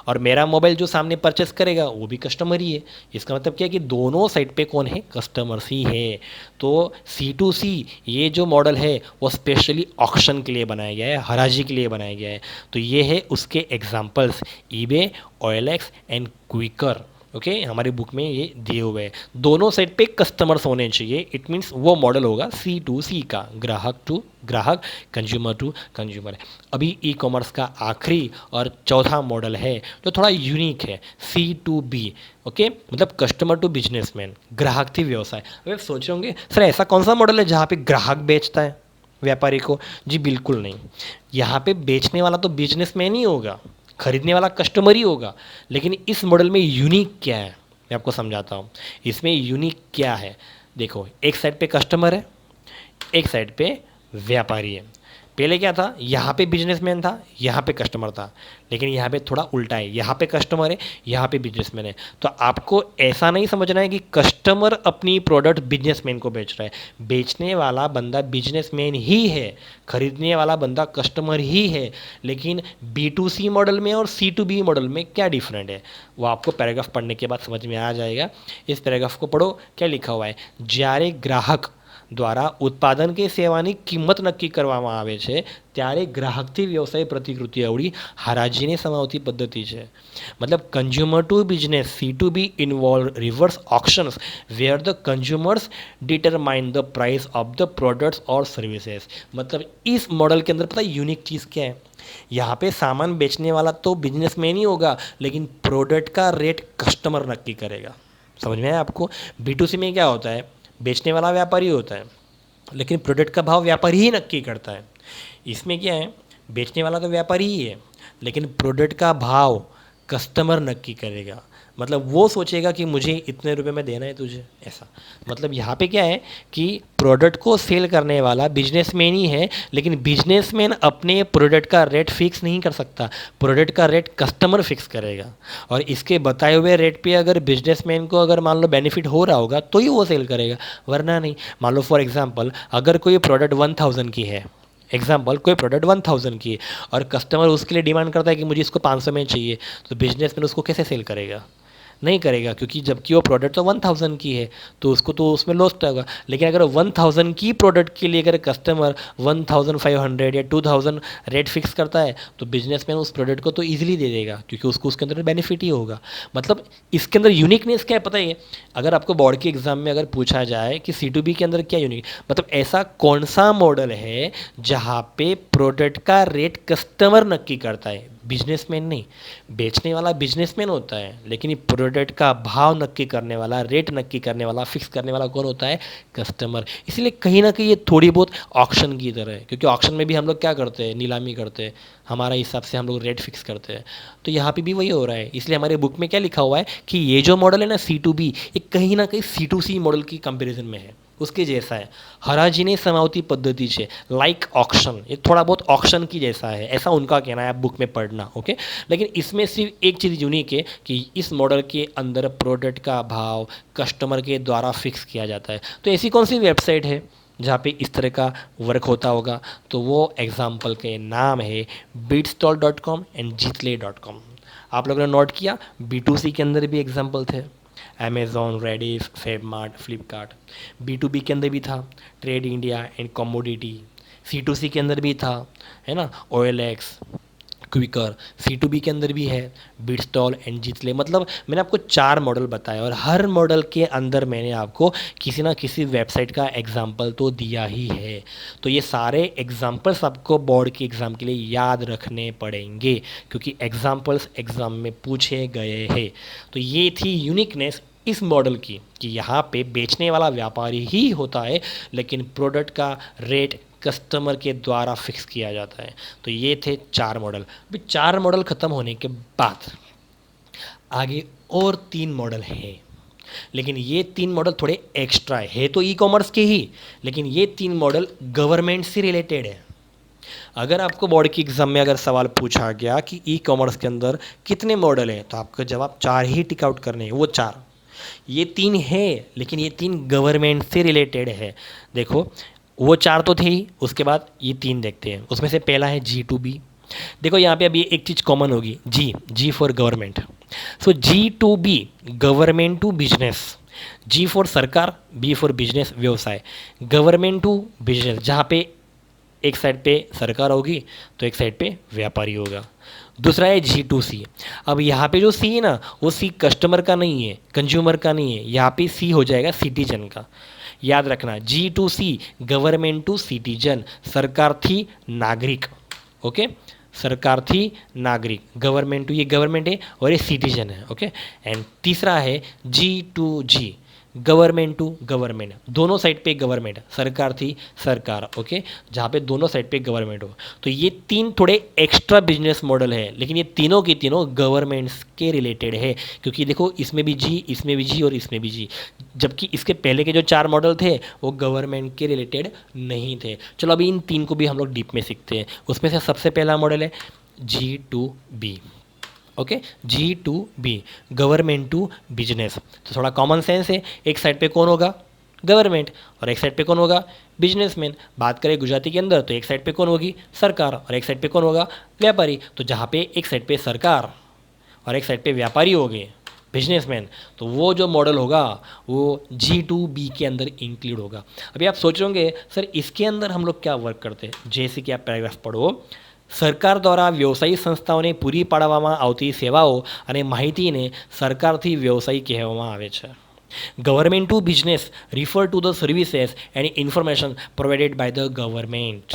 और मेरा मोबाइल जो सामने परचेस करेगा वो भी कस्टमर ही है। इसका मतलब क्या है कि दोनों साइड पे कौन है? कस्टमर्स ही है। तो C2C ये जो मॉडल है वो स्पेशली ऑक्शन के लिए बनाया गया है, हराजी के लिए बनाया गया है। तो ये है उसके examples, eBay, OLX and Quikr. Okay हमारी बुक में ये दिए हुए हैं। दोनों साइड पे कस्टमर्स होने चाहिए, इट मीन्स वो मॉडल होगा C2C का, ग्राहक टू ग्राहक, कंज्यूमर टू कंज्यूमर। अभी ई कॉमर्स का आखिरी और चौथा मॉडल है जो थोड़ा यूनिक है, C2B। ओके मतलब कस्टमर टू बिजनेसमैन, ग्राहक थी व्यवसाय। अब आप सोच रहे होंगे सर ऐसा कौन सा मॉडल है जहाँ पे ग्राहक बेचता है व्यापारी को? जी बिल्कुल नहीं, यहाँ पे बेचने वाला तो बिजनेसमैन ही होगा, खरीदने वाला कस्टमर ही होगा। लेकिन इस मॉडल में यूनिक क्या है मैं आपको समझाता हूँ। इसमें यूनिक क्या है, देखो एक साइड पे कस्टमर है, एक साइड पे व्यापारी है। पहले क्या था, यहाँ पे बिजनेसमैन था, यहाँ पे कस्टमर था, लेकिन यहाँ पे थोड़ा उल्टा है, यहाँ पे कस्टमर है, यहाँ पे बिजनेसमैन है। तो आपको ऐसा नहीं समझना है कि कस्टमर अपनी प्रोडक्ट बिजनेसमैन को बेच रहा है, बेचने वाला बंदा बिजनेसमैन ही है, खरीदने वाला बंदा कस्टमर ही है। लेकिन B2C मॉडल में और C2B मॉडल में क्या डिफरेंट है वो आपको पैराग्राफ पढ़ने के बाद समझ में आ जाएगा। इस पैराग्राफ को पढ़ो, क्या लिखा हुआ है। જ્યારે ગ્રાહક દ્વારા ઉત્પાદન કે સેવાની કિંમત નક્કી કરવામાં આવે છે ત્યારે ગ્રાહકથી વ્યવસાય પ્રતિકૃતિ અવળી હરાજીને સમાવતી પદ્ધતિ છે। मतलब consumer to business C2B involve reverse auctions where the consumers determine the price of the products और सर्विसेज। मतलब इस मॉडल के अंदर पता है यूनिक चीज़ क्या है, यहाँ पे सामान बेचने वाला तो बिजनेसमैन ही होगा, लेकिन प्रोडक्ट का रेट कस्टमर नक्की करेगा। समझ में आया आपको? B2C में क्या होता है, बेचने वाला व्यापारी होता है, लेकिन प्रोडक्ट का भाव व्यापारी ही नक्की करता है। इसमें क्या है, बेचने वाला तो व्यापारी ही है, लेकिन प्रोडक्ट का भाव कस्टमर नक्की करेगा। मतलब वो सोचेगा कि मुझे इतने रुपए में देना है तुझे, ऐसा। मतलब यहाँ पे क्या है कि प्रोडक्ट को सेल करने वाला बिजनेसमैन ही है, लेकिन बिजनेसमैन अपने प्रोडक्ट का रेट फिक्स नहीं कर सकता, प्रोडक्ट का रेट कस्टमर फिक्स करेगा। और इसके बताए हुए रेट पे अगर बिजनेसमैन को अगर मान लो बेनिफिट हो रहा होगा तो ही वो सेल करेगा, वरना नहीं। मान लो फॉर एग्जांपल अगर कोई प्रोडक्ट 1000 की है, एग्जाम्पल कोई प्रोडक्ट 1000 की है और कस्टमर उसके लिए डिमांड करता है कि मुझे इसको 500 में चाहिए, तो बिजनेसमैन उसको कैसे सेल करेगा? नहीं करेगा, क्योंकि जबकि वो प्रोडक्ट तो 1000 की है तो उसको तो उसमें लॉस होगा। लेकिन अगर 1000 की प्रोडक्ट के लिए अगर कस्टमर 1500 या 2000 रेट फिक्स करता है तो बिजनेसमैन उस प्रोडक्ट को तो ईजिली दे देगा, क्योंकि उसको उसके अंदर बेनिफिट ही होगा। मतलब इसके अंदर यूनिकनेस क्या है पता है? अगर आपको बोर्ड के एग्जाम में अगर पूछा जाए कि C2B के अंदर क्या यूनिक, मतलब ऐसा कौन सा मॉडल है जहाँ पे प्रोडक्ट का रेट कस्टमर नक्की करता है, बिजनेसमैन नहीं। बेचने वाला बिजनेसमैन होता है, लेकिन ये प्रोडक्ट का भाव नक्की करने वाला, रेट नक्की करने वाला, फिक्स करने वाला कौन होता है? कस्टमर। इसलिए कहीं ना कहीं ये थोड़ी बहुत ऑक्शन की तरह है, क्योंकि ऑक्शन में भी हम लोग क्या करते हैं, नीलामी करते हैं, हमारा हिसाब से हम लोग रेट फिक्स करते हैं। तो यहाँ पे भी वही हो रहा है। इसलिए हमारे बुक में क्या लिखा हुआ है कि ये जो मॉडल है ना C2B, ये कहीं ना कहीं C2C मॉडल की कंपेरिजन में है, उसके जैसा है। हराजीने समावती पद्धति से लाइक ऑक्शन, ये थोड़ा बहुत ऑक्शन की जैसा है, ऐसा उनका कहना है, आप बुक में पढ़ना। ओके, लेकिन इसमें सिर्फ एक चीज़ यूनिक है कि इस मॉडल के अंदर प्रोडक्ट का भाव कस्टमर के द्वारा फिक्स किया जाता है। तो ऐसी कौन सी वेबसाइट है जहाँ पे इस तरह का वर्क होता होगा? तो वो एग्जाम्पल के नाम है beatstall.com एंड jitle.com। आप लोगों ने नोट किया, B2C के अंदर भी एग्जाम्पल थे, अमेज़ॉन, रेडिफ, फेबमार्ट, फ्लिपकार्ट। B2B के अंदर भी था trade India and commodity. C2C के अंदर भी था, है ना, OLX, क्विकर। C2B के अंदर भी है बिटस्टॉल एंड जितले। मतलब मैंने आपको 4 मॉडल बताया और हर मॉडल के अंदर मैंने आपको किसी ना किसी वेबसाइट का एग्जाम्पल तो दिया ही है। तो ये सारे एग्जाम्पल्स आपको बोर्ड के एग्ज़ाम के लिए याद रखने पड़ेंगे, क्योंकि एग्जाम्पल्स एग्ज़ाम में पूछे गए हैं। तो ये थी यूनिकनेस इस मॉडल की कि यहाँ पे बेचने वाला व्यापारी ही होता है, लेकिन प्रोडक्ट का रेट कस्टमर के द्वारा फिक्स किया जाता है। तो ये थे 4 मॉडल। अभी 4 मॉडल ख़त्म होने के बाद आगे और 3 मॉडल हैं, लेकिन ये 3 मॉडल थोड़े एक्स्ट्रा है तो ई कॉमर्स के ही, लेकिन ये 3 मॉडल गवर्नमेंट से रिलेटेड है। अगर आपको बोर्ड की एग्जाम में अगर सवाल पूछा गया कि ई कॉमर्स के अंदर कितने मॉडल हैं, तो आपका जवाब 4 ही टिक आउट करने हैं। वो 4, ये 3 है, लेकिन ये 3 गवर्नमेंट से रिलेटेड है। देखो वो 4 तो थे ही, उसके बाद ये 3 देखते हैं। उसमें से पहला है G2B। देखो यहाँ पे अभी एक चीज़ कॉमन होगी, G for government. So G2B government to business, G for सरकार, B फॉर बिजनेस व्यवसाय, गवर्नमेंट टू बिजनेस, जहाँ पे एक साइड पे सरकार होगी तो एक साइड पे व्यापारी होगा। दूसरा है G2C। अब यहाँ पे जो सी है ना, वो सी कस्टमर का नहीं है, कंज्यूमर का नहीं है, यहाँ पे सी हो जाएगा सिटीजन का। याद रखना, G2C गवर्नमेंट टू सिटीजन, सरकार थी नागरिक। ओके, सरकार थी नागरिक, गवर्नमेंट टू, ये गवर्नमेंट है और ये सिटीजन है। ओके, एंड तीसरा है G2G गवर्नमेंट टू गवर्नमेंट, दोनों साइड पे गवर्नमेंट, सरकार थी सरकार। ओके, जहाँ पे दोनों साइड पे गवर्नमेंट हो। तो ये तीन थोड़े एक्स्ट्रा बिजनेस मॉडल है, लेकिन ये तीनों की तीनों गवर्नमेंट्स के रिलेटेड है, क्योंकि देखो इसमें भी जी, इसमें भी जी और इसमें भी जी, जबकि इसके पहले के जो चार मॉडल थे वो गवर्नमेंट के रिलेटेड नहीं थे। चलो अभी इन तीन को भी हम लोग डीप में सीखते हैं। उसमें से सबसे पहला मॉडल है G2B। Okay, G2B government to business. तो थोड़ा कॉमन सेंस है, एक साइड पे कौन होगा, गवर्नमेंट, और एक साइड पे कौन होगा, बिजनेसमैन। बात करें गुजराती के अंदर तो एक साइड पे कौन होगी, सरकार, और एक साइड पे कौन होगा, व्यापारी। तो जहाँ पे एक साइड पे सरकार और एक साइड पे व्यापारी हो गए, बिजनेसमैन, तो वो जो मॉडल होगा वो G2B के अंदर इंक्लूड होगा। अभी आप सोच रहे होंगे सर इसके अंदर हम लोग क्या वर्क करते हैं। जैसे कि आप पैराग्राफ पढ़ो, સરકાર દ્વારા વ્યવસાયિક સંસ્થાઓને પૂરી પાડવામાં આવતી સેવાઓ અને માહિતીને સરકારથી વ્યવસાય કહેવામાં આવે છે. Government to business refer to the services and information provided by the government.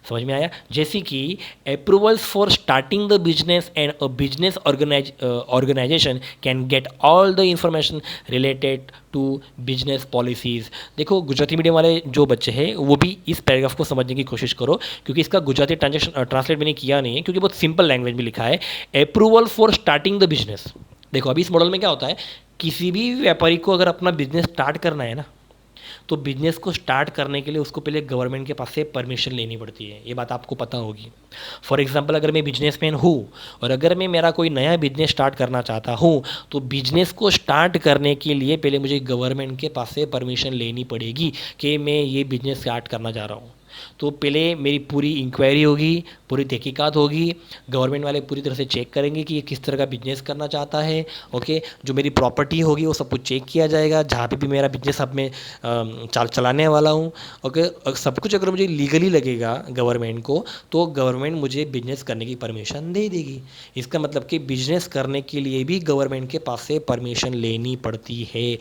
समझ में आया. जैसे कि approvals for starting the business and a business organization can get all the information related to business policies. देखो Gujarati medium वाले जो बच्चे हैं वो भी इस पैराग्राफ को समझने की कोशिश करो, क्योंकि इसका गुजराती ट्रांसलेट मैंने किया नहीं है, क्योंकि बहुत सिंपल लैंग्वेज में लिखा है. Approval for starting the business. देखो अभी इस मॉडल में क्या होता है, किसी भी व्यापारी को अगर अपना बिजनेस स्टार्ट करना है ना, तो बिजनेस को स्टार्ट करने के लिए उसको पहले गवर्नमेंट के पास से परमिशन लेनी पड़ती है. ये बात आपको पता होगी. फॉर एग्जांपल अगर मैं बिजनेसमैन हूँ और अगर मैं मेरा कोई नया बिजनेस स्टार्ट करना चाहता हूँ, तो बिजनेस को स्टार्ट करने के लिए पहले मुझे गवर्नमेंट के पास से परमिशन लेनी पड़ेगी कि मैं ये बिजनेस स्टार्ट करना चाह रहा हूँ. तो पहले मेरी पूरी इंक्वायरी होगी, पूरी तहकीकात होगी, गवर्नमेंट वाले पूरी तरह से चेक करेंगे कि ये किस तरह का बिजनेस करना चाहता है. ओके, जो मेरी प्रॉपर्टी होगी वो सब कुछ चेक किया जाएगा, जहाँ पे भी मेरा बिजनेस अब मैं चलाने वाला हूँ. ओके, सब कुछ अगर मुझे लीगली लगेगा गवर्नमेंट को, तो गवर्नमेंट मुझे बिजनेस करने की परमिशन दे देगी. इसका मतलब कि बिजनेस करने के लिए भी गवर्नमेंट के पास से परमिशन लेनी पड़ती है.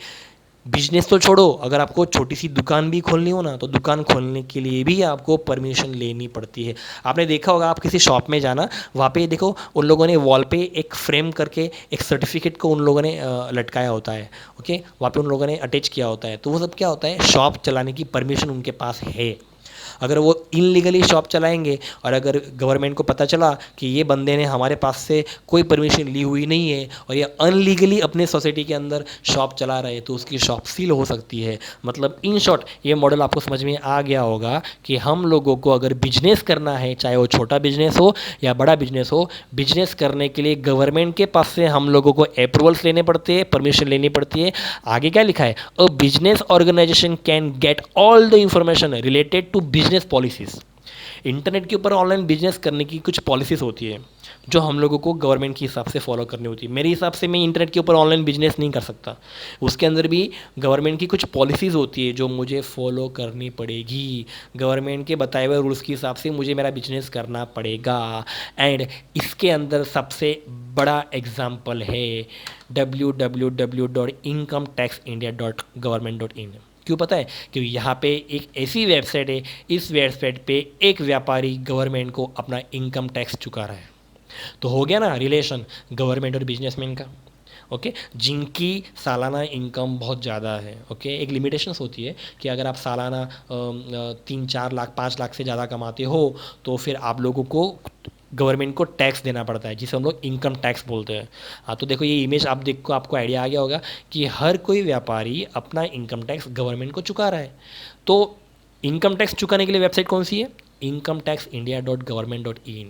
बिजनेस तो छोड़ो, अगर आपको छोटी सी दुकान भी खोलनी हो ना, तो दुकान खोलने के लिए भी आपको परमिशन लेनी पड़ती है. आपने देखा होगा, आप किसी शॉप में जाना, वहाँ पे देखो उन लोगों ने वॉल पे एक फ्रेम करके एक सर्टिफिकेट को उन लोगों ने लटकाया होता है. ओके, वहाँ पे उन लोगों ने अटैच किया होता है. तो वो सब क्या होता है, शॉप चलाने की परमिशन उनके पास है. अगर वो इनलीगली शॉप चलाएंगे और अगर गवर्नमेंट को पता चला कि ये बंदे ने हमारे पास से कोई परमिशन ली हुई नहीं है और ये अनलीगली अपने सोसाइटी के अंदर शॉप चला रहे हैं, तो उसकी शॉप सील हो सकती है. मतलब इन शॉर्ट ये मॉडल आपको समझ में आ गया होगा कि हम लोगों को अगर बिजनेस करना है, चाहे वो छोटा बिजनेस हो या बड़ा बिजनेस हो, बिजनेस करने के लिए गवर्नमेंट के पास से हम लोगों को अप्रूवल्स लेने पड़ते हैं, परमिशन लेनी पड़ती है. आगे क्या लिखा है, a business organization can get all the information related to business policies. Internet के ऊपर ऑनलाइन बिजनेस करने की कुछ पॉलिसीज़ होती है जो हम लोगों को गवर्नमेंट के हिसाब से फॉलो करनी होती है. मेरे हिसाब से मैं इंटरनेट के ऊपर ऑनलाइन बिजनेस नहीं कर सकता. उसके अंदर भी गवर्नमेंट की कुछ पॉलिसीज़ होती है जो मुझे फॉलो करनी पड़ेगी. गवर्नमेंट के बताए हुए रूल्स के हिसाब से मुझे मेरा बिजनेस करना पड़ेगा. एंड इसके अंदर सबसे बड़ा एग्जाम्पल है www.incometaxindia.government.in. क्यों पता है? क्योंकि यहाँ पे एक ऐसी वेबसाइट है, इस वेबसाइट पे एक व्यापारी गवर्नमेंट को अपना इनकम टैक्स चुका रहा है. तो हो गया ना रिलेशन गवर्नमेंट और बिजनेसमैन का. ओके, जिनकी सालाना इनकम बहुत ज़्यादा है. ओके, एक लिमिटेशंस होती है कि अगर आप सालाना 3-4 लाख 5 लाख से ज़्यादा कमाते हो, तो फिर आप लोगों को गवर्नमेंट को टैक्स देना पड़ता है, जिसे हम लोग इनकम टैक्स बोलते हैं. हाँ, तो देखो ये इमेज आप देखो, आपको आइडिया आ गया होगा कि हर कोई व्यापारी अपना इनकम टैक्स गवर्नमेंट को चुका रहा है. तो इनकम टैक्स चुकाने के लिए वेबसाइट कौन सी है, incometaxindia.government.in.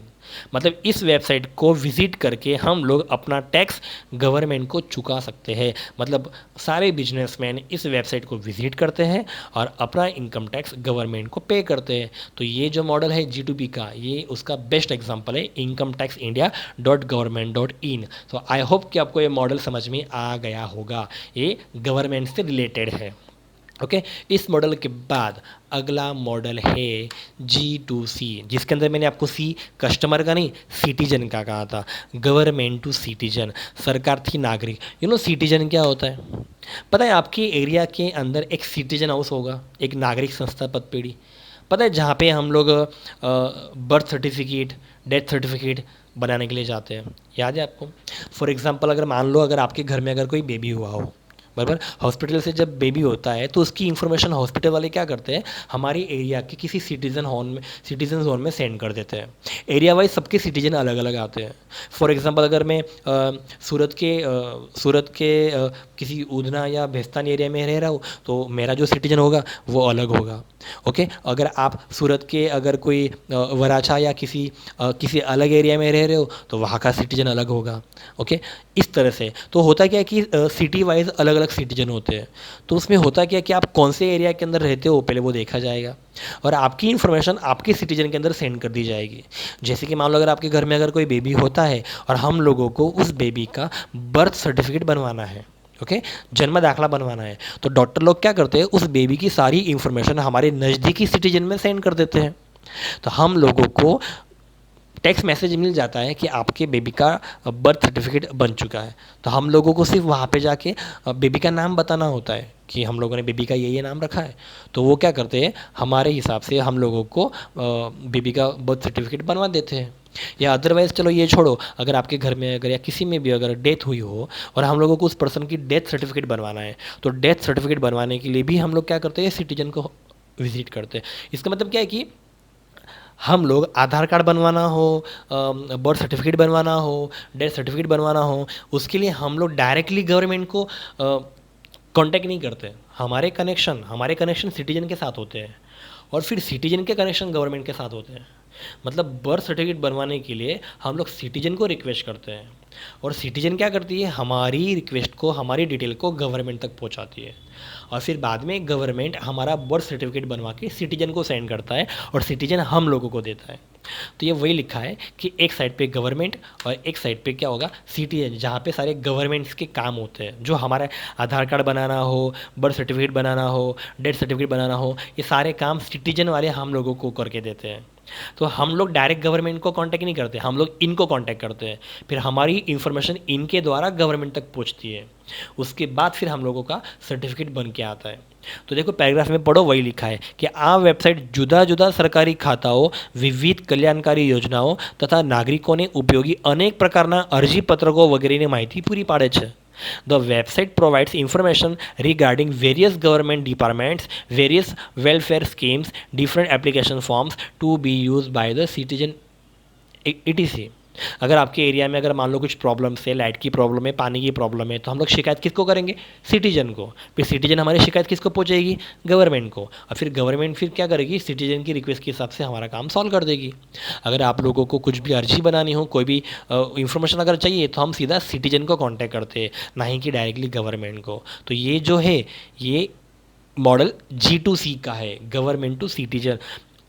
मतलब इस वेबसाइट को विज़िट करके हम लोग अपना टैक्स गवर्नमेंट को चुका सकते हैं. मतलब सारे बिजनेसमैन इस वेबसाइट को विज़िट करते हैं और अपना इनकम टैक्स गवर्नमेंट को पे करते हैं. तो ये जो मॉडल है G2B का, ये उसका बेस्ट एग्जांपल है, incometaxindia.government.in. तो आई होप कि आपको ये मॉडल समझ में आ गया होगा. ये गवर्नमेंट से रिलेटेड है. ओके। इस मॉडल के बाद अगला मॉडल है G2C, जिसके अंदर मैंने आपको सी कस्टमर का नहीं सिटीजन का कहा था। गवर्नमेंट टू सिटीजन, सरकार थी नागरिक। सिटीजन क्या होता है पता है? आपके एरिया के अंदर एक सिटीजन हाउस होगा, एक नागरिक संस्था पदपेढ़ी, पता है, जहाँ पे हम लोग बर्थ सर्टिफिकेट, डेथ सर्टिफिकेट बनाने के लिए जाते हैं। याद है आपको? फॉर एग्जांपल अगर मान लो अगर आपके घर में अगर कोई बेबी हुआ हो, बराबर, हॉस्पिटल से जब बेबी होता है तो उसकी इन्फॉर्मेशन हॉस्पिटल वाले क्या करते हैं, हमारे एरिया के किसी सिटीजन जोन में सेंड कर देते हैं। एरिया वाइज सबके सिटीजन अलग अलग आते हैं। फॉर एग्जांपल अगर मैं सूरत के किसी उधना या भेस्तान एरिया में रह रहा हूँ तो मेरा जो सिटीजन होगा वो अलग होगा। ओके। अगर आप सूरत के अगर कोई वराछा या किसी अलग एरिया में रह रहे हो तो वहाँ का सिटीजन अलग होगा। ओके। इस तरह से तो होता क्या है कि सिटी वाइज अलग अलग सिटीजन होते हैं। तो उसमें होता क्या है कि आप कौन से एरिया के अंदर रहते हो पहले वो देखा जाएगा और आपकी इन्फॉर्मेशन आपके सिटीजन के अंदर सेंड कर दी जाएगी। जैसे कि मान लो अगर आपके घर में अगर कोई बेबी होता है और हम लोगों को उस बेबी का बर्थ सर्टिफिकेट बनवाना है, ओके, जन्म दाखला बनवाना है, तो डॉक्टर लोग क्या करते हैं, उस बेबी की सारी इन्फॉर्मेशन हमारे नज़दीकी सिटीजन में सेंड कर देते हैं। तो हम लोगों को टेक्स्ट मैसेज मिल जाता है कि आपके बेबी का बर्थ सर्टिफिकेट बन चुका है। तो हम लोगों को सिर्फ वहाँ पे जाके बेबी का नाम बताना होता है कि हम लोगों ने बेबी का ये नाम रखा है। तो वो क्या करते हैं, हमारे हिसाब से हम लोगों को बेबी का बर्थ सर्टिफिकेट बनवा देते हैं। या अदरवाइज़ चलो ये छोड़ो, अगर आपके घर में अगर या किसी में भी अगर डेथ हुई हो और हम लोगों को उस पर्सन की डेथ सर्टिफिकेट बनवाना है, तो डेथ सर्टिफिकेट बनवाने के लिए भी हम लोग क्या करते हैं, सिटीजन को विजिट करते हैं। इसका मतलब क्या है कि हम लोग आधार कार्ड बनवाना हो, बर्थ सर्टिफिकेट बनवाना हो, डेथ सर्टिफिकेट बनवाना हो, उसके लिए हम लोग डायरेक्टली गवर्नमेंट को कांटेक्ट नहीं करते। हमारे कनेक्शन सिटीजन के साथ होते हैं और फिर सिटीजन के कनेक्शन गवर्नमेंट के साथ होते हैं। मतलब बर्थ सर्टिफिकेट बनवाने के लिए हम लोग सिटीजन को रिक्वेस्ट करते हैं और सिटीजन क्या करती है, हमारी रिक्वेस्ट को, हमारी डिटेल को गवर्नमेंट तक पहुंचाती है और फिर बाद में गवर्नमेंट हमारा बर्थ सर्टिफिकेट बनवा के सिटीजन को सेंड करता है और सिटीजन हम लोगों को देता है। तो ये वही लिखा है कि एक साइड पे गवर्नमेंट और एक साइड पे क्या होगा, सिटीजन, जहाँ पे सारे गवर्नमेंट्स के काम होते हैं। जो हमारा आधार कार्ड बनाना हो, बर्थ सर्टिफिकेट बनाना हो, डेथ सर्टिफिकेट बनाना हो, ये सारे काम सिटीजन वाले हम लोगों को करके देते हैं। तो हम लोग डायरेक्ट गवर्नमेंट को कांटेक्ट नहीं करते, हम लोग इनको कांटेक्ट करते हैं। फिर हमारी इन्फॉर्मेशन इनके द्वारा गवर्नमेंट तक पहुंचती है। उसके बाद फिर हम लोगों का सर्टिफिकेट बन के आता है। तो देखो पैराग्राफ में पढ़ो, वही लिखा है कि આ વેબસાઇટ જુદા જુદા સરકારી ખાતાઓ, વિવિધ કલ્યાણકારી યોજનાઓ તથા નાગરિકોને ઉપયોગી અનેક પ્રકારના અરજીપત્રકો વગેરેની માહિતી પૂરી પાડે છે. The website provides information regarding various government departments, various welfare schemes, different application forms to be used by the citizen etc. अगर आपके एरिया में अगर मान लो कुछ प्रॉब्लम्स है, लाइट की प्रॉब्लम है, पानी की प्रॉब्लम है, तो हम लोग शिकायत किसको करेंगे, सिटीजन को। फिर सिटीजन हमारी शिकायत किसको पहुंचाएगी, गवर्नमेंट को। और फिर गवर्नमेंट फिर क्या करेगी, सिटीजन की रिक्वेस्ट के हिसाब से हमारा काम सॉल्व कर देगी। अगर आप लोगों को कुछ भी अर्जी बनानी हो, कोई भी इंफॉर्मेशन अगर चाहिए, तो हम सीधा सिटीजन को कॉन्टैक्ट करते हैं, ना ही कि डायरेक्टली गवर्नमेंट को। तो ये जो है ये मॉडल G2C का है, गवर्नमेंट टू सिटीजन।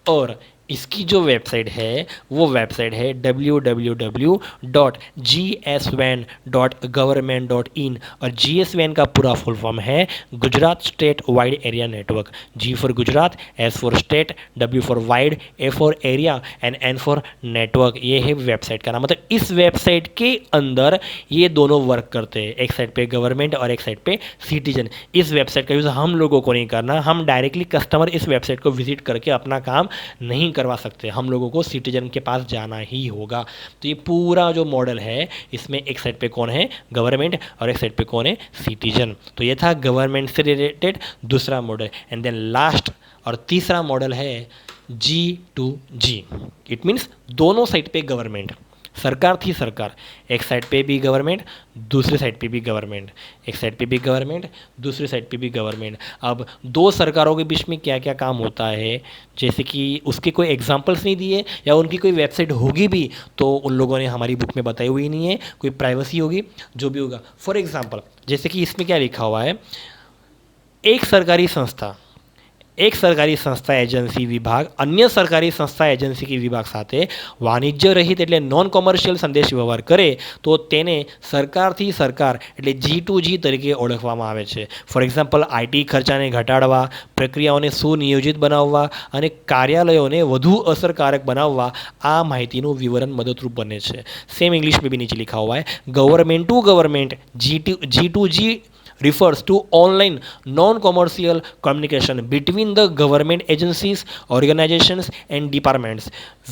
और इसकी जो वेबसाइट है वो वेबसाइट है www.gswan.government.in और GSWAN का पूरा फुल फॉर्म है Gujarat state wide area network. G for Gujarat, S for state, W for wide, A for area and N for network. ये है वेबसाइट का नाम। मतलब इस वेबसाइट के अंदर ये दोनों वर्क करते हैं, एक साइड पे गवर्नमेंट और एक साइड पे सिटीजन। इस वेबसाइट का यूज़ हम लोगों को नहीं करना, हम डायरेक्टली कस्टमर इस वेबसाइट को विजिट करके अपना काम नहीं करवा सकते, हम लोगों को सिटीजन के पास जाना ही होगा। तो ये पूरा जो मॉडल है इसमें एक साइड पे कौन है, गवर्नमेंट, और एक साइड पे कौन है, सिटीजन। तो ये था गवर्नमेंट से रिलेटेड दूसरा मॉडल। एंड देन लास्ट और तीसरा मॉडल है G2G। इट मीन्स दोनों साइड पे गवर्नमेंट, सरकार थी सरकार, एक साइड पे भी गवर्नमेंट, दूसरी साइड पे भी गवर्नमेंट, एक साइड पे भी गवर्नमेंट, दूसरी साइड पे भी गवर्नमेंट। अब दो सरकारों के बीच में क्या क्या काम होता है, जैसे कि उसके कोई एग्जांपल्स नहीं दिए या उनकी कोई वेबसाइट होगी भी तो उन लोगों ने हमारी बुक में बताई हुई नहीं है, कोई प्राइवेसी होगी, जो भी होगा। फॉर एग्जाम्पल जैसे कि इसमें क्या लिखा हुआ है, एक सरकारी संस्था એક સરકારી સંસ્થા એજન્સી વિભાગ અન્ય સરકારી સંસ્થા એજન્સી કે વિભાગ સાથે વાણિજ્ય રહિત એટલે નોન કોમર્શિયલ સંદેશ વ્યવહાર કરે તો તેને સરકારથી સરકાર એટલે G2G તરીકે ઓળખવામાં આવે છે. ફોર એક્ઝામ્પલ, આઈટી ખર્ચાને ઘટાડવા, પ્રક્રિયાઓને સુનિયોજિત બનાવવા અને કાર્યાલયોને વધુ અસરકારક બનાવવા આ માહિતીનું વિવરણ મદદરૂપ બને છે. सेम इंग्लिश में भी नीचे लिखा हुआ है. Government to government G2G refers to online non-commercial communication between the government agencies, organizations and departments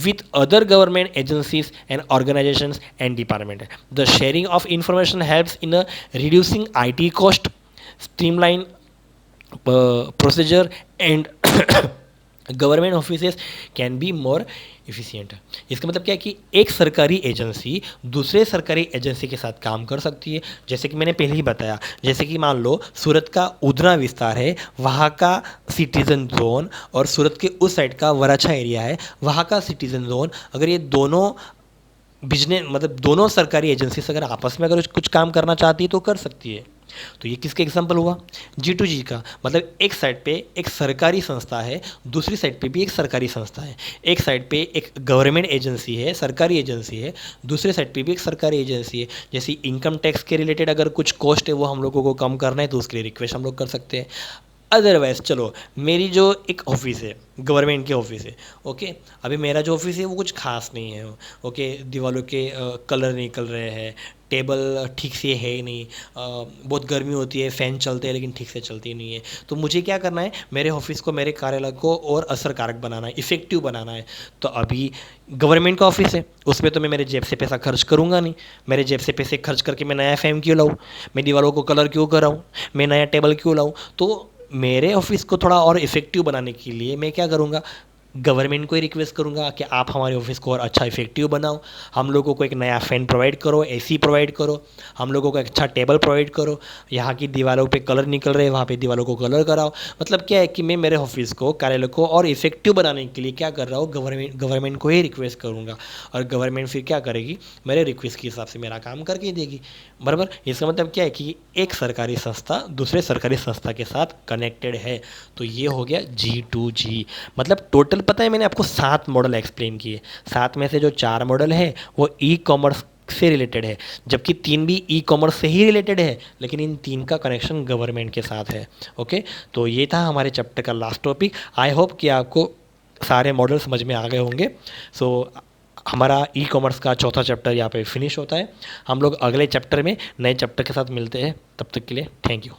with other government agencies and organizations and departments. The sharing of information helps in reducing IT cost, streamline procedure and government offices can be more efficient. इसका मतलब क्या है कि एक सरकारी agency दूसरे सरकारी agency के साथ काम कर सकती है. जैसे कि मैंने पहले ही बताया, जैसे कि मान लो सूरत का उधना विस्तार है, वहाँ का सिटीजन जोन, और सूरत के उस साइड का वराछा एरिया है, वहाँ का सिटीजन जोन. अगर ये दोनों बिजनेस मतलब दोनों सरकारी एजेंसीज अगर आपस में अगर कुछ काम करना चाहती है तो कर सकती है. तो ये किसका एग्जाम्पल हुआ? G2G का. मतलब एक साइड पे एक सरकारी संस्था है, दूसरी साइड पे भी एक सरकारी संस्था है. एक साइड पे एक गवर्नमेंट एजेंसी है, सरकारी एजेंसी है, दूसरे साइड पे भी एक सरकारी एजेंसी है. जैसे इनकम टैक्स के रिलेटेड अगर कुछ कॉस्ट है वो हम लोगों को कम करना है तो उसके लिए रिक्वेस्ट हम लोग कर सकते हैं. अदरवाइज चलो, मेरी जो एक ऑफिस है, गवर्नमेंट के ऑफिस है, ओके, अभी मेरा जो ऑफिस है वो कुछ खास नहीं है, ओके, दीवारों के कलर निकल रहे हैं, टेबल ठीक से है ही नहीं, बहुत गर्मी होती है, फ़ैन चलते हैं लेकिन ठीक से चलती नहीं है. तो मुझे क्या करना है, मेरे ऑफिस को, मेरे कार्यालय को और असरकारक बनाना है, इफ़ेक्टिव बनाना है. तो अभी गवर्नमेंट का ऑफिस है, उसमें तो मैं मेरे जेब से पैसा खर्च करूँगा नहीं. मेरे जेब से पैसे खर्च करके मैं नया फ़ैन क्यों लाऊँ, मैं दीवारों को कलर क्यों कराऊँ, मैं नया टेबल क्यों लाऊँ. तो मेरे ऑफिस को थोड़ा और इफ़ेक्टिव बनाने के लिए मैं क्या करूँगा, गवर्नमेंट को ही रिक्वेस्ट करूँगा कि आप हमारे ऑफिस को और अच्छा इफेक्टिव बनाओ, हम लोगों को एक नया फ़ैन प्रोवाइड करो, एसी प्रोवाइड करो, हम लोगों को एक अच्छा टेबल प्रोवाइड करो, यहाँ की दीवारों पे कलर निकल रहे हैं वहाँ पे दीवारों को कलर कराओ. मतलब क्या है कि मैं मेरे ऑफिस को, कार्यालय को और इफेक्टिव बनाने के लिए क्या कर रहा हूँ, गवर्नमेंट को ही रिक्वेस्ट करूँगा, और गवर्नमेंट फिर क्या करेगी, मेरे रिक्वेस्ट के हिसाब से मेरा काम करके देगी. बराबर. इसका मतलब क्या है कि एक सरकारी संस्था दूसरे सरकारी संस्था के साथ कनेक्टेड है. तो ये हो गया G2G. मतलब टोटल पता है मैंने आपको 7 मॉडल एक्सप्लेन किए. 7 में से जो 4 मॉडल है वो ई कॉमर्स से रिलेटेड है, जबकि 3 भी ई कॉमर्स से ही रिलेटेड है, लेकिन इन 3 का कनेक्शन गवर्नमेंट के साथ है. ओके, तो ये था हमारे चैप्टर का लास्ट टॉपिक. आई होप कि आपको सारे मॉडल समझ में आ गए होंगे. सो हमारा ई कॉमर्स का चौथा चैप्टर यहाँ पे फिनिश होता है. हम लोग अगले चैप्टर में नए चैप्टर के साथ मिलते हैं. तब तक के लिए थैंक यू.